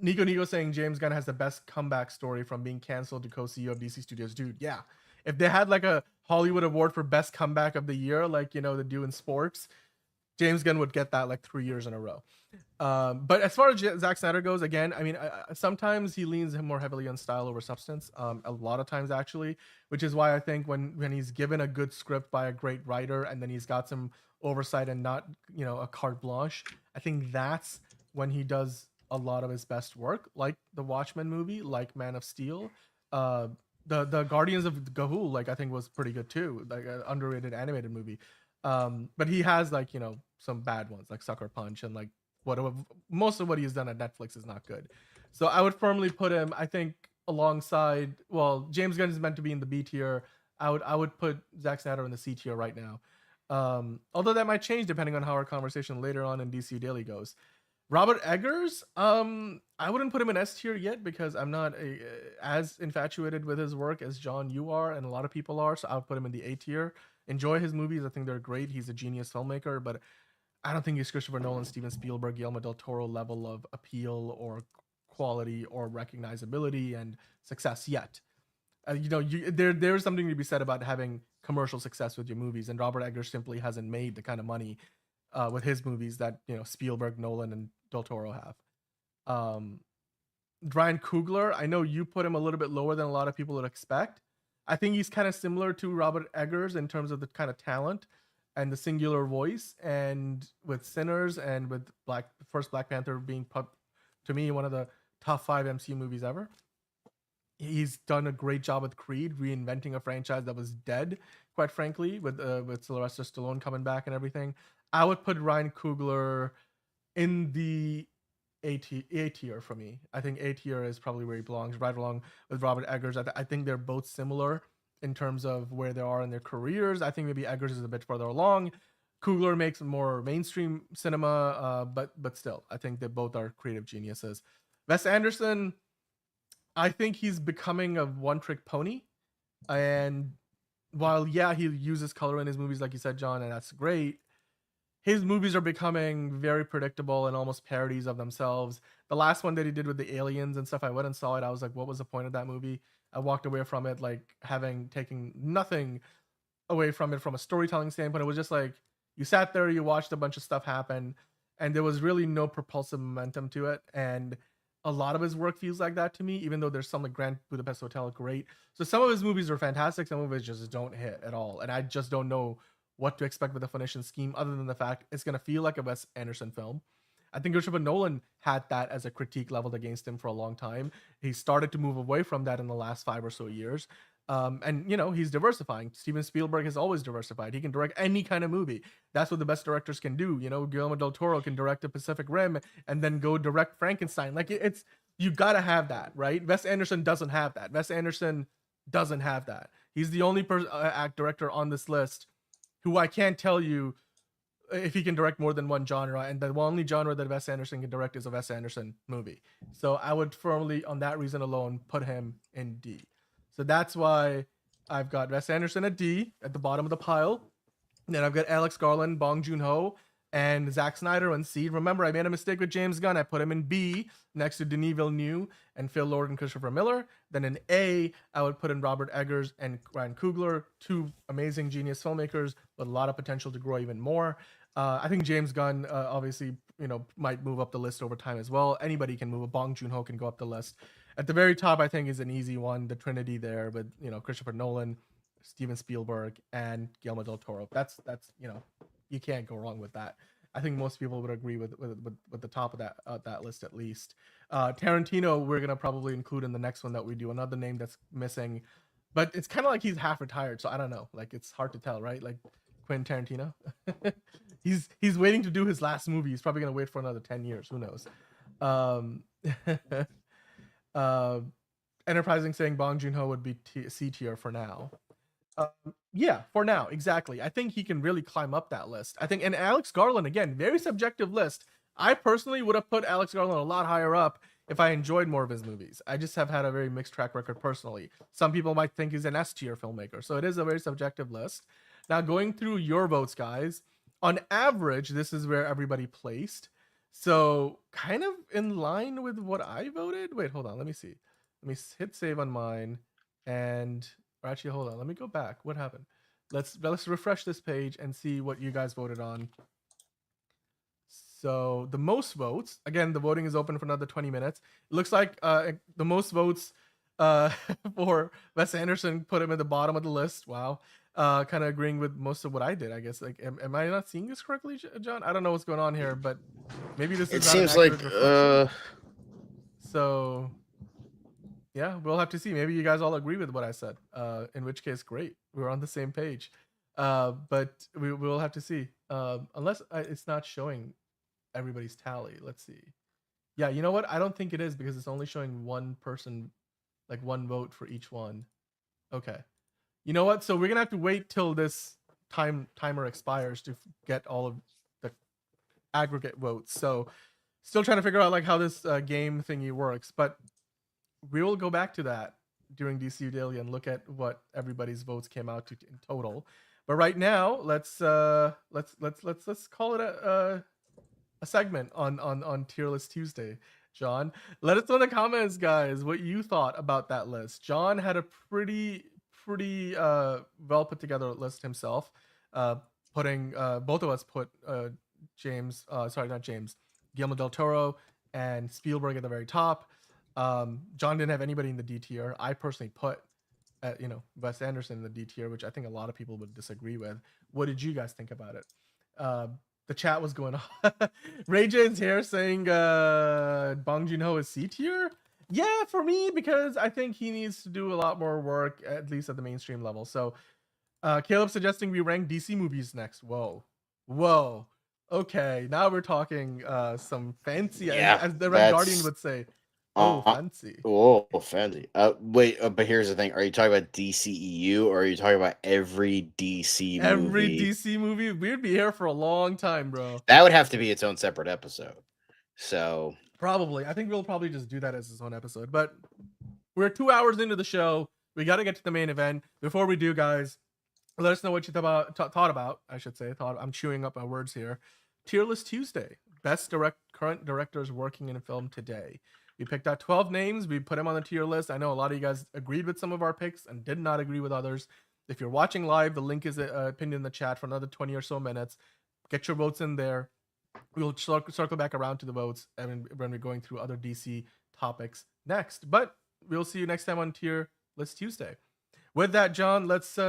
Nico saying James Gunn has the best comeback story from being canceled to co-CEO of DC Studios. Dude, yeah. If they had like a Hollywood award for best comeback of the year, like, they do in sports, James Gunn would get that like 3 years in a row. But as far as Zack Snyder goes, again, I mean, sometimes he leans more heavily on style over substance. A lot of times, actually, which is why I think when he's given a good script by a great writer and then he's got some oversight and not, a carte blanche, I think that's when he does a lot of his best work, like the Watchmen movie, like Man of Steel. The Guardians of Gahul, like, I think was pretty good too, like an underrated animated movie. But he has like, some bad ones like Sucker Punch, and like most of what he's done at Netflix is not good. So I would firmly put him, I think, alongside, well, James Gunn is meant to be in the B tier. I would put Zack Snyder in the C tier right now. Although that might change depending on how our conversation later on in DCU Daily goes. Robert Eggers, I wouldn't put him in S tier yet because I'm not as infatuated with his work as John, you are, and a lot of people are. So I would put him in the A tier. Enjoy his movies. I think they're great. He's a genius filmmaker, but I don't think he's Christopher Nolan, Steven Spielberg, Guillermo del Toro level of appeal or quality or recognizability and success yet. There's something to be said about having commercial success with your movies, and Robert Eggers simply hasn't made the kind of money with his movies that Spielberg, Nolan, and Del Toro have. Ryan Coogler, I know you put him a little bit lower than a lot of people would expect. I think he's kind of similar to Robert Eggers in terms of the kind of talent and the singular voice, and with Sinners and with first Black Panther being to me one of the top 5 MCU movies ever. He's done a great job with Creed, reinventing a franchise that was dead, quite frankly, with Sylvester Stallone coming back and everything. I would put Ryan Coogler in the A tier for me. I think A tier is probably where he belongs, right along with Robert Eggers. I think they're both similar in terms of where they are in their careers. I think maybe Eggers is a bit further along. Coogler makes more mainstream cinema, but still, I think they both are creative geniuses. Wes Anderson, I think he's becoming a one-trick pony. And while, yeah, he uses color in his movies, like you said, John, and that's great, his movies are becoming very predictable and almost parodies of themselves. The last one that he did with the aliens and stuff, I went and saw it. I was like, what was the point of that movie? I walked away from it like having taken nothing away from it from a storytelling standpoint. It was just like, you sat there, you watched a bunch of stuff happen, and there was really no propulsive momentum to it. And a lot of his work feels like that to me, even though there's some like Grand Budapest Hotel, great. So some of his movies are fantastic, some of his just don't hit at all. And I just don't know what to expect with the Phoenician Scheme, other than the fact it's going to feel like a Wes Anderson film. I think Christopher Nolan had that as a critique leveled against him for a long time. He started to move away from that in the last 5 or so years. And, he's diversifying. Steven Spielberg has always diversified. He can direct any kind of movie. That's what the best directors can do. Guillermo del Toro can direct a Pacific Rim and then go direct Frankenstein. Like, you got to have that, right? Wes Anderson doesn't have that. Wes Anderson doesn't have that. He's the only director on this list who I can't tell you if he can direct more than one genre, and the only genre that Wes Anderson can direct is a Wes Anderson movie. So I would firmly, on that reason alone, put him in D. So that's why I've got Wes Anderson at D, at the bottom of the pile. And then I've got Alex Garland, Bong Joon-ho, And Zack Snyder and C. Remember, I made a mistake with James Gunn. I put him in B next to Denis Villeneuve and Phil Lord and Christopher Miller. Then in A, I would put in Robert Eggers and Ryan Coogler, two amazing genius filmmakers with a lot of potential to grow even more. I think James Gunn, obviously, might move up the list over time as well. Anybody can move. Bong Joon-ho can go up the list. At the very top, I think, is an easy one, the Trinity there with Christopher Nolan, Steven Spielberg, and Guillermo del Toro. That's you can't go wrong with that. I think most people would agree with the top of that list at least. Tarantino, we're gonna probably include in the next one that we do. Another name that's missing, but it's kind of like he's half retired, so I don't know. Like it's hard to tell, right? Like Quentin Tarantino, he's waiting to do his last movie. He's probably gonna wait for another 10 years. Who knows? Enterprising saying Bong Joon-ho would be C tier for now. Yeah, for now, exactly. I think he can really climb up that list. I think, and Alex Garland, again, very subjective list. I personally would have put Alex Garland a lot higher up if I enjoyed more of his movies. I just have had a very mixed track record personally. Some people might think he's an S tier filmmaker, so it is a very subjective list. Now, going through your votes, guys, on average, this is where everybody placed. So, kind of in line with what I voted. Wait, hold on. Let me see. Let me hit save on mine, and or actually, hold on. Let me go back. What happened? Let's refresh this page and see what you guys voted on. So the most votes. Again, the voting is open for another 20 minutes. It looks like the most votes for Wes Anderson put him at the bottom of the list. Wow. Kind of agreeing with most of what I did, I guess. Like, am I not seeing this correctly, John? I don't know what's going on here, but maybe this is.
It seems like.
So. Yeah, we'll have to see. Maybe you guys all agree with what I said. In which case, great. We're on the same page. But we'll have to see. Unless it's not showing everybody's tally. Let's see. Yeah, you know what? I don't think it is because it's only showing one person, like one vote for each one. Okay. You know what? So we're gonna have to wait till this timer expires to get all of the aggregate votes. So still trying to figure out like how this game thingy works, but we will go back to that during DCU Daily and look at what everybody's votes came out to in total. But right now, let's call it a segment on Tier List Tuesday. John, let us know in the comments, guys, what you thought about that list. John had a pretty well put together list himself. Putting both of us put Guillermo del Toro and Spielberg at the very top. John didn't have anybody in the D tier. I personally put, Wes Anderson in the D tier, which I think a lot of people would disagree with. What did you guys think about it? The chat was going on. Ray Jane's here saying Bong Joon-ho is C tier. Yeah, for me, because I think he needs to do a lot more work, at least at the mainstream level. So, Caleb suggesting we rank DC movies next. Whoa. Okay, now we're talking some fancy, as the Red Guardian would say. Oh, fancy.
Oh, fancy. Wait, but here's the thing. Are you talking about DCEU or are you talking about every DC movie?
Every DC movie? We'd be here for a long time, bro.
That would have to be its own separate episode. So
probably. I think we'll probably just do that as its own episode. But we're 2 hours into the show. We got to get to the main event. Before we do, guys, let us know what you thought about. I should say. I'm chewing up my words here. Tier List Tuesday. Best current directors working in film today. We picked out 12 names. We put them on the tier list. I know a lot of you guys agreed with some of our picks and did not agree with others. If you're watching live, the link is pinned in the chat for another 20 or so minutes. Get your votes in there. We'll circle back around to the votes when we're going through other DC topics next. But we'll see you next time on Tier List Tuesday. With that, John, let's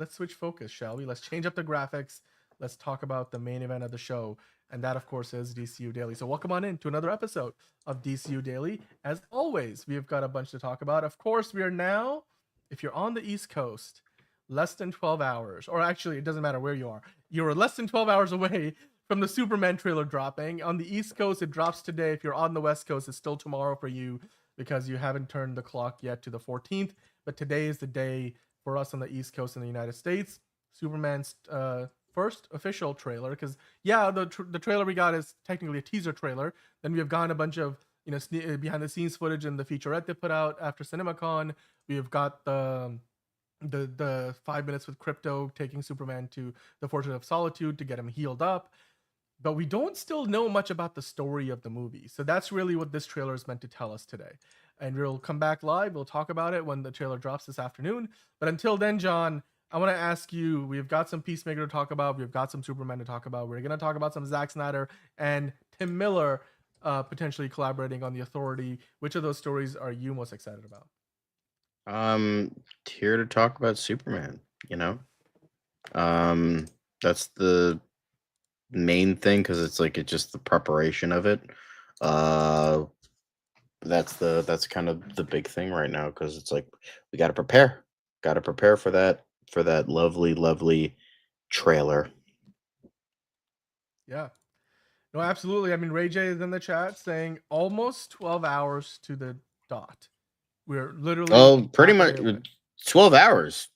switch focus, shall we? Let's change up the graphics. Let's talk about the main event of the show. And that, of course, is DCU Daily. So welcome on in to another episode of DCU Daily. As always, we've got a bunch to talk about. Of course, we are now, if you're on the East Coast, less than 12 hours. Or actually, it doesn't matter where you are. You're less than 12 hours away from the Superman trailer dropping. On the East Coast, it drops today. If you're on the West Coast, it's still tomorrow for you because you haven't turned the clock yet to the 14th. But today is the day for us on the East Coast in the United States. Superman's first official trailer, because the trailer we got is technically a teaser trailer. Then we have gotten a bunch of behind the scenes footage in the featurette they put out after CinemaCon. We have got the 5 minutes with Crypto taking Superman to the Fortress of Solitude to get him healed up. but we don't still know much about the story of the movie. So that's really what this trailer is meant to tell us today. And we'll come back live. We'll talk about it when the trailer drops this afternoon. But until then, John, I want to ask you, we've got some Peacemaker to talk about. We've got some Superman to talk about. We're going to talk about some Zack Snyder and Tim Miller potentially collaborating on The Authority. Which of those stories are you most excited about?
Here to talk about Superman, you know? That's the main thing, because it's just the preparation of it. That's kind of the big thing right now, because it's like we got to prepare for that lovely trailer.
Yeah, no, absolutely. I mean, Ray J is in the chat saying almost 12 hours to the dot. We're literally
pretty much 12 hours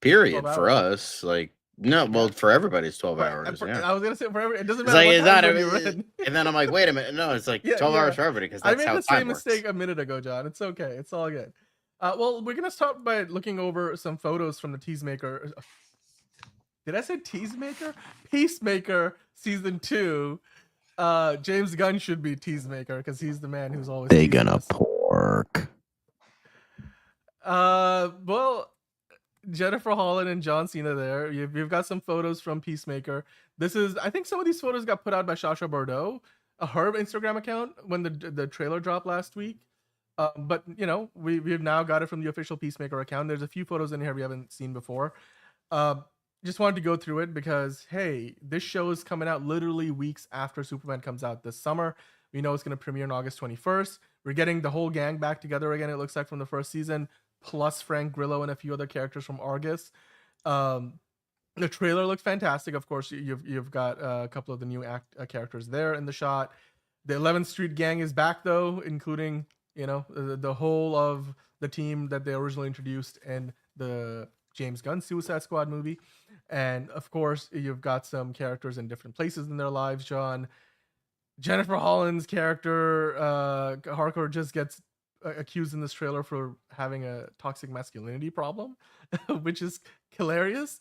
period
12
for
hours.
us. No, well, for everybody it's 12
Right,
hours.
I was gonna say forever. It doesn't
It's
matter.
like,
What time
it's
zone
not,
you're in.
and then I'm like, wait a minute, no, it's like 12 hours for everybody, because
I
that's
made
how
the
time
same
works.
mistake a minute ago, John. It's okay. It's all good. Well, we're gonna start by looking over some photos from the Peacemaker. Did I say Peacemaker? Peacemaker season 2. James Gunn should be Peacemaker because he's the man who's always.
They gonna pork.
Well, Jennifer Holland and John Cena there. You've got some photos from Peacemaker. I think some of these photos got put out by Sasha Bordeaux, her Instagram account, when the trailer dropped last week. But we've now got it from the official Peacemaker account. There's a few photos in here we haven't seen before. Just wanted to go through it because, hey, this show is coming out literally weeks after Superman comes out this summer. We know it's going to premiere on August 21st. We're getting the whole gang back together again, it looks like, from the first season, plus Frank Grillo and a few other characters from Argus. The trailer looks fantastic. Of course, you've got a couple of the new characters there in the shot. The 11th Street gang is back, though, including the whole of the team that they originally introduced in the James Gunn Suicide Squad movie. And of course, you've got some characters in different places in their lives, John. Jennifer Holland's character, Harcourt, just gets accused in this trailer for having a toxic masculinity problem, which is hilarious.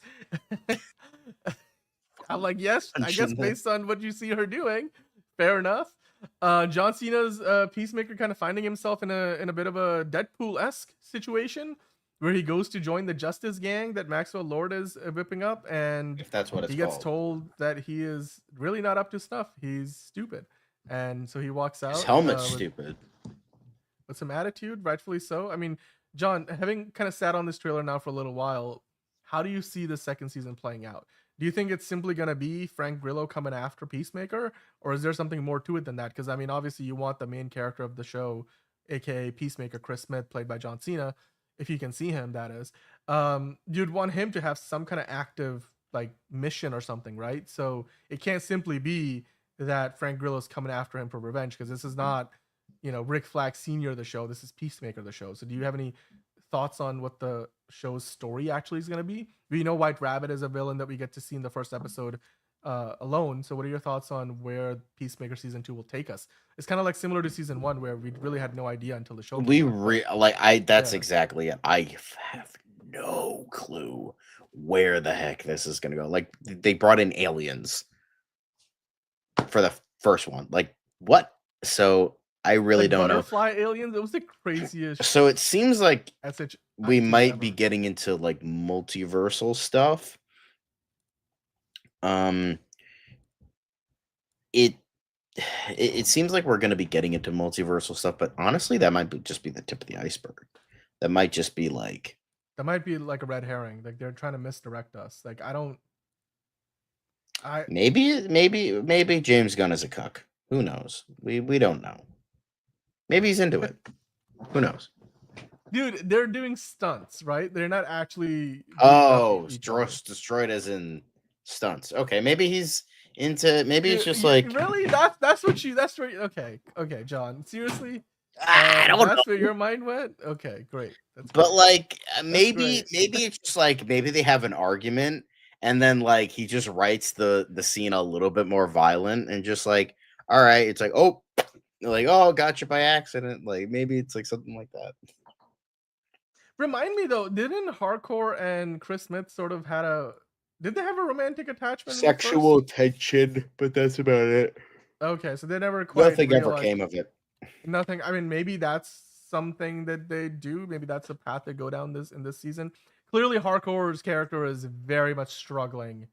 I'm like, yes, I guess based on what you see her doing, fair enough. John Cena's Peacemaker kind of finding himself in a bit of a Deadpool-esque situation where he goes to join the Justice Gang that Maxwell Lord is whipping up, and
If that's what it's
he gets
called.
told that he is really not up to snuff. He's stupid, and so he walks out.
His helmet's stupid.
With some attitude, rightfully so. I mean, John, having kind of sat on this trailer now for a little while, how do you see the second season playing out? Do you think it's simply going to be Frank Grillo coming after Peacemaker, or is there something more to it than that? Because, I mean, obviously you want the main character of the show, aka Peacemaker, Chris Smith, played by John Cena, if you can see him, that is. You'd want him to have some kind of active mission or something, right? So it can't simply be that Frank Grillo's coming after him for revenge, because this is not Rick Flag Sr. the show. This is Peacemaker the show. So do you have any thoughts on what the show's story actually is going to be? We know White Rabbit is a villain that we get to see in the first episode alone. So what are your thoughts on where Peacemaker season 2 will take us? It's kind of like similar to season 1, where we really had no idea until the show.
That's exactly it. I have no clue where the heck this is going to go. They brought in aliens for the first one. What? So I really don't know.
Butterfly aliens? It was the craziest.
So it seems like we might
ever
be getting into multiversal stuff. It seems like we're going to be getting into multiversal stuff, but honestly, that might just be the tip of the iceberg. That might just be
that might be like a red herring. They're trying to misdirect us.
Maybe James Gunn is a cuck. Who knows? We don't know. Maybe he's into it. Who knows?
Dude, they're doing stunts, right? They're not actually.
Destroyed as in stunts. Okay, maybe he's into. Maybe it's just
really. That's what you. That's where. Okay, John. Seriously.
I don't know.
That's where your mind went. Okay, great.
But maybe it's just maybe they have an argument, and then he just writes the scene a little bit more violent, and just all right, it's oh, gotcha by accident. Maybe it's something like that.
Remind me though, didn't Hardcore and Chris Smith sort of had a Did they have a romantic attachment? in the
Sexual
first?
tension, but that's about it.
Okay, so they never quite
Nothing ever
realized
came of it.
nothing. I mean, maybe that's something that they do. Maybe that's the path they go down in this season. Clearly, Hardcore's character is very much struggling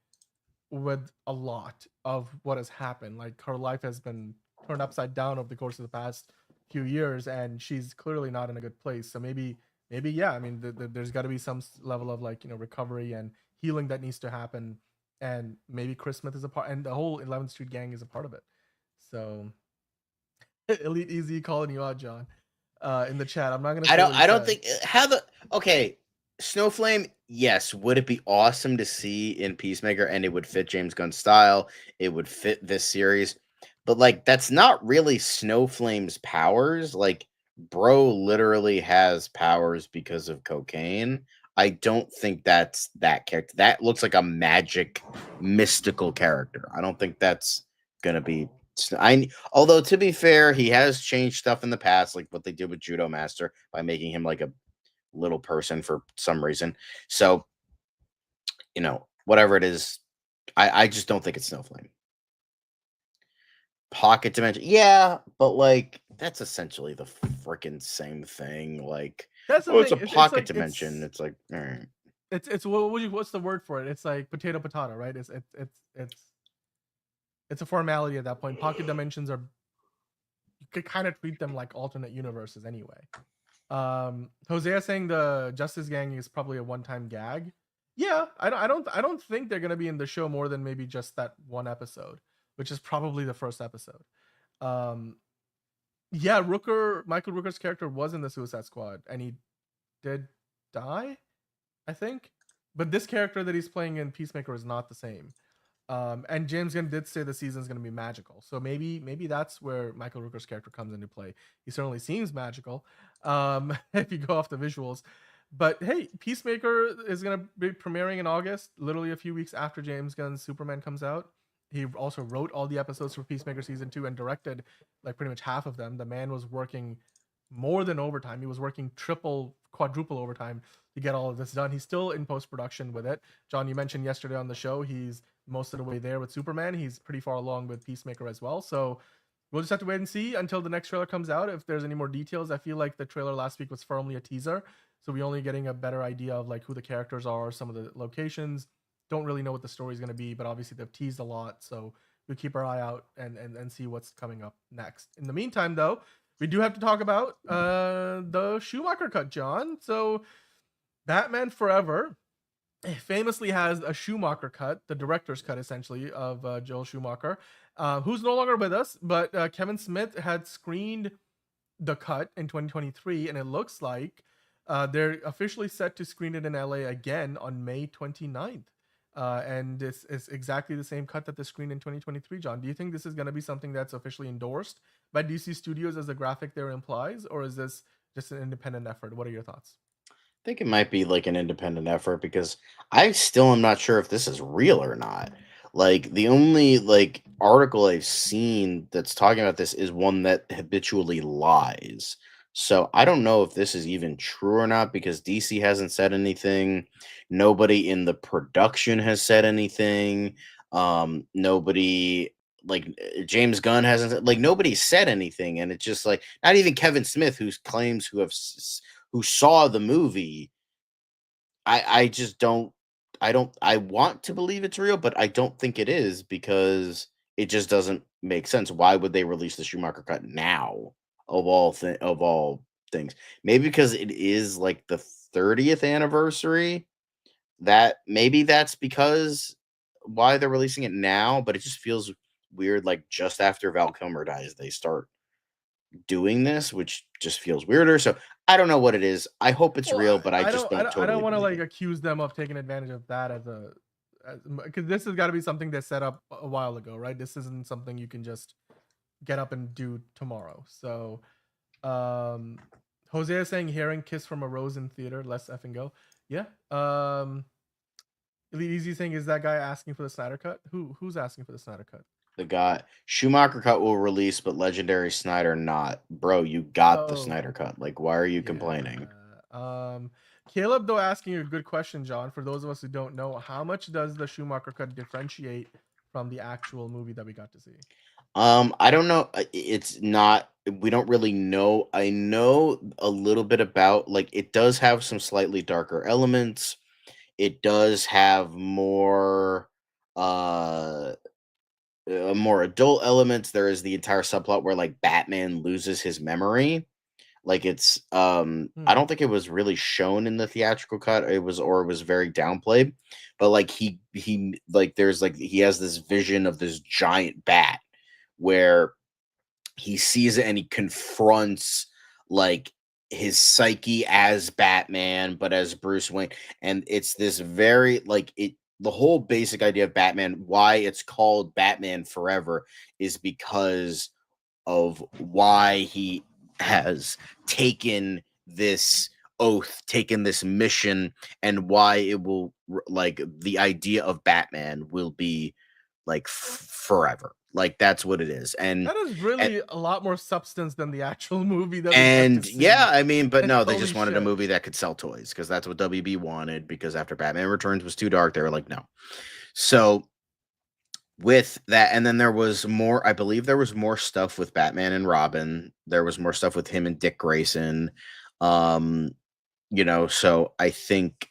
with a lot of what has happened. Like her life has been turned upside down over the course of the past few years, and she's clearly not in a good place. So maybe yeah. I mean, there's got to be some level of like recovery and healing that needs to happen, and maybe Chris Smith is a part, and the whole 11th Street gang is a part of it. So, Elite Easy calling you out, John, in the chat. I'm not gonna.
I don't think how the okay. Snowflame, yes. Would it be awesome to see in Peacemaker, and it would fit James Gunn's style? It would fit this series, but like that's not really Snowflame's powers. Like, bro, literally has powers because of cocaine. I don't think that's that character. That looks like a magic, mystical character. I don't think that's gonna be. Although to be fair, he has changed stuff in the past, like what they did with Judo Master by making him like a little person for some reason. So, whatever it is, I just don't think it's Snowflame. Pocket Dimension, yeah, but like that's essentially the freaking same thing. Like,
that's
it's a pocket dimension. It's like, all right.
It's what's the word for it? It's like potato, right? It's a formality at that point. Pocket dimensions are, you could kind of treat them like alternate universes anyway. Hosea saying the Justice Gang is probably a one-time gag. Yeah, I don't think they're gonna be in the show more than maybe just that one episode, which is probably the first episode. Yeah, Michael Rooker's character was in the Suicide Squad, and he did die, I think. But this character that he's playing in Peacemaker is not the same. And James Gunn did say the season's going to be magical, so maybe that's where Michael Rooker's character comes into play. He certainly seems magical, if you go off the visuals. But hey, Peacemaker is going to be premiering in August, literally a few weeks after James Gunn's Superman comes out. He also wrote all the episodes for Peacemaker season 2 and directed like pretty much half of them. The man was working more than overtime. He was working quadruple overtime to get all of this done. He's still in post-production with it. John, you mentioned yesterday on the show, he's most of the way there with Superman. He's pretty far along with Peacemaker as well. So we'll just have to wait and see until the next trailer comes out if there's any more details. I feel like the trailer last week was firmly a teaser, so we're only getting a better idea of like who the characters are, some of the locations. Don't really know what the story is going to be, but obviously they've teased a lot, so we'll keep our eye out and see what's coming up next. In the meantime, though, we do have to talk about the Schumacher cut, John. So Batman Forever famously has a Schumacher cut, the director's cut, essentially, of Joel Schumacher, who's no longer with us, but Kevin Smith had screened the cut in 2023, and it looks like they're officially set to screen it in LA again on May 29th. And this is exactly the same cut that they screened in 2023, John. Do you think this is going to be something that's officially endorsed by DC Studios as the graphic there implies, or is this just an independent effort? What are your thoughts?
I think it might be like an independent effort because I still am not sure if this is real or not. Like the only like article I've seen that's talking about this is one that habitually lies. So I don't know if this is even true or not because DC hasn't said anything. Nobody in the production has said anything. Nobody like James Gunn hasn't like nobody said anything, and it's just like not even Kevin Smith, who claims who saw the movie. I just don't. I want to believe it's real, but I don't think it is because it just doesn't make sense. Why would they release the Schumacher cut now? Of all things, maybe because it is like the 30th anniversary. That maybe that's because why they're releasing it now. But it just feels weird. Like just after Val Kilmer dies, they start doing this, which just feels weirder. So I don't know what it is. I hope it's real, but I just don't.
I don't want to like accuse them of taking advantage of that because this has got to be something they set up a while ago, right? This isn't something you can just get up and do tomorrow. So Hosea is saying hearing Kiss from a Rose in theater, let's effing go. Yeah. Elite Easy saying, is that guy asking for the Snyder cut? Who's asking for the Snyder cut?
The guy Schumacher cut will release, but Legendary Snyder not. Bro, you got the Snyder cut. Like, why are you complaining?
Caleb, though, asking you a good question, John. For those of us who don't know, how much does the Schumacher cut differentiate from the actual movie that we got to see?
I don't know. It's not. We don't really know. I know a little bit about like it does have some slightly darker elements. It does have more adult elements. There is the entire subplot where like Batman loses his memory. Like it's I don't think it was really shown in the theatrical cut. It was very downplayed. But like he like there's like he has this vision of this giant bat where he sees it and he confronts like his psyche as Batman, but as Bruce Wayne. And it's this very like it the whole basic idea of Batman, why it's called Batman Forever, is because of why he has taken this oath, taken this mission, and why it will like the idea of Batman will be like forever. Like that's what it is. And
that is really a lot more substance than the actual movie that
yeah, I mean, but no, they
holy
just wanted a
shit.
movie that could sell toys because that's what WB wanted, because after Batman Returns was too dark, they were like, no. So with that, and then there was more, I believe there was more stuff with Batman and Robin. There was more stuff with him and Dick Grayson. You know, so I think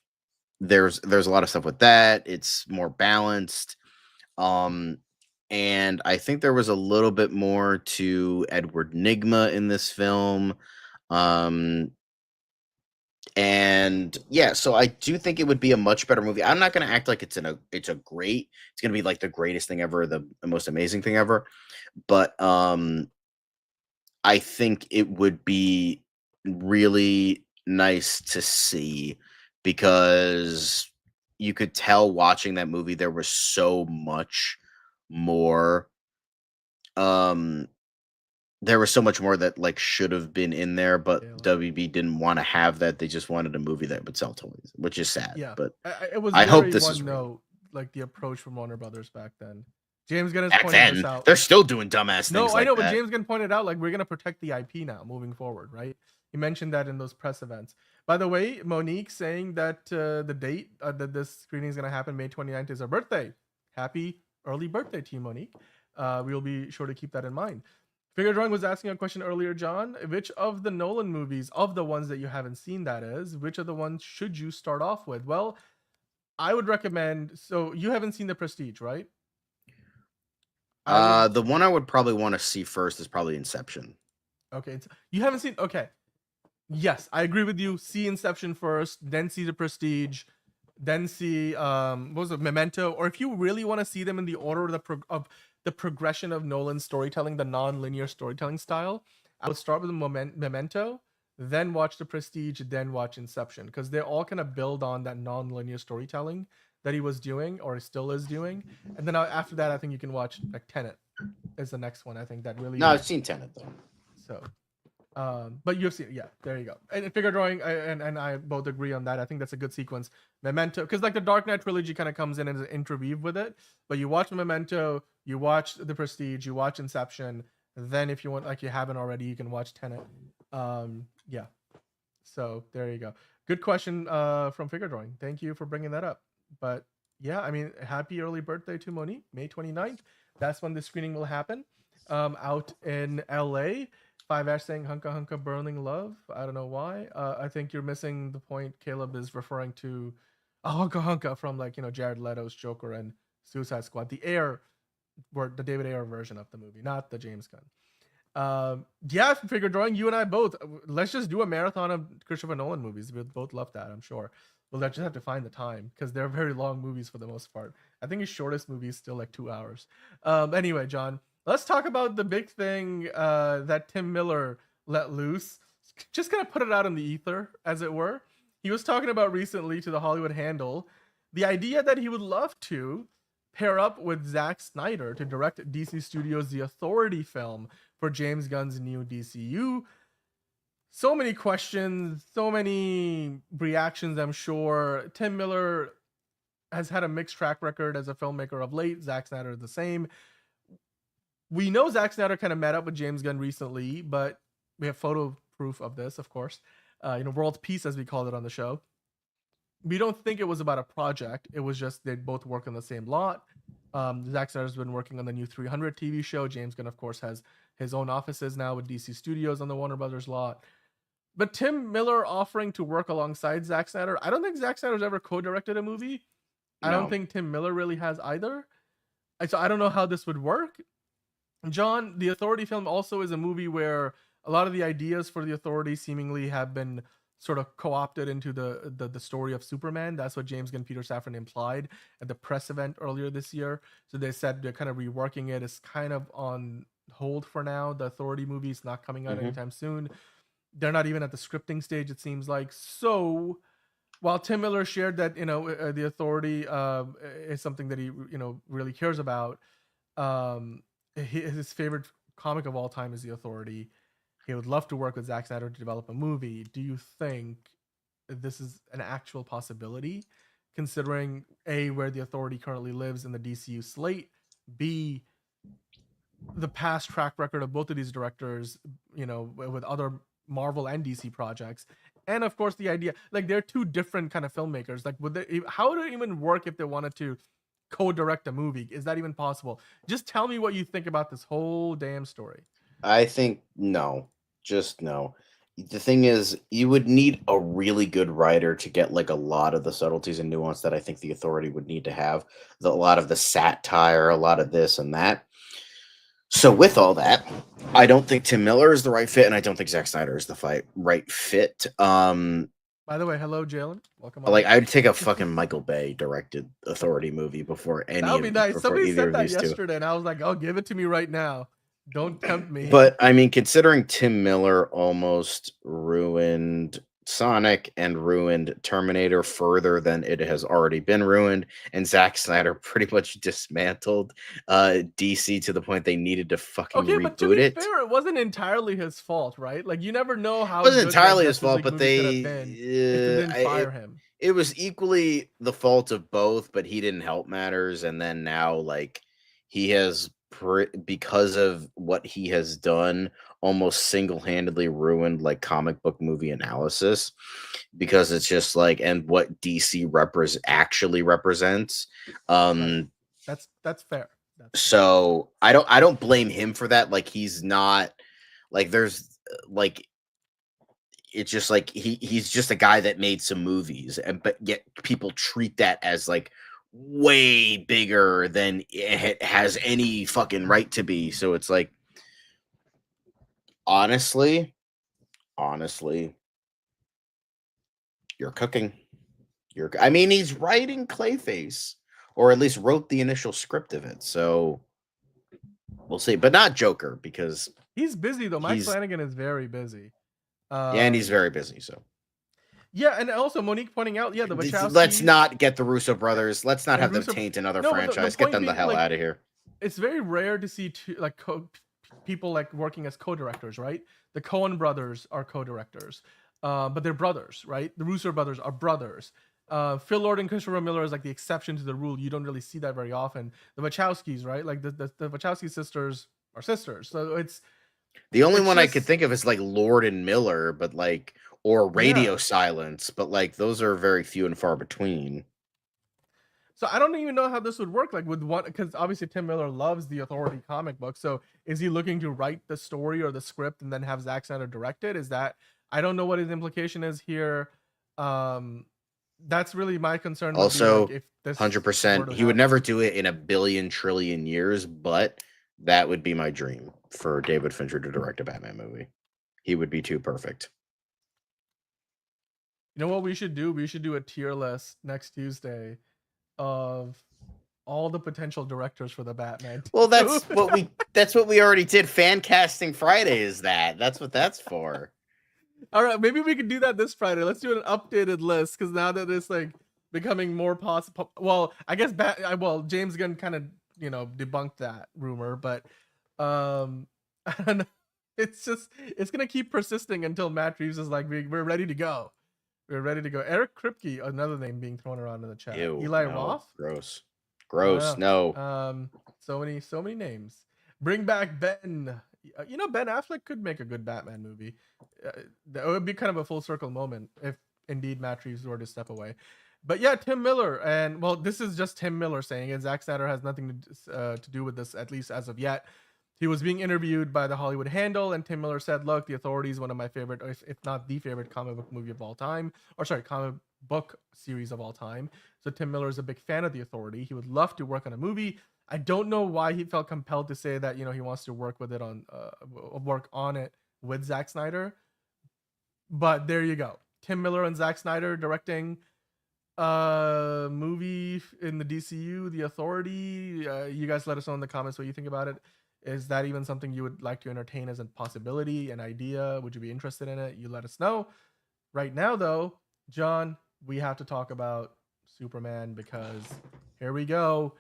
there's a lot of stuff with that. It's more balanced. And I think there was a little bit more to Edward Nygma in this film. And yeah, so I do think it would be a much better movie. I'm not going to act like it's going to be like the greatest thing ever, the most amazing thing ever. But I think it would be really nice to see, because you could tell watching that movie there was so much more there was so much more that like should have been in there, but WB didn't want to have that. They just wanted a movie that would sell toys, which is sad.
Yeah,
but
it was.
I hope this is
real. Like the approach from Warner Brothers back then. James Gunn
back
pointed
then,
this out.
they're still doing dumbass things.
No,
like
I know,
that.
but James Gunn pointed out like we're gonna protect the IP now moving forward, right? He mentioned that in those press events. By the way, Monique saying that the date that this screening is gonna happen, May 29th, is her birthday. Happy early birthday to you, Monique. We'll be sure to keep that in mind. Figure Drawing was asking a question earlier, John. Which of the Nolan movies, of the ones that you haven't seen, that is, which of the ones should you start off with? Well, I would recommend. So you haven't seen The Prestige, right?
The one I would probably want to see first is probably Inception.
Okay, you haven't seen. Okay, yes, I agree with you. See Inception first, then see The Prestige, then see what was it, Memento. Or if you really want to see them in the order of the progression of Nolan's storytelling, the non-linear storytelling style, I would start with Memento, then watch The Prestige, then watch Inception, because they all kind of build on that non-linear storytelling that he was doing or still is doing. And then after that, I think you can watch like Tenet is the next one. I think that really.
No, I've seen Tenet though.
So, but you've seen, yeah, there you go. And Figure Drawing and I both agree on that. I think that's a good sequence. Memento, because like the Dark Knight trilogy kind of comes in as an interweave with it. But you watch Memento, you watch The Prestige, you watch Inception. Then if you want, like you haven't already, you can watch Tenet. Yeah. So there you go. Good question from Figure Drawing. Thank you for bringing that up. But yeah, I mean, happy early birthday to Monique, May 29th. That's when the screening will happen out in LA. 5 saying Hunka Hunka Burning Love. I don't know why. I think you're missing the point. Caleb is referring to Hunka Hunka from like, Jared Leto's Joker and Suicide Squad. The David Ayer version of the movie, not the James Gunn. Yeah, Figure Drawing, you and I both. Let's just do a marathon of Christopher Nolan movies. We'd both love that, I'm sure. We'll just have to find the time because they're very long movies for the most part. I think his shortest movie is still like 2 hours. Anyway, John, let's talk about the big thing that Tim Miller let loose. Just kind of put it out in the ether, as it were. He was talking about recently to the Hollywood Handle the idea that he would love to pair up with Zack Snyder to direct DC Studios' The Authority film for James Gunn's new DCU. So many questions, so many reactions, I'm sure. Tim Miller has had a mixed track record as a filmmaker of late. Zack Snyder the same. We know Zack Snyder kind of met up with James Gunn recently, but we have photo proof of this, of course. world peace as we called it on the show. We don't think it was about a project. It was just they both work on the same lot. Zack Snyder's been working on the new 300 TV show. James Gunn, of course, has his own offices now with DC Studios on the Warner Brothers lot. But Tim Miller offering to work alongside Zack Snyder, I don't think Zack Snyder's ever co-directed a movie. I don't think Tim Miller really has either. So I don't know how this would work. John, the Authority film also is a movie where a lot of the ideas for the Authority seemingly have been sort of co-opted into the story of Superman. That's what James Gunn, Peter Safran implied at the press event earlier this year. So they said they're kind of reworking it. It's kind of on hold for now. The Authority movie is not coming out anytime soon. They're not even at the scripting stage, it seems like. So while Tim Miller shared that, the Authority is something that he, really cares about, his favorite comic of all time is the Authority. He would love to work with Zack Snyder to develop a movie. Do you think this is an actual possibility, considering A, where the Authority currently lives in the DCU slate, B, the past track record of both of these directors, with other Marvel and DC projects, and of course the idea, like, they're two different kind of filmmakers. Like, how would it even work if they wanted to co-direct a movie? Is that even possible? Just tell me what you think about this whole damn story.
I think no. Just no. The thing is, you would need a really good writer to get like a lot of the subtleties and nuance that I think the Authority would need to have. A lot of the satire, a lot of this and that. So with all that, I don't think Tim Miller is the right fit, and I don't think Zack Snyder is the right fit.
By the way, hello, Jalen. Welcome.
Like, I would take a fucking Michael Bay directed Authority movie before any.
That would be nice. Somebody said that
yesterday,
and I was like, "Oh, give it to me right now. Don't tempt me."
But I mean, considering Tim Miller almost ruined Sonic and ruined Terminator further than it has already been ruined, and Zack Snyder pretty much dismantled DC to the point they needed to fucking reboot
but to be
it.
fair, it wasn't entirely his fault, right? Like, you never know how.
It wasn't entirely his fault, but
they didn't fire him.
It was equally the fault of both, but he didn't help matters, and then now, like, he has, because of what he has done, almost single-handedly ruined like comic book movie analysis, because it's just like, and what DC actually represents.
That's fair.
So I don't blame him for that. Like, he's not like, there's like, it's just like he's just a guy that made some movies, but yet people treat that as like way bigger than it has any fucking right to be. So it's like, honestly, you're cooking. I mean, he's writing Clayface, or at least wrote the initial script of it. So we'll see, but not Joker, because
he's busy though. Mike Flanagan is very busy.
And he's very busy. So.
Yeah, and also Monique pointing out, the Wachowskis.
Let's not get the Russo brothers. Let's not have them taint another franchise. Get them the hell out of here.
It's very rare to see people like working as co-directors, right? The Coen brothers are co-directors, but they're brothers, right? The Russo brothers are brothers. Phil Lord and Christopher Miller is like the exception to the rule. You don't really see that very often. The Wachowskis, right? Like the Wachowski sisters are sisters. So it's
the only one I could think of is like Lord and Miller, but like, or Radio Silence, but like those are very few and far between.
So I don't even know how this would work. Like, with one, because obviously Tim Miller loves the Authority comic book. So is he looking to write the story or the script and then have Zack Snyder direct it? Is that, I don't know what his implication is here. That's really my concern.
Also,
if this
100%, he would never do it in a billion trillion years, but that would be my dream for David Fincher to direct a Batman movie. He would be too perfect.
You know what we should do? We should do a tier list next Tuesday of all the potential directors for the Batman.
Well, that's what we already did. Fan casting Friday is that. That's what that's for.
All right, maybe we could do that this Friday. Let's do an updated list, because now that it's like becoming more possible. Well, I guess James Gunn kind of debunked that rumor, but I don't know. It's gonna keep persisting until Matt Reeves is like, we're ready to go. We're ready to go. Eric Kripke, another name being thrown around in the chat.
Ew,
Eli
no,
Roth.
Gross. No.
So many names. Bring back Ben. Ben Affleck could make a good Batman movie. That would be kind of a full circle moment if indeed Matt Reeves were to step away. But yeah, Tim Miller, and well, this is just Tim Miller saying it. Zack Snyder has nothing to do with this, at least as of yet. He was being interviewed by the Hollywood Handle, and Tim Miller said, "Look, The Authority is one of my favorite, if not the favorite, comic book movie of all time, or sorry, comic book series of all time." So Tim Miller is a big fan of The Authority. He would love to work on a movie. I don't know why he felt compelled to say that, he wants to work with it work on it with Zack Snyder. But there you go. Tim Miller and Zack Snyder directing a movie in the DCU, The Authority. You guys let us know in the comments what you think about it. Is that even something you would like to entertain as a possibility, an idea? Would you be interested in it? You let us know. Right now, though, John, we have to talk about Superman, because here we go.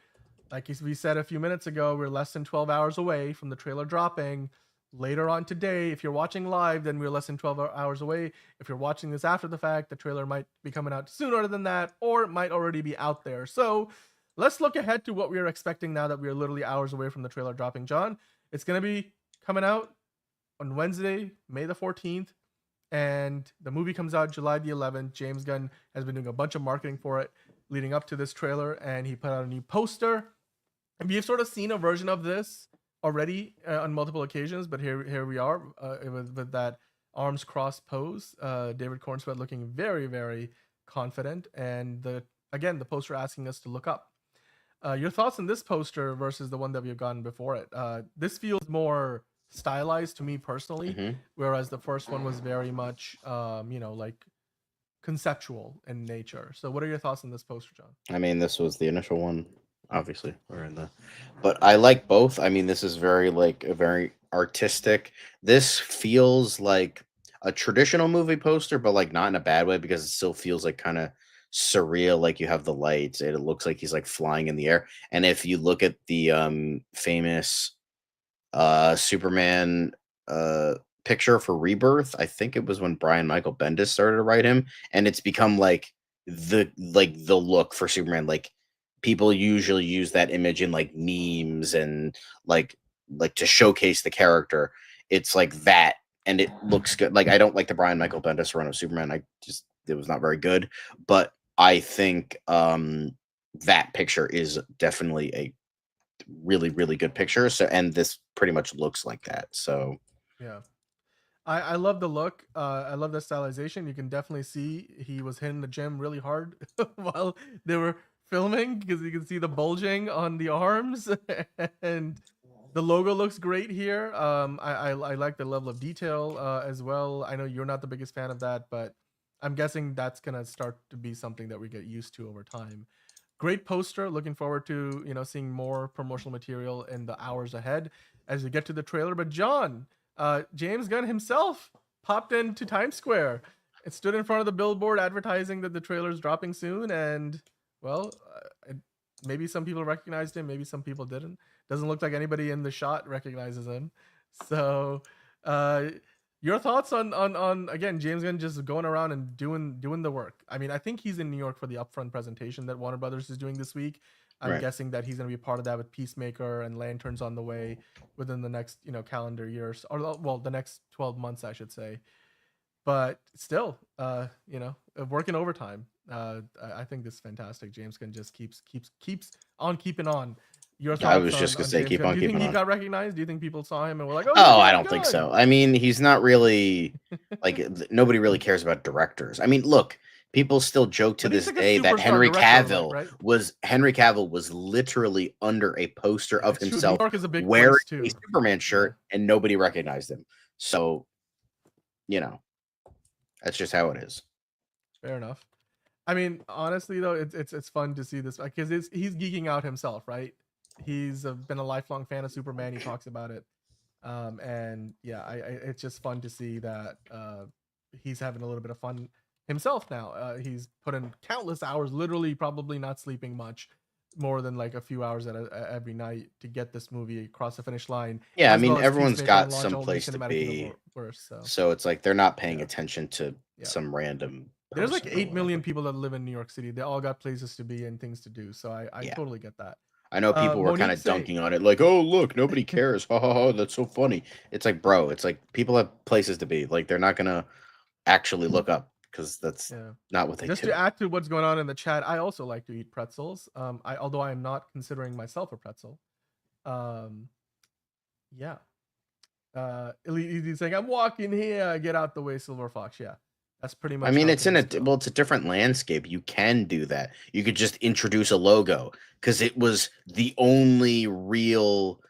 Like we said a few minutes ago, we're less than 12 hours away from the trailer dropping. Later on today, if you're watching live, then we're less than 12 hours away. If you're watching this after the fact, the trailer might be coming out sooner than that, or it might already be out there. So let's look ahead to what we are expecting now that we are literally hours away from the trailer dropping. John, it's going to be coming out on Wednesday, May the 14th, and the movie comes out July the 11th. James Gunn has been doing a bunch of marketing for it leading up to this trailer, and he put out a new poster. And we have sort of seen a version of this already on multiple occasions, but here we are with that arms crossed pose. David Cornsweet looking very, very confident, and the poster asking us to look up. Your thoughts on this poster versus the one that we've gotten before it? This feels more stylized to me personally, whereas the first one was very much, like conceptual in nature. So what are your thoughts on this poster, John?
I mean, this was the initial one, obviously. But I like both. I mean, this is very artistic. This feels like a traditional movie poster, but like not in a bad way, because it still feels like kind of surreal. Like you have the lights, and it looks like he's like flying in the air. And if you look at the famous Superman picture for Rebirth, I think it was when Brian Michael Bendis started to write him, and it's become like the look for Superman. Like people usually use that image in like memes and like to showcase the character. It's like that, and it looks good. Like I don't like the Brian Michael Bendis run of Superman. It was not very good, but I think that picture is definitely a really, really good picture. So, and this pretty much looks like that. So
yeah, I love the look. I love the stylization. You can definitely see he was hitting the gym really hard while they were filming, because you can see the bulging on the arms, and the logo looks great here. I like the level of detail as well. I know you're not the biggest fan of that, but I'm guessing that's gonna start to be something that we get used to over time. Great poster. Looking forward to seeing more promotional material in the hours ahead as we get to the trailer. But John, James Gunn himself popped into Times Square and stood in front of the billboard advertising that the trailer is dropping soon. And well, maybe some people recognized him, maybe some people didn't. Doesn't look like anybody in the shot recognizes him. So your thoughts on again, James Gunn just going around and doing the work. I mean, I think he's in New York for the upfront presentation that Warner Brothers is doing this week. I'm guessing that he's going to be part of that with Peacemaker and Lanterns on the way within the next calendar years, or well, the next 12 months, I should say. But still, working overtime. I think this is fantastic. James Gunn just keeps on keeping on. Your thoughts?
I was just gonna say, keep on keeping on.
Do you think he got recognized? Do you think people saw him and were like,
"Oh, I don't think so." I mean, he's not really like nobody really cares about directors. I mean, look, people still joke to this day that Henry Cavill was literally under a poster of himself wearing a Superman shirt, and nobody recognized him. So, that's just how it is.
Fair enough. I mean, honestly though, it's fun to see this because he's geeking out himself, right? He's been a lifelong fan of Superman. He talks about it, and yeah, it's just fun to see that he's having a little bit of fun himself now. He's put in countless hours, literally probably not sleeping much, more than like a few hours every night to get this movie across the finish line.
Yeah, I mean, everyone's got some place to be, so it's like they're not paying attention to some random.
There's like 8 million people that live in New York City. They all got places to be and things to do. So I totally get that.
I know people were kind
Monique
of
saying,
dunking on it, like, "Oh, look, nobody cares. Ha ha ha! That's so funny." It's like, bro, it's like people have places to be. Like, they're not gonna actually look up because that's
yeah.
not what they
Just
do.
to add to what's going on in the chat, I also like to eat pretzels. Although I am not considering myself a pretzel. Yeah. He's saying, "I'm walking here. Get out the way, Silver Fox." Yeah, that's pretty
I
much
mean,
how
it's in
things
a
go.
well, it's a different landscape. You can do that. You could just introduce a logo because it was the only real,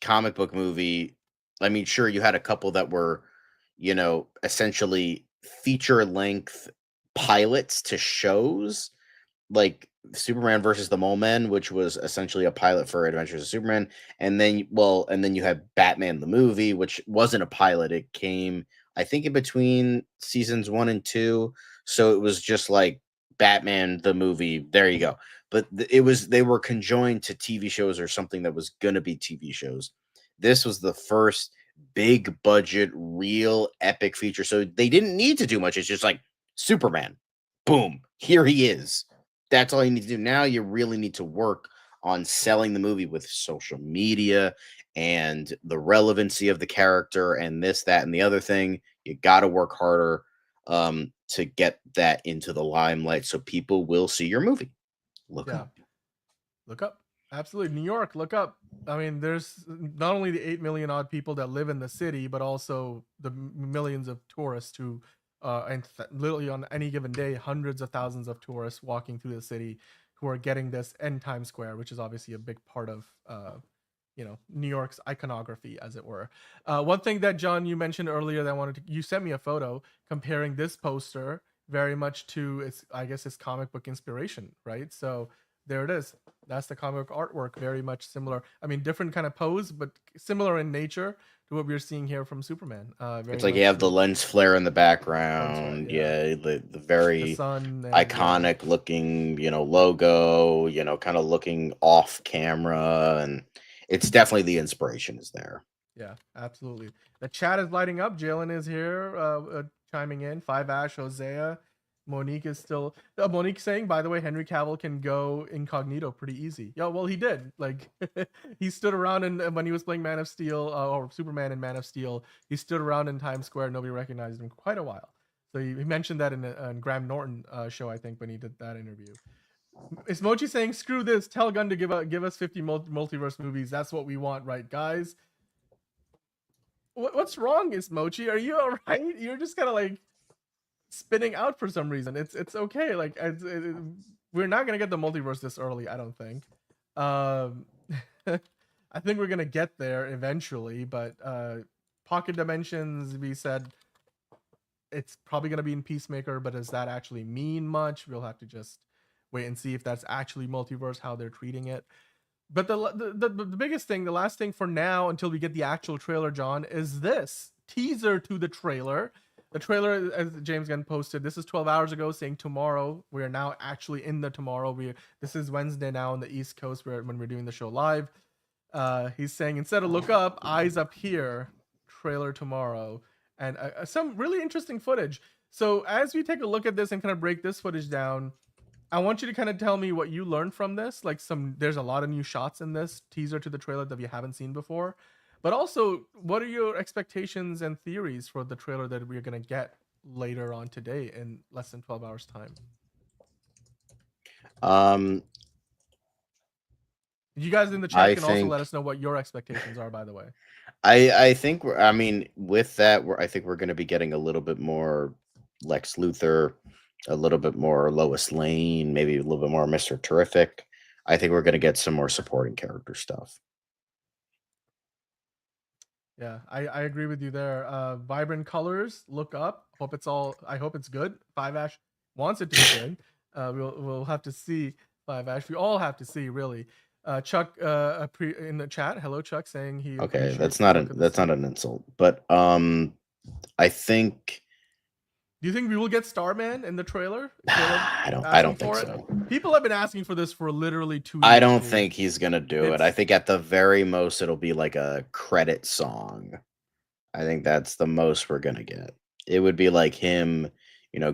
comic book movie. I mean, sure, you had a couple that were, essentially feature length pilots to shows, like Superman versus the Mole Men, which was essentially a pilot for Adventures of Superman, and then you had Batman the movie, which wasn't a pilot. It came, I think, in between seasons 1 and 2, so it was just like Batman the movie. There you go. But they were conjoined to TV shows or something that was gonna be TV shows. This was the first big budget, real epic feature, so they didn't need to do much. It's just like Superman, boom, here he is. That's all you need to do. Now you really need to work on selling the movie with social media and the relevancy of the character and this, that, and the other thing. You got to work harder to get that into the limelight so people will see your movie. Look up.
Look up. Absolutely. New York, look up. I mean, there's not only the 8 million odd people that live in the city, but also the millions of tourists who, literally on any given day, hundreds of thousands of tourists walking through the city who are getting this in Times Square, which is obviously a big part of, New York's iconography, as it were. One thing that, John, you mentioned earlier that you sent me a photo comparing this poster very much to its comic book inspiration, right? So there it is. That's the comic book artwork, very much similar. I mean, different kind of pose, but similar in nature to what we're seeing here from Superman.
It's like you have the lens flare in the background.
yeah.
The very
sun and,
iconic looking, logo, kind of looking off camera. And it's definitely the inspiration is there.
Yeah, absolutely. The chat is lighting up. Jalen is here, chiming in. 5 Ash, Hosea. Monique is still. Monique saying, by the way, Henry Cavill can go incognito pretty easy. Yeah, well, he did. Like, he stood around and when he was playing Man of Steel or Superman in Man of Steel, he stood around in Times Square. Nobody recognized him quite a while. So he mentioned that in Graham Norton show, I think, when he did that interview. Is Mochi saying, "Screw this, tell Gunn to give us 50 multiverse movies. That's what we want, right, guys?" What's wrong, is Mochi? Are you all right? You're just kind of like spinning out for some reason. It's okay. Like we're not gonna get the multiverse this early, I don't think. I think we're gonna get there eventually, but pocket dimensions, we said it's probably gonna be in Peacemaker, but does that actually mean much? We'll have to just wait and see if that's actually multiverse, how they're treating it. But the biggest thing, the last thing for now, until we get the actual trailer, John, is this teaser to the trailer. The trailer, as James Gunn posted, this is 12 hours ago, saying tomorrow. We are now actually in the tomorrow. This is Wednesday now on the East Coast when we're doing the show live. He's saying, instead of look up, eyes up here, trailer tomorrow. And some really interesting footage. So as we take a look at this and kind of break this footage down, I want you to kind of tell me what you learned from this. Like there's a lot of new shots in this teaser to the trailer that we haven't seen before. But also, what are your expectations and theories for the trailer that we're going to get later on today in less than 12 hours time? You guys in the chat can also let us know what your expectations are, by the way.
I think with that, I think we're going to be getting a little bit more Lex Luthor, a little bit more Lois Lane, maybe a little bit more Mr. Terrific. I think we're going to get some more supporting character stuff.
Yeah, I agree with you there. Vibrant colors, look up. I hope it's good. 5Ash wants it to be good. We'll have to see. 5Ash, we all have to see, really. Chuck in the chat, hello Chuck, saying he.
Okay, that's not an insult, but I think.
Do you think we will get Starman in the trailer?
I don't think so.
People have been asking for this for literally 2 years.
I don't think he's gonna do it. I think at the very most it'll be like a credit song. I think that's the most we're gonna get. It would be like him,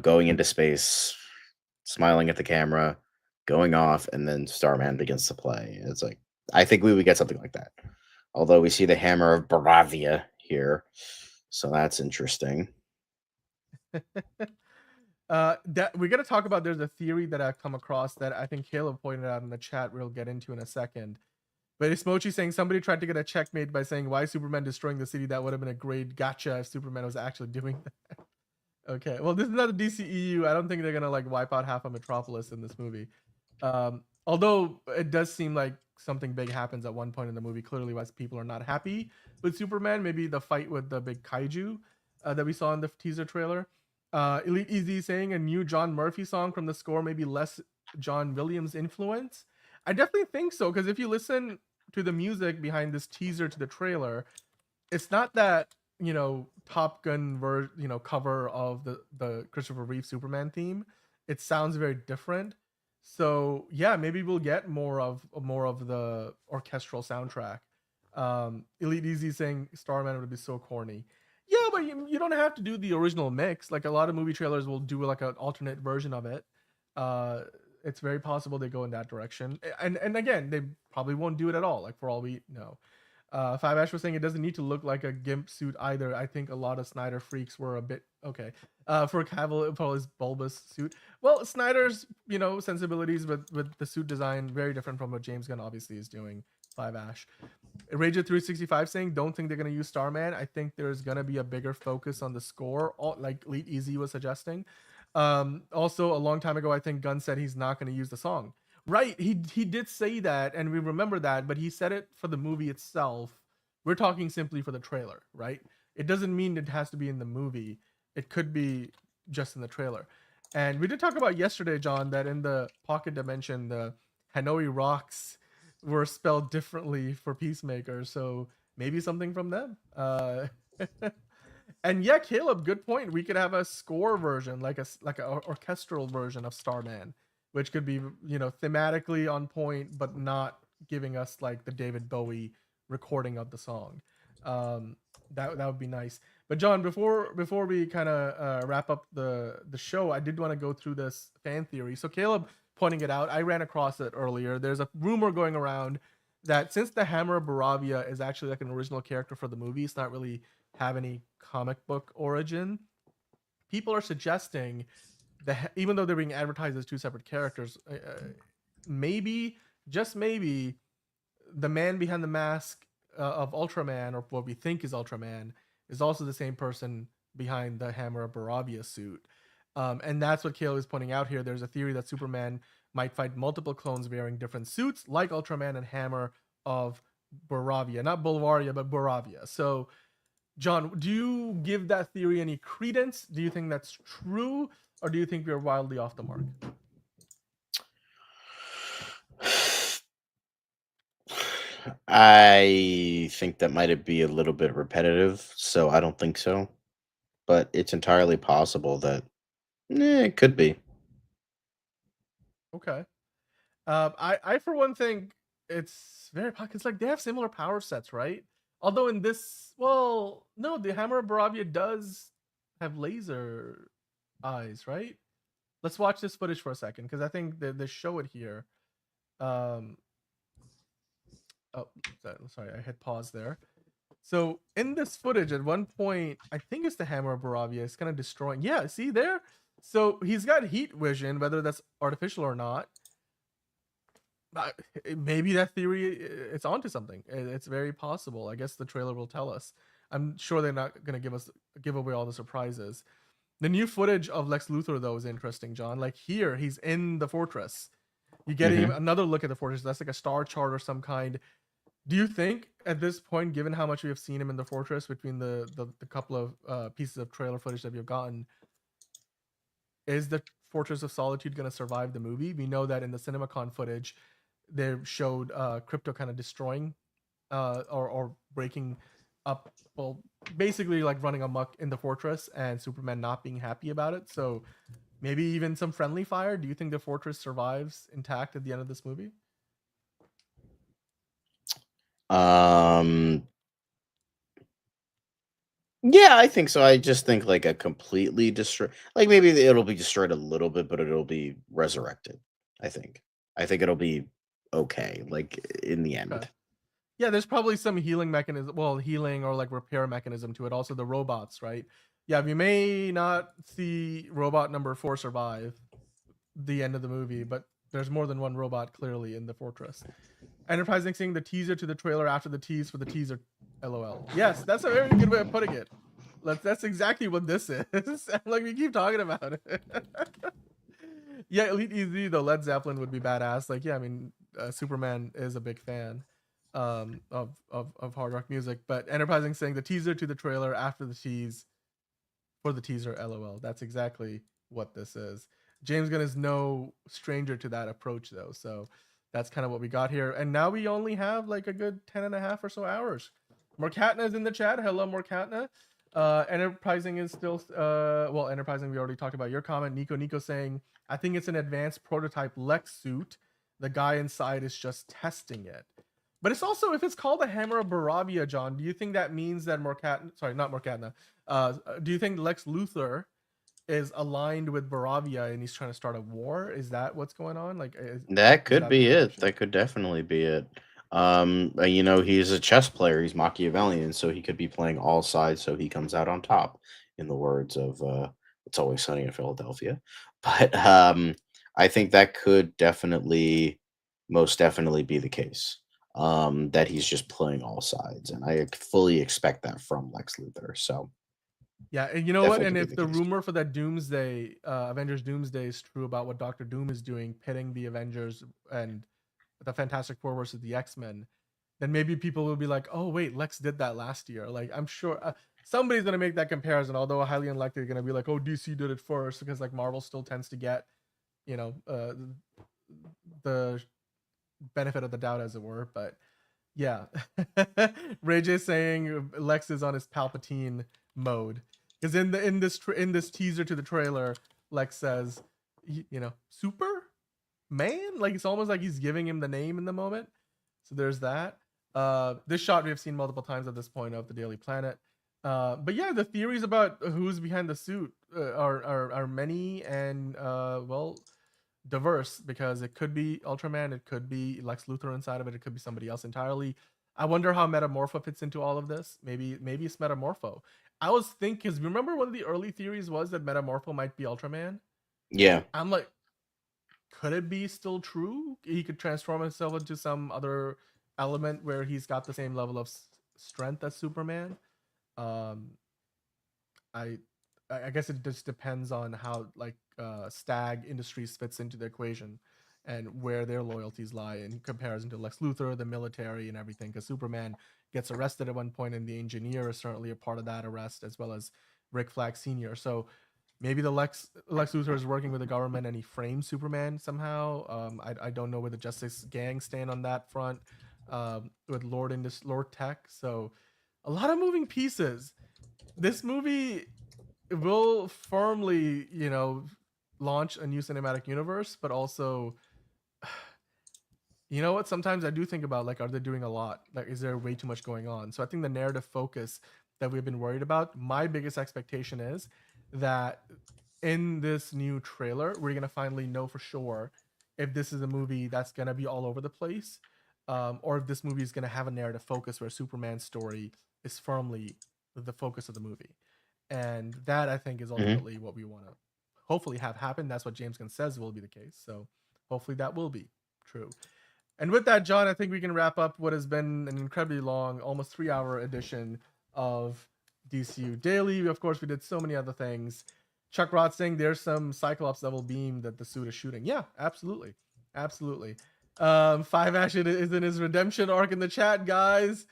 going into space, smiling at the camera, going off, and then Starman begins to play. It's like I think we would get something like that. Although we see the hammer of Baravia here, so that's interesting.
That we're gonna talk about. There's a theory that I've come across that I think Caleb pointed out in the chat. We'll get into in a second. But it's Mochi saying somebody tried to get a checkmate by saying, "Why is Superman destroying the city?" That would have been a great gotcha if Superman was actually doing that. Okay, well, this is not a DCEU. I don't think they're gonna like wipe out half of Metropolis in this movie. Although it does seem like something big happens at one point in the movie. Clearly, why people are not happy with Superman. Maybe the fight with the big kaiju that we saw in the teaser trailer. Elite Easy saying a new John Murphy song from the score, maybe less John Williams influence. I definitely think so, because if you listen to the music behind this teaser to the trailer, it's not that, you know, Top Gun cover of the Christopher Reeve Superman theme. It sounds very different. So yeah, maybe we'll get more of the orchestral soundtrack. Elite Easy saying Starman would be so corny. Yeah, but you don't have to do the original mix. Like a lot of movie trailers will do like an alternate version of it. It's very possible they go in that direction. And again, they probably won't do it at all. Like for all we know. Five Ash was saying it doesn't need to look like a GIMP suit either. I think a lot of Snyder freaks were a bit okay. For Cavill, for his bulbous suit. Well, Snyder's sensibilities with the suit design very different from what James Gunn obviously is doing. Five Ash. Rager365 saying don't think they're gonna use Starman. I think there's gonna be a bigger focus on the score, like Elite Easy was suggesting. Also, a long time ago, I think Gunn said he's not gonna use the song. Right, he did say that, and we remember that, but he said it for the movie itself. We're talking simply for the trailer, right? It doesn't mean it has to be in the movie. It could be just in the trailer. And we did talk about yesterday, John, that in the Pocket Dimension, the Hanoi Rocks were spelled differently for Peacemaker, so maybe something from them. And yeah, Caleb, good point. We could have a score version, like a orchestral version of Starman, which could be, thematically on point, but not giving us like the David Bowie recording of the song. That would be nice. But John, before we kind of wrap up the show, I did want to go through this fan theory. So Caleb pointing it out, I ran across it earlier. There's a rumor going around that since the Hammer of Baravia is actually like an original character for the movie, it's not really have any comic book origin. People are suggesting that even though they're being advertised as two separate characters, maybe, just maybe, the man behind the mask of Ultraman, or what we think is Ultraman, is also the same person behind the Hammer of Baravia suit. And that's what Caleb is pointing out here. There's a theory that Superman might fight multiple clones wearing different suits, like Ultraman and Hammer of Baravia. Not Bulvaria, but Baravia. So, John, do you give that theory any credence? Do you think that's true? Or do you think we're wildly off the mark?
I think that might be a little bit repetitive, so I don't think so. But it's entirely possible that it could be.
Okay. I for one think it's very because like they have similar power sets, right? Although in this, well, no, the Hammer of Baravia does have laser eyes, right? Let's watch this footage for a second because I think they show it here. Oh, sorry, I hit pause there. So in this footage, at one point, I think it's the Hammer of Baravia. It's kind of destroying. Yeah, see there? So he's got heat vision, whether that's artificial or not. Maybe that theory, it's onto something. It's very possible. I guess the trailer will tell us. I'm sure they're not going to give away all the surprises. The new footage of Lex Luthor, though, is interesting, John. Like here, he's in the fortress. You get another look at the fortress. That's like a star chart or some kind. Do you think at this point, given how much we have seen him in the fortress between the couple of pieces of trailer footage that we've gotten, is the Fortress of Solitude going to survive the movie? We know that in the CinemaCon footage, they showed Crypto kind of destroying or breaking up, well, basically like running amok in the fortress, and Superman not being happy about it. So maybe even some friendly fire. Do you think the fortress survives intact at the end of this movie?
Yeah, I think so. I just think like a completely destroy, like maybe it'll be destroyed a little bit, but it'll be resurrected, I think. I think it'll be okay, like in the end.
Okay. Yeah, there's probably some healing mechanism, well, healing or like repair mechanism to it. Also, the robots, right? Yeah, we may not see robot number 4 survive the end of the movie, but there's more than one robot clearly in the fortress. Enterprising seeing the teaser to the trailer after the tease for the teaser. LOL. Yes, that's a very good way of putting it. That's exactly what this is. Like we keep talking about it. Yeah, Elite Easy though, Led Zeppelin would be badass. Like, yeah, I mean, Superman is a big fan of hard rock music, but Enterprising saying the teaser to the trailer after the tease for the teaser. LOL. That's exactly what this is. James Gunn is no stranger to that approach though, so that's kind of what we got here. And now we only have like a good 10 and a half or so hours. Morkatna is in the chat. Hello, Morkatna. Enterprising is still well, Enterprising, we already talked about your comment. Nico saying, I think it's an advanced prototype Lex suit. The guy inside is just testing it. But it's also, if it's called the Hammer of Baravia, John, do you think that means that not Morkatna, do you think Lex Luthor is aligned with Baravia and he's trying to start a war? Is that what's going on? Like
That could be it. That could definitely be it. You know, he's a chess player. He's Machiavellian, so he could be playing all sides, so he comes out on top. In the words of "It's Always Sunny in Philadelphia," but I think that could definitely, most definitely, be the case. That he's just playing all sides, and I fully expect that from Lex Luthor. So
yeah, and you know what?
definitely
And
could
if
be
the
the case.
rumor for that Doomsday, Avengers Doomsday is true about what Doctor Doom is doing, pitting the Avengers and the Fantastic Four versus the X-Men, then maybe people will be like, oh wait, Lex did that last year. Like I'm sure somebody's gonna make that comparison, although highly unlikely they're gonna be like, oh, DC did it first, because like Marvel still tends to get, you know, the benefit of the doubt, as it were. But yeah, Ray J saying Lex is on his Palpatine mode, because in this teaser to the trailer, Lex says, you know, Super Man, like it's almost like he's giving him the name in the moment. So there's that. This shot we have seen multiple times at this point of the Daily Planet. But yeah, the theories about who's behind the suit are many and well, diverse, because it could be Ultraman, it could be Lex Luthor inside of it, it could be somebody else entirely. I wonder how Metamorpho fits into all of this. Maybe it's Metamorpho. I was thinking, because remember one of the early theories was that Metamorpho might be Ultraman.
Yeah,
I'm like, could it be still true? He could transform himself into some other element where he's got the same level of strength as Superman. I guess it just depends on how like Stag Industries fits into the equation and where their loyalties lie in comparison to Lex Luthor, the military, and everything. Because Superman gets arrested at one point, and the engineer is certainly a part of that arrest, as well as Rick Flag Sr. So maybe the Lex Luthor is working with the government and he frames Superman somehow. I don't know where the Justice Gang stand on that front with Lord Tech. So a lot of moving pieces. This movie will firmly, you know, launch a new cinematic universe, but also, you know what? Sometimes I do think about, like, are they doing a lot? Like, is there way too much going on? So I think the narrative focus that we've been worried about, my biggest expectation is that in this new trailer, we're going to finally know for sure if this is a movie that's going to be all over the place, or if this movie is going to have a narrative focus where Superman's story is firmly the focus of the movie. And that, I think, is ultimately what we want to hopefully have happen. That's what James Gunn says will be the case. So hopefully that will be true. And with that, John, I think we can wrap up what has been an incredibly long, almost 3-hour edition of DCU Daily. Of course, we did so many other things. Chuck Rod saying there's some Cyclops level beam that the suit is shooting. Yeah, absolutely. Absolutely. Five Ash is in his redemption arc in the chat, guys.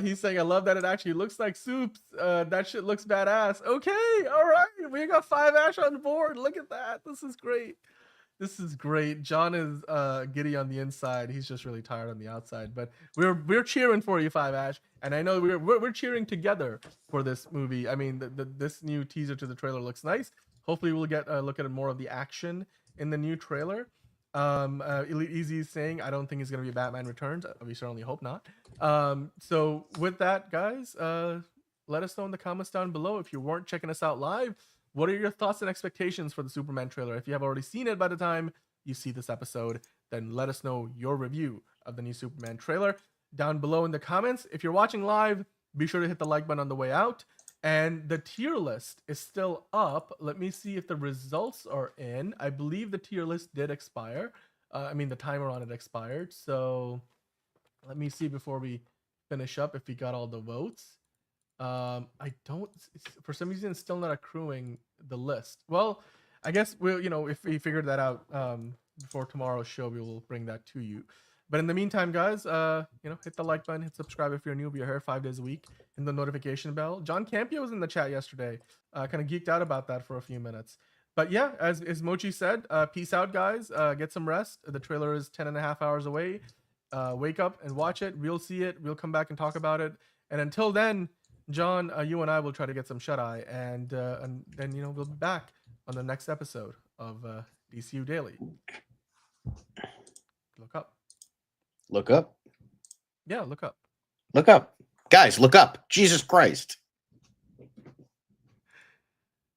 He's saying, I love that it actually looks like Soups. That shit looks badass. Okay, all right. We got Five Ash on board. Look at that. This is great. This is great. John is giddy on the inside. He's just really tired on the outside. But we're cheering for you, Five Ash. And I know we're cheering together for this movie. I mean, this new teaser to the trailer looks nice. Hopefully we'll get a look at more of the action in the new trailer. Elite Easy is saying, I don't think it's going to be Batman Returns. We certainly hope not. So with that, guys, let us know in the comments down below. If you weren't checking us out live, what are your thoughts and expectations for the Superman trailer? If you have already seen it by the time you see this episode, then let us know your review of the new Superman trailer down below in the comments. If you're watching live, be sure to hit the like button on the way out. And the tier list is still up. Let me see if the results are in. I believe the tier list did expire. The timer on it expired. So let me see before we finish up if we got all the votes. I don't, for some reason, it's still not accruing the list. Well, I guess we'll, if we figured that out before tomorrow's show, we will bring that to you. But in the meantime, guys, hit the like button, hit subscribe if you're new. We're here 5 days a week. And the notification bell. John Campia was in the chat yesterday. Kind of geeked out about that for a few minutes. But yeah, as Mochi said, peace out, guys. Get some rest. The trailer is 10.5 hours away. Wake up and watch it. We'll see it. We'll come back and talk about it. And until then, John, you and I will try to get some shut-eye. And then, we'll be back on the next episode of DCU Daily. Look up.
Look up.
Yeah, look up.
Look up. Guys, look up. Jesus Christ.